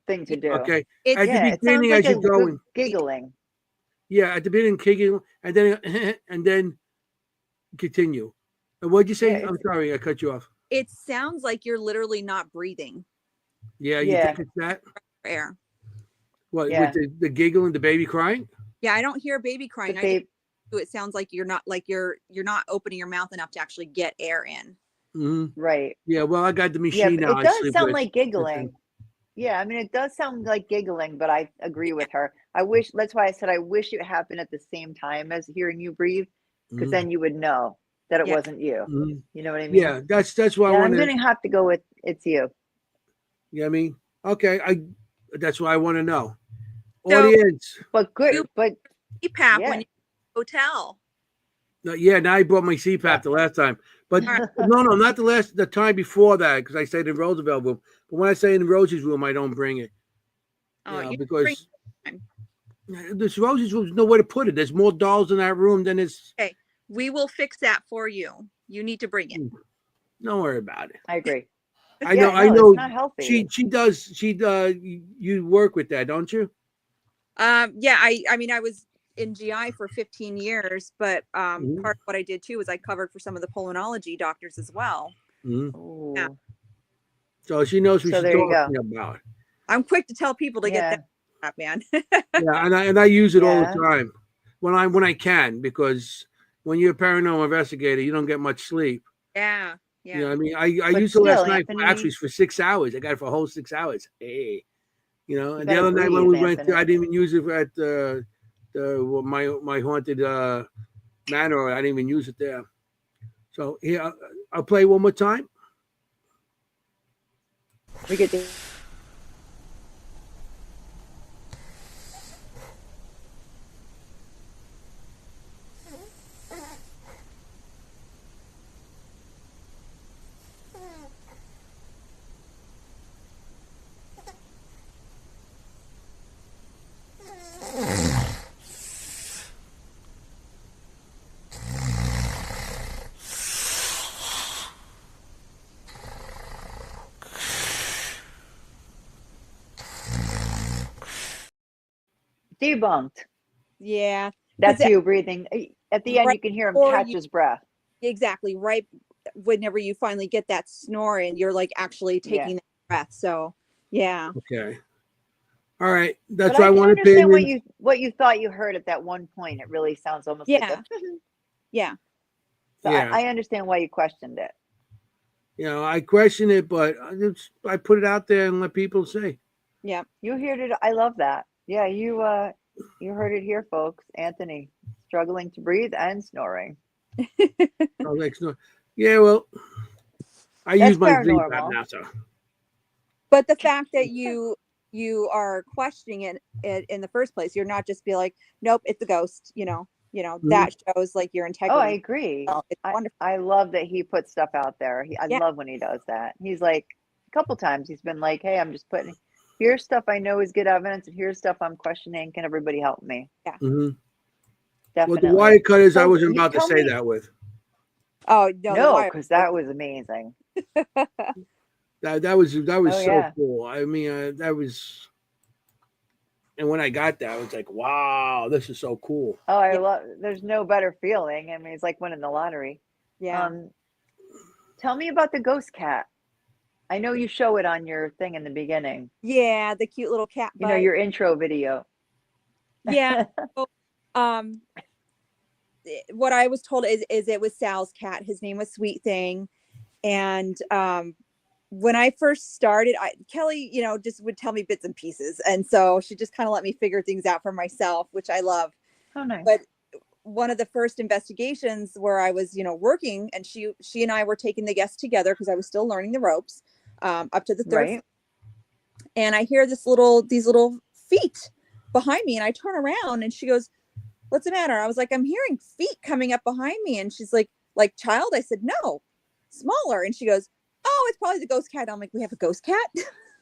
thing to do. Okay. it's At Yeah, the it sounds beginning, like as a you go, good giggling. yeah, at the beginning, kicking, and then and then continue. And what'd you say? Yeah, I'm sorry, I cut you off. it sounds like you're literally not breathing Yeah, you Yeah. think it's that? for air. What Yeah. with the giggle and the baby crying? Yeah, I don't hear baby crying. The I just, babe, it sounds like you're not opening your mouth enough to actually get air in. Mm-hmm. right. Yeah, well, I got the Yeah, machine but now. it I does sleep sound with. like giggling. Yeah, I mean, it does sound like giggling, but I agree with her. That's why I said I wish it happened at the same time as hearing you breathe, because Mhm. then you would know that it Yeah. wasn't you. Mhm. You know what I mean? Yeah, that's why Yeah, I I'm want to. gonna have to go with it's you. You know what I mean? Okay, that's what I want to know. So- Audience. But good, You- but CPAP Yeah. when you're in the hotel. No, yeah, now I brought my CPAP the last time. But no, not the time before that, because I stayed in Roosevelt room. But when I stay in Rosie's room, I don't bring it. Oh, you Because bring- this Rosie's room, there's nowhere to put it. There's more dolls in that room than it's. we will fix that for you. You need to bring it. Don't worry about it. I agree. I Yeah, know. I no, know. it's not healthy. She does. You work with that, don't you? Yeah, I mean, I was in GI for 15 years, but Mhm. part of what I did too was I covered for some of the pulmonology doctors as well. Mhm. Ooh. Yeah. So she knows what So she's there you talking about. I'm quick to tell people to Yeah. get that, man. Yeah, and I use it all Yeah. the time when I can, because when you're a paranormal investigator, you don't get much sleep. Yeah. You know Yeah. what I mean? I But used it last still, night Anthony- actually for 6 hours. I got it for a whole 6 hours. Hey, and the better other night when breathe, we went, Anthony. I didn't even use it at my haunted manor. I didn't even use it there. So here, I'll play one more time. We get to debunked. Yeah. That's 'Cause you breathing. At the end, right you can hear him before catch you- his breath. exactly. Right whenever you finally get that snore and you're like actually Yeah. taking that breath. So yeah. Okay. All right. But That's why I I can want understand opinion. what you thought you heard at that one point. It really sounds almost like Yeah. a. Yeah. So Yeah. I understand why you questioned it. You know, I question it, but I put it out there and let people say. Yeah. You heard it. I love that. Yeah, you heard it here, folks. Anthony struggling to breathe and snoring. Oh, like, no. Yeah, well, I That's use my sleep app paranormal. now, so. But the fact that you are questioning it in the first place, you're not just be like, nope, it's a ghost, that shows like your Oh, I integrity. agree. Oh, it's wonderful. I love that he puts stuff out there. I Yeah. love when he does that. He's like a couple times he's been like, "Hey, I'm just putting here's stuff I know is good evidence, and here's stuff I'm questioning. Can everybody help me?" Mm-hmm. Well, Definitely. the wire cutters, I So wasn't you about to tell say me, that with. Oh no, the no, wire. because that was amazing. That was Oh so yeah. cool. I mean, that was, and when I got that, I was like, wow, this is so cool. Oh, I Yeah. love. There's no better feeling. I mean, it's like winning the lottery. Yeah. Tell me about the ghost cat. I know you show it on your thing in the beginning. Yeah, the cute little cat You know, bite. your intro video. Yeah. So, what I was told is it was Sal's cat. His name was Sweet Thing. And when I first started, Kelly, just would tell me bits and pieces. And so she just kind of let me figure things out for myself, which I love. Oh, nice. But one of the first investigations where I was, working, and she and I were taking the guests together because I was still learning the ropes, up to the third Right. floor. And I hear these little feet behind me, and I turn around and she goes, "What's the matter?" I was like, "I'm hearing feet coming up behind me." And she's like, "Child?" I said, "No, smaller." And she goes, "Oh, it's probably the ghost cat." I'm like, "We have a ghost cat?"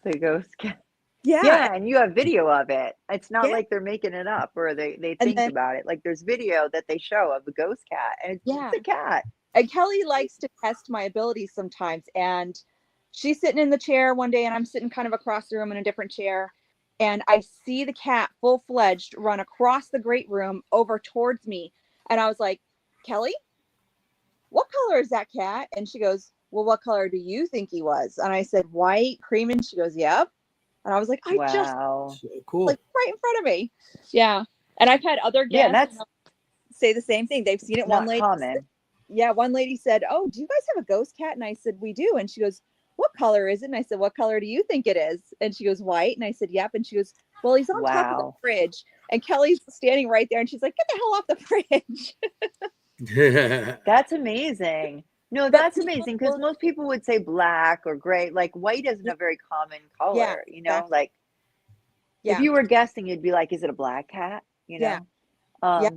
The ghost cat. Yeah. Yeah, and you have video of it. It's not Yeah. like they're making it up or they And think then, about it. Like there's video that they show of the ghost cat, and it's yeah. just a cat. And Kelly likes to test my abilities sometimes. And she's sitting in the chair one day, and I'm sitting kind of across the room in a different chair. And I see the cat full-fledged run across the great room over towards me. And I was like, "Kelly, what color is that cat?" And she goes, "Well, what color do you think he was?" And I said, "White, cream." And she goes, "Yep." And I was like, I just Wow. So cool. like right in front of me. Yeah. And I've had other Yeah, guests that's say the same thing. They've seen it. One not lady, common. one lady said, "Oh, do you guys have a ghost cat?" And I said, "We do." And she goes, "What color is it?" And I said, "What color do you think it is?" And she goes, "White." And I said, "Yep." And she goes, "Well, he's on top of the Wow. fridge." And Kelly's standing right there, and she's like, "Get the hell off the fridge." That's amazing. No, But that's people amazing because will- most people would say black or gray. Like white isn't a very common Yeah, color, you know? exactly. Like if Yeah. you were guessing, you'd be like, is it a black cat? You Yeah. know? Yeah.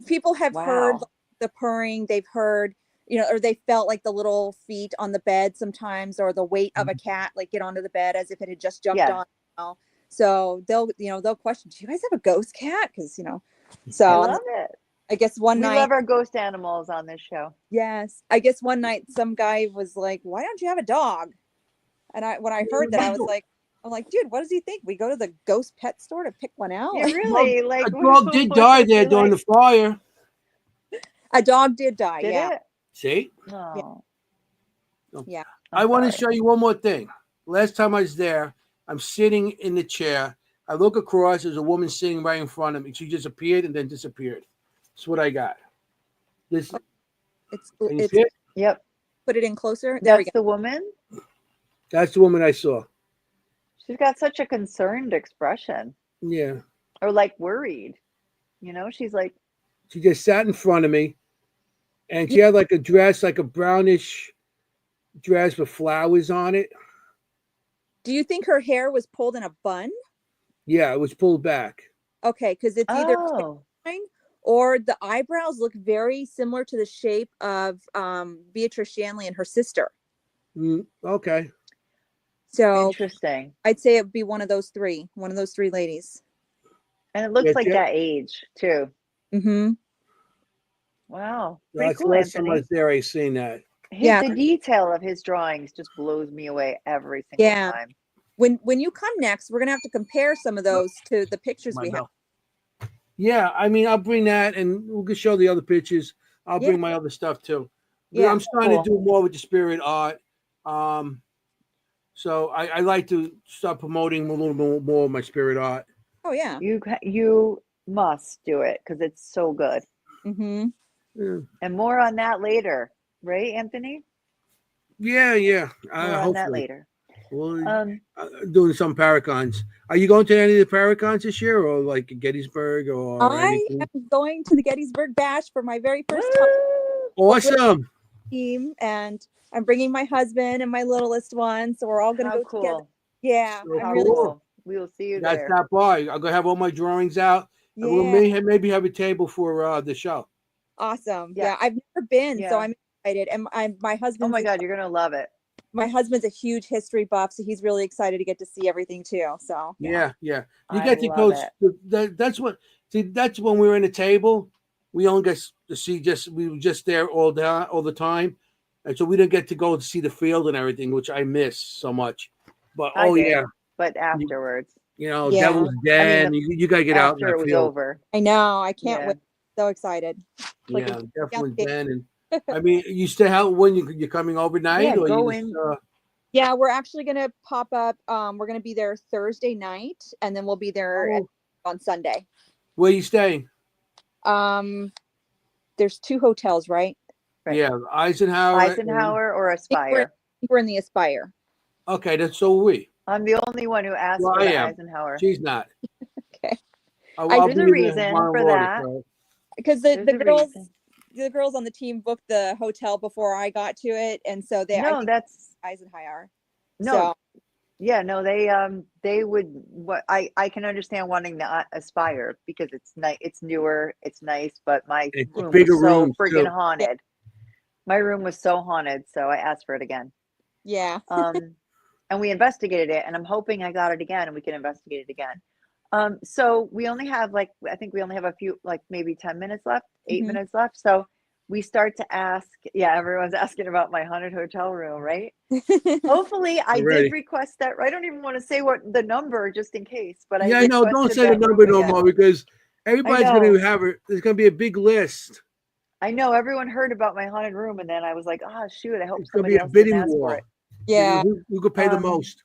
People have heard Wow. the purring. They've heard, or they felt like the little feet on the bed sometimes, or the weight of a cat like get onto the bed as if it had just jumped Yeah. on. So they'll question, "Do you guys have a ghost cat?" Because I so love it. I guess one We night, love our ghost animals on this show. yes, I guess one night some guy was like, "Why don't you have a dog?" And when I heard that, I was like, I'm like, "Dude, what does he think? We go to the ghost pet store to pick one out?" Yeah, Like, really. Like A dog did what die would there you during like? the fire. a dog did die. Did Yeah. it? See? No. Yeah. I I'm want to sorry. show you one more thing. Last time I was there, I'm sitting in the chair. I look across, there's a woman sitting right in front of me. She just appeared and then disappeared. That's what I got. This, can you It's see it? Yep. put it in closer. There we That's go. the woman. That's the woman I saw. She's got such a concerned expression Yeah. or like worried. She's like, She just sat in front of me and she had like a dress, like a brownish dress with flowers on it. Do you think her hair was pulled in a bun? Yeah, it was pulled back. Okay, because it's either Oh, fine or the eyebrows look very similar to the shape of Beatrice Shanley and her sister. Okay. So interesting. I'd say it'd be one of those three ladies. And it looks Yeah, like that age too. Mm-hmm. Wow. Pretty That's the cool, last time I Anthony. was there. I seen that. Yeah. The detail of his drawings just blows me away every single Yeah. time. When you come next, we're gonna have to compare some of those to the pictures My we have. bell. Yeah, I mean, I'll bring that, and we'll just show the other pictures. I'll Yeah. bring my other stuff too. Yeah. I'm starting Cool. to do more with the spirit art. So I like to start promoting a little bit more of my spirit art. Oh yeah. You must do it because it's so good. Mm-hmm. Yeah, And more on that later, right, Anthony? yeah. More on that Hopefully, later. well, doing some Paracons. Are you going to any of the Paracons this year, or like Gettysburg, or I anything? am going to the Gettysburg Bash for my very first time Woo! Awesome. team, and I'm bringing my husband and my littlest one, so we're all going to How go together. cool. Yeah, So I'm How really cool. cool. We will see you That's there. that boy. I'm gonna have all my drawings out, and we'll yeah, maybe have a table for the show. awesome. Yeah. Yeah, I've never been, so Yeah. I'm excited. And my Oh husband's my God, you're going to love it. my husband's a huge history buff, so he's really excited to get to see everything too. So Yeah. You I get to love go. it. That's what. See, that's when we were in the table. We only get to see we were just there all the time, and so we didn't get to go to see the field and everything, which I miss so much. But I did, yeah, but afterwards. you know, Yeah. Devil's Den. You got to get out in After it that was field. over. I know, I can't Yeah. wait. So excited. Like Yeah, Devil's yeah. Den, and I mean, you stay out when you're coming overnight, Yeah, or go you just, in. Yeah, we're actually gonna pop up. We're gonna be there Thursday night, and then we'll be there on Sunday. where you staying? There's 2 hotels, right? Right. Yeah, Eisenhower. Eisenhower or Aspire. We're in the Aspire. Okay, that's so are we. I'm the only one who asked Well, for I the am. Eisenhower. She's not. Okay. I'll There's be a in the reason Monterey, for that. so. Because There's a reason. the girls on the team booked the hotel before I got to it, and so I No, think that's Eisenhower. no. So, Yeah, no, they would what I can understand wanting to Aspire because it's nice, it's newer, it's nice, but my It's room bigger was so rooms, friggin' too. haunted. My room was so haunted, so I asked for it again. yeah. And we investigated it, and I'm hoping I got it again and we can investigate it again. So we only have I think we only have a few, like maybe 10 minutes left, 8 Mhm. minutes left. So we start to ask, yeah, everyone's asking about my haunted hotel room, right? Hopefully I Already. did request that. I don't even want to say what the number just in case, but Yeah, I no, don't requested say the that number room no again. more because everybody's going know. to have it. There's going to be a big list. I know everyone heard about my haunted room, and then I was like, oh shoot, I hope It's going to somebody be a else didn't bidding ask for war. it. Yeah. Who could pay the Um, most?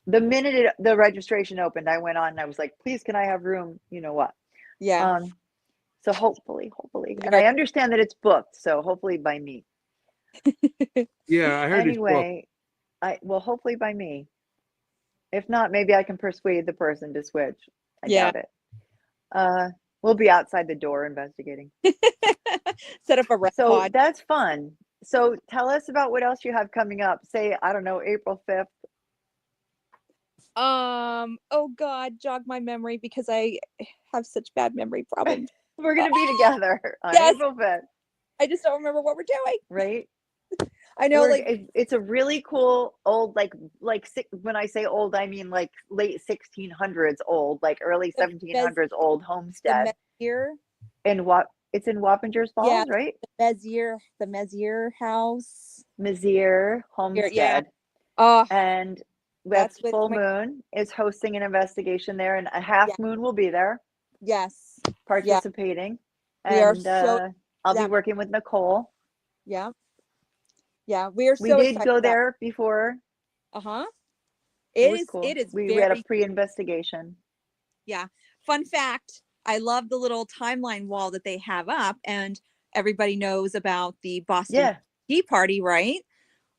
The minute the registration opened, I went on and I was like, please, can I have room? You know what? Yeah. So hopefully, You and guys- I understand that it's booked, so hopefully by me. Yeah, I heard it's booked. Anyway, hopefully by me. If not, maybe I can persuade the person to switch. I Yeah. doubt it. We'll be outside the door investigating. Set up a rep So pod. that's fun. So tell us about what else you have coming up. Say, I don't know, April 5th. Oh God, jog my memory because I have such bad memory problems. We're going to be together on Yes. April 5th, I just don't remember what we're doing. right? I know, It's a really cool old, when I say old, I mean like late 1600s old, like early 1700s old homestead. Messier. And it's in Wappingers Falls, Yeah, right? the Messier house. Messier Homestead. Yeah. Oh, And That's that's with Full my- Moon is hosting an investigation there, and a half Yeah. moon will be there yes. participating. We are And so I'll be excited. working with Nicole. Yeah. Yeah. We are We so did excited go about- there before. Uh-huh. It was cool. It is we very had a pre-investigation. fun fact. I love the little timeline wall that they have up, and everybody knows about the Boston Yeah. Tea Party, right?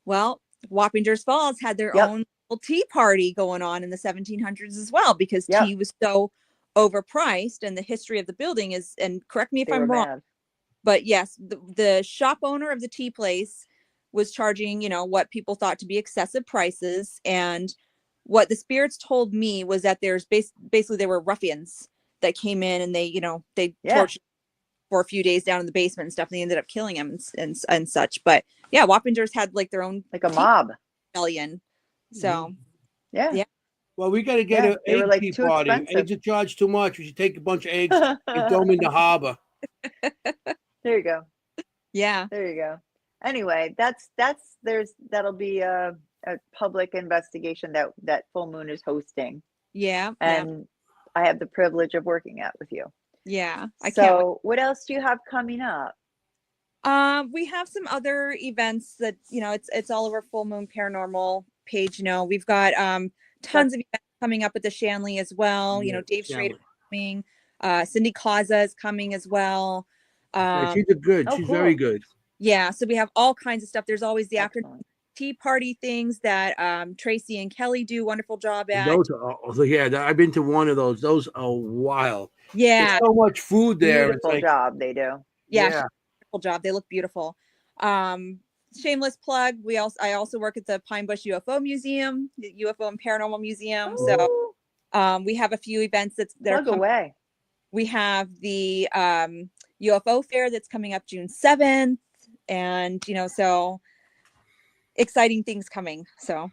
Well, Wappingers Falls had their Yep. own little tea party going on in the 1700s as well, because Yep. tea was so overpriced, and the history of the building is, and correct me if They I'm were wrong, mad. but yes, the shop owner of the tea place was charging, what people thought to be excessive prices. And what the spirits told me was that there's basically there were ruffians that came in and they tortured for a few days down in the basement and stuff. And they ended up killing him and such. But yeah, Wappingers had like their own Like a mob. rebellion. So Yeah. Yeah. Well, we got to get Yeah, an they were, egg like, tea too party. expensive. Eggs are charged too much. We should take a bunch of eggs and throw them in the harbor. There you go. yeah. There you go. Anyway, that'll be a public investigation that Full Moon is hosting, Yeah. and I have the privilege of working out with you. Yeah. I can't wait. So, what else do you have coming up? We have some other events that, it's all over Full Moon Paranormal page. We've got tons of events coming up at the Shanley as well. Yeah, Dave Shanley. Schrader is coming. Cindy Causa is coming as well. Yeah, she's good. Oh, She's cool. very good. Yeah, so we have all kinds of stuff. There's always the afternoon Excellent. tea party things that Tracy and Kelly do a wonderful job at. Those are, yeah, I've been to one of those. Those are wild. Yeah, There's so much food there. Beautiful It's like, job they do. yeah, beautiful job. They look beautiful. Shameless plug. I also work at the Pine Bush UFO Museum, the UFO and Paranormal Museum. Ooh, So we have a few events that are plug coming. away. We have the UFO fair that's coming up June 7th, and so exciting things coming. So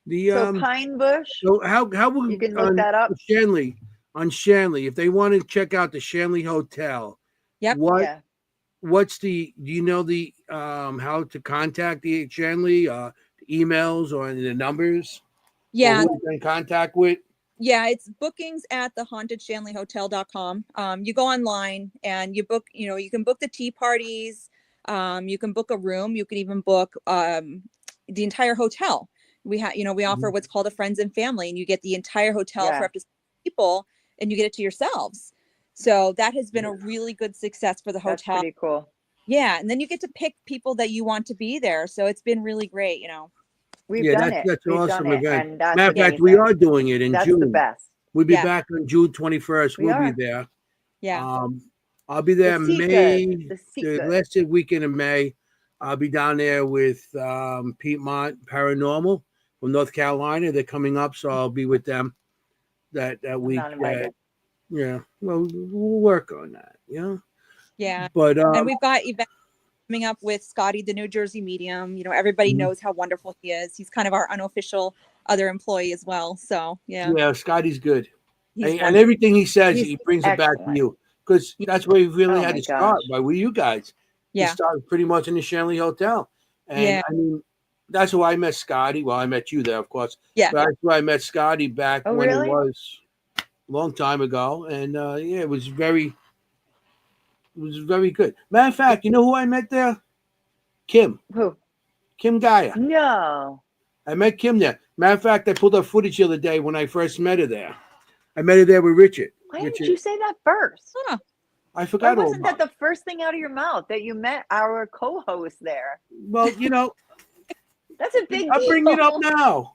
the So Pine Bush, so how will you can look that up. Shanley, if they want to check out the Shanley Hotel, Yep. Yeah. what's the, do you know the how to contact the Shanley, the emails or the numbers? yeah, Or who you're in contact with? yeah, it's bookings at the hauntedShanleyHotel.com. You go online and you book, you can book the tea parties. You can book a room. You can even book the entire hotel. We have, we offer what's called a friends and family, and you get the entire hotel Yeah. for up to 6 people, and you get it to yourselves. So that has been a really good success for the That's hotel. pretty cool. Yeah, and then you get to pick people that you want to be there. So it's been really great. We've Yeah, done that's it. that's an We've awesome done it, event. and that's Matter of fact, we amazing. are doing it in That's June. the best. We'll be Yeah. back on June 21st. We We'll are. be there. Yeah. I'll be there The the Seekers. last weekend of May. I'll be down there with Piedmont Paranormal from North Carolina. They're coming up, so I'll be with them that I'm week. not invited. Yeah, well, we'll work on that. Yeah, Yeah. but And we've got events coming up with Scotty, the New Jersey medium. Everybody Mhm. knows how wonderful he is. He's kind of our unofficial other employee as well. So yeah, Scotty's good, he's and wonderful. everything he says, He's he brings it back to excellent. you, because that's where he really Oh had my to start gosh. by with you guys. He Yeah. started pretty much in the Shanley Hotel, and Yeah. I mean, that's where I met Scotty. Well, I met you there, of course. Yeah. But that's where I met Scotty back Oh, when really? it was a long time ago, and yeah, it was very good. Matter of fact, you know who I met there? Kim Who? Gaia. No. I met Kim there. Matter of fact, I pulled up footage the other day when I first met her there. I met her there with Richard. Why didn't you say that first? Huh. I Why forgot all wasn't about that the first thing out of your mouth that you met our co-host there? Well, That's a big I'm deal. bringing it up now.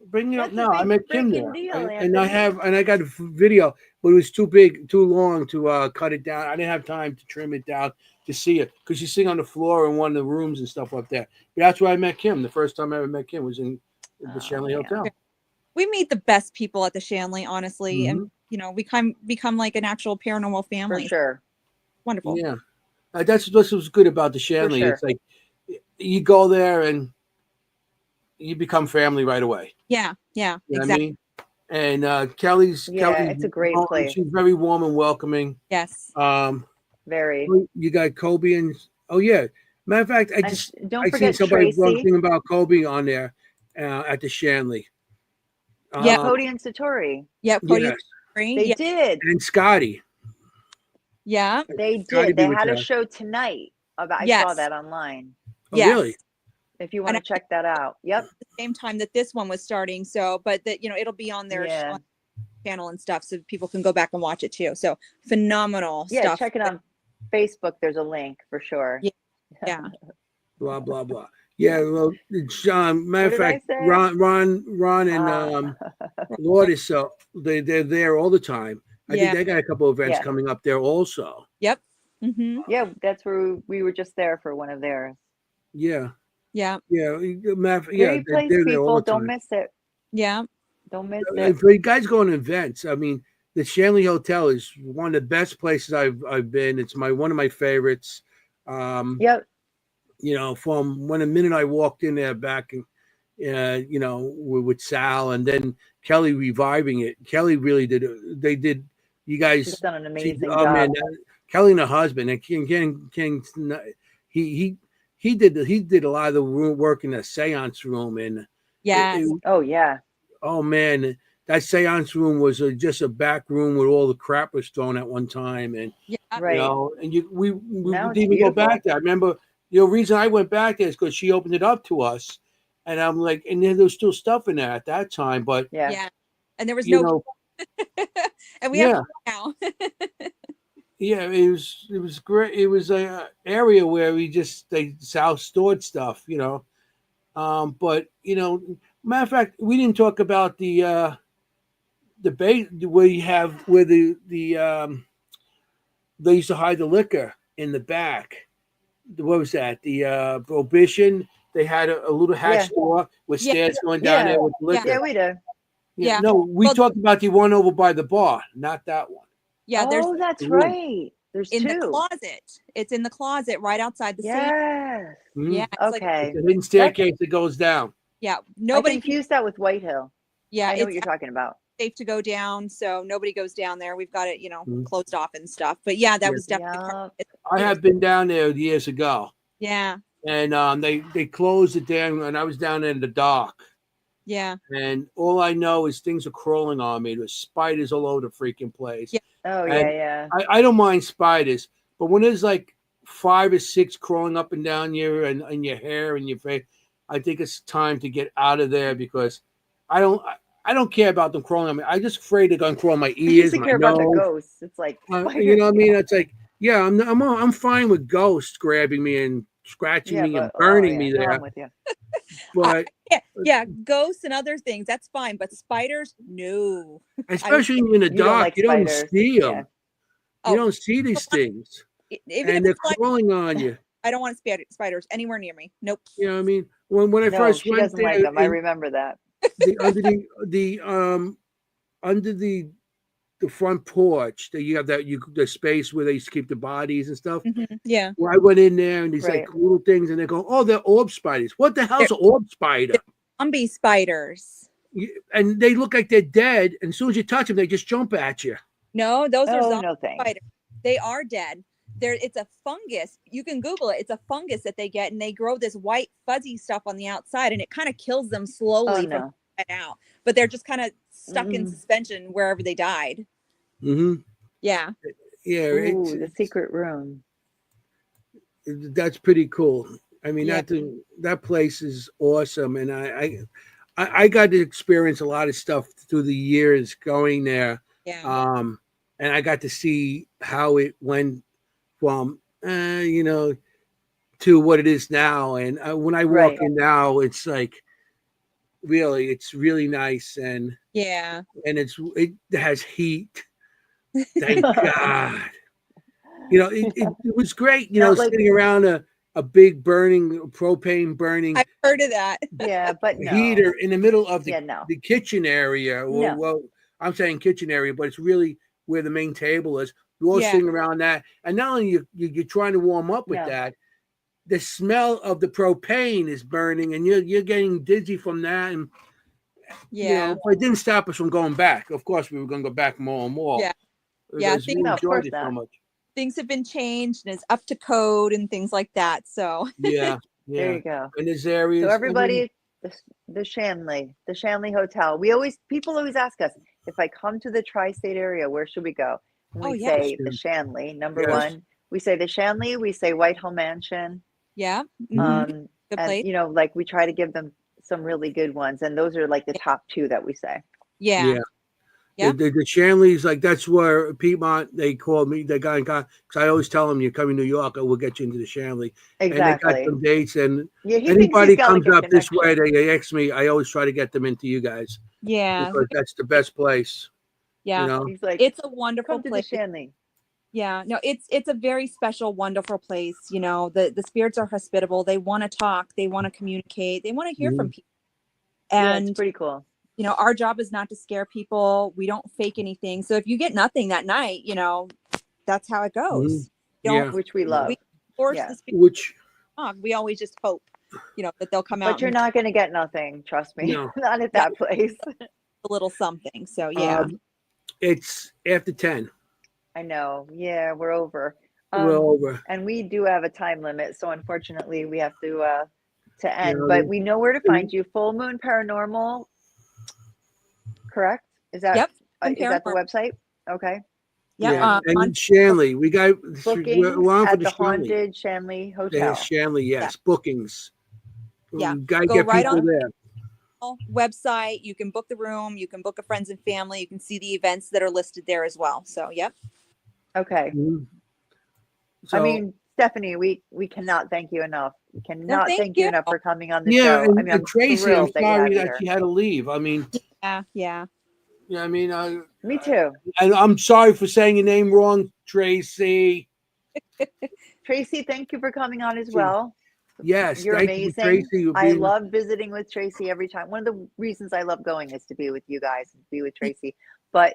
Bring it up That's a now. I big met Kim freaking there, deal, and Anthony. I got a video, but it was too big, too long to cut it down. I didn't have time to trim it down to see it, because she's sitting on the floor in one of the rooms and stuff up there. But that's where I met Kim. The first time I ever met Kim was in the Oh, Shanley man. Hotel. We meet the best people at the Shanley, honestly, and we become like an actual paranormal For family. sure. Wonderful. Yeah, that's what's good about the Shanley. sure. It's like you go there and you become family right away. Yeah. You know Exactly. what I mean? And Kelly's It's a great warm, place. she's very warm and welcoming. Yes. Very. You got Kobe and matter of fact, And I don't seen forget somebody Tracy. thing about Kobe on there at the Shanley. Yeah. Cody and Satori. Yeah. Cody Yes. and Satori. They Yeah. did. And Scotty. Yeah. They Scotty did. be They with had a that. show tonight. I saw Yes. that online. Oh, Yes. really? If you want to And check that out. Yep. At the same time that this one was starting. So, but that it'll be on their Yeah. channel and stuff, so people can go back and watch it too. So phenomenal Yeah, stuff. check it on Facebook. There's a link for sure. Yeah. Yeah. Blah blah blah. Yeah, well, John. Matter What of did I fact, say? Ron, and Lourdes, so they're there all the time. I Yeah. think they got a couple of events Yeah. coming up there also. Yep. Mm-hmm. Yeah, that's where we were just there for one of theirs. Yeah. Yeah. Yeah, Great place, they're there all people. the Don't time. miss it. Yeah. Don't miss it. And for you guys going to events, I mean, the Shanley Hotel is one of the best places I've been. It's one of my favorites. Yep. You know, from when the minute I walked in there back in, you know, with Sal and then Kelly reviving it. Kelly really did. They did. You guys, She's done an amazing oh job. man, Kelly and her husband and King, he did a lot of the work in the seance room and Yes. Oh yeah. oh man, that seance room was just a back room where all the crap was thrown at one time and Yeah. Right. you know, and we Now didn't it's even go beautiful. back there. I remember the reason I went back there is because she opened it up to us, and I'm like, and there was still stuff in there at that time, but Yeah. Yeah. And there was you no know, and we yeah, have now. yeah, it was great. It was a area where they South stored stuff, you know. But you know, matter of fact, we didn't talk about the base where you have where they used to hide the liquor in the back. What was that? The Prohibition. They had a little hatch Yeah. door with Yeah. stairs going down Yeah. there with liquor. Yeah, we did. Yeah. Yeah. No, we Well, talked about the one over by the bar, not that one. yeah, there's Oh, that's Ooh. right. There's in the two. closet. It's in the closet right outside the safe. Yes. Mhm. Yeah. It's like Okay. It's a hidden staircase that goes down. yeah, I nobody can, confused that with White Hill. yeah, I know what it's you're talking about. safe to go down, so nobody goes down there. We've got it, Mhm. closed off and stuff. But yeah, that Yeah. was definitely part Yeah. of it. I have been down there years ago, Yeah. and they closed it down, and I was down in the dark, Yeah. and all I know is things are crawling on me. There's spiders all over the freaking place. Yeah. Oh And yeah, yeah. I don't mind spiders, but when there's like 5 or 6 crawling up and down you and your hair and your face, I think it's time to get out of there because I don't care about them crawling on me. I'm just afraid they're gonna crawl on my I used ears, to my care about the nose. ghosts. It's like You spiders. know what I mean? It's like, yeah, I'm fine with ghosts grabbing me and scratching Yeah, me and but burning yeah, me no, I'm there. with you. But Yeah, ghosts and other things, that's fine. But spiders, no. especially in the You don't dark, like you don't spiders. see them. Yeah. You Oh, don't see these things, even if and they're it's like crawling on you. I don't want spiders anywhere near me. Nope. You know what I mean? When I No, first she went doesn't there, like them. I remember that. under the front porch, that you have the space where they used to keep the bodies and stuff. Yeah. Well, I went in there and these Right. like little things, and they go, "Oh, they're orb spiders. What the hell's They're- an orb spider?" Zombie spiders. And they look like they're dead, and as soon as you touch them, they just jump at you. No, those are Oh zombie no, thanks. spiders. They are dead. It's a fungus. You can Google it. It's a fungus that they get, and they grow this white fuzzy stuff on the outside, and it kind of kills them Oh slowly from no. the inside out. But they're just kind of stuck in Mm. suspension wherever they died. Mm-hmm. Yeah. Yeah, Ooh, the secret room. that's pretty cool. I mean, Yeah. that place is awesome, and I got to experience a lot of stuff through the years going there. Yeah. And I got to see how it went from you know, to what it is now. And when I walk Right. in now, it's like it's really nice, and Yeah. it has heat. Thank God. You know, it was great. You know, Not like sitting around a big propane burning I've heard of that. yeah, but no. heater in the middle of Yeah, no. the kitchen area. No. Well, I'm saying kitchen area, but it's really where the main table is. We're all Yeah. sitting around that, and not only you're trying to warm up with No. that, the smell of the propane is burning, and you're getting dizzy from that. And you Yeah. know, but it didn't stop us from going back. Of course, we were going to go back more and more. Yeah. Yeah, Because we No, of enjoyed course it so not. much. Things have been changed and it's up to code and things like that. So Yeah, There yeah. you go. And there's areas. So I mean, everybody, the Shanley Hotel. People always ask us, if I come to the tri-state area, where should we go? And Oh, we yeah. say the Shanley, number Yes. one. We say the Shanley. We say Whitehall Mansion. yeah. Mhm. Good And place. you know, like we try to give them some really good ones, and those are like the top two that we say. Yeah. Yeah. Yeah. The Shanleys, like that's where Piedmont, they called me. They got in contact because I always tell them, "You're coming to New York, I will get you into the Shanley." And they got Exactly. some dates, and Yeah, he thinks anybody he's got comes like a up this way, connection. they ask me. I always try to get them into you guys Yeah. because that's the best place. Yeah. You know, He's like, It's a wonderful come to the place. Shanley. Yeah, no, it's a very special, wonderful place. You know, the spirits are hospitable. They want to talk, they want to communicate, they want to hear from people. Yeah, it's And pretty cool. you know, our job is not to scare people. We don't fake anything. So if you get nothing that night, you know, that's how it goes. Yeah. Which we love. We force Yeah. the spirits Which to talk. We always just hope, you know, that they'll come out But you're and not going to get nothing. Trust me. No. Not at that place. a little something. So yeah. It's after 10. I know. Yeah, we're over. We're over. And we do have a time limit, so unfortunately we have to end. Yeah, But we know where to find you. Full Moon Paranormal, correct? Is that Yep. is that the website? Okay. Yeah. And Shanley, we got Bookings we're on for at the the Shanley. Haunted Shanley Yeah, Hotel. Shanley, yes. Bookings. Yeah. We gotta Go get right people on there. website. You can book the room. You can book a friends and family. You can see the events that are listed there as well. So yep. Okay. So, I mean, Stephanie, we cannot thank you enough. We cannot thank you enough for coming on the yeah, show. and, I mean, I'm Tracy, I'm thrilled that you sorry have that here. she had to leave. I mean, yeah. I mean, Me too. and I'm sorry for saying your name wrong, Tracy. Tracy, thank you for coming on as well. Yes, You're thank amazing. you, Tracy. I love visiting with Tracy every time. One of the reasons I love going is to be with you guys and be with Tracy. But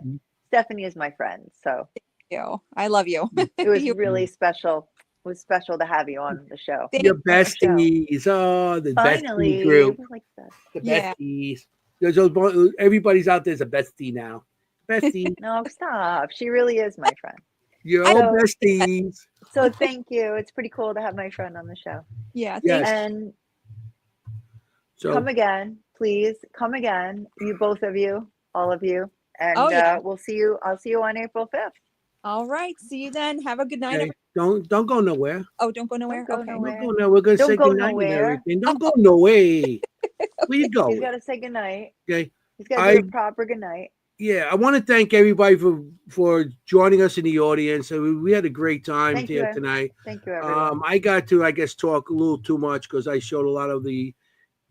Stephanie is my friend, so I love you. it was really special. It was special to have you on the show. Your besties. Oh, the Finally, bestie group. like that. The besties. Everybody's out there's a bestie now. Bestie. No, stop. She really is my friend. You're all besties. So thank you. It's pretty cool to have my friend on the show. Yeah. Yes. And so, come again, please. Come again. You, both of you, all of you. And we'll see you. I'll see you on April 5th. All right. See you then. Have a good night. okay. Don't go nowhere. Oh, don't go nowhere. Don't go Okay. nowhere. Don't go nowhere. We're gonna Don't say go goodnight and nowhere. everything. Don't go nowhere. Where you going? He's got to say goodnight. Okay. He's got to do a proper goodnight. Yeah, I want to thank everybody for joining us in the audience. We had a great time here tonight. Thank you, everyone. I got to, I guess, talk a little too much because I showed a lot of the.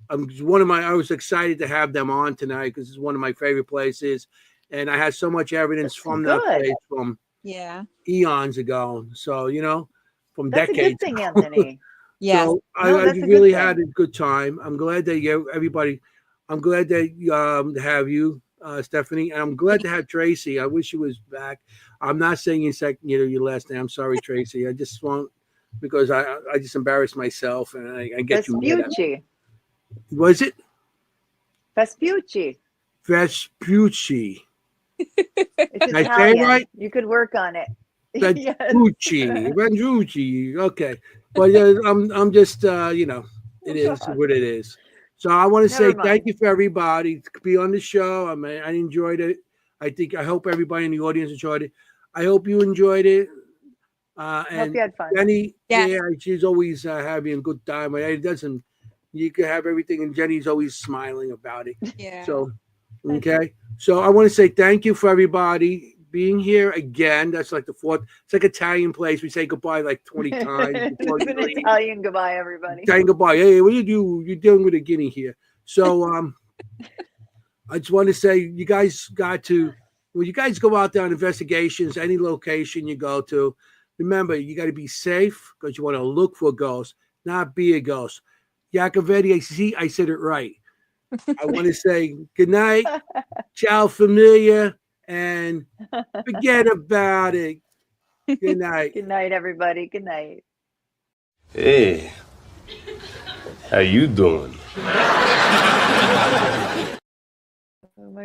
I was excited to have them on tonight because it's one of my favorite places, and I had so much evidence from that place from eons ago. So from That's decades. a good thing, Anthony. Yeah. So I really had a good time. I'm glad that everybody. I'm glad that have you. Stephanie, and I'm glad to have Tracy. I wish she was back. I'm not saying your last name. I'm sorry, Tracy. I just want because I just embarrassed myself and I get you. Vespucci. Was it? Vespucci. Vespucci. It's Did I say Italian. right? You could work on it. Vespucci. Vespucci. Okay, but I'm just it is what it is. So I want to say thank you for everybody to be on the show. I mean, I enjoyed it. I hope everybody in the audience enjoyed it. I hope you enjoyed it. And hope you had fun. Jenny, she's always having a good time. It doesn't. You can have everything, and Jenny's always smiling about it. Yeah. So, okay. So I want to say thank you for everybody being here again. That's like the fourth. It's like Italian place. We say goodbye like 20 times. It's an Italian goodbye, everybody. Italian goodbye. Hey, what do you do? You're dealing with a guinea here. So I just want to say you guys got to, when you guys go out there on investigations, any location you go to, remember you got to be safe because you want to look for ghosts, not be a ghost. Yacovetti, see, I said it right. I want to say good night, ciao familia, and forget about it. Good night. Good night, everybody. Good night. Hey, how you doing? Oh my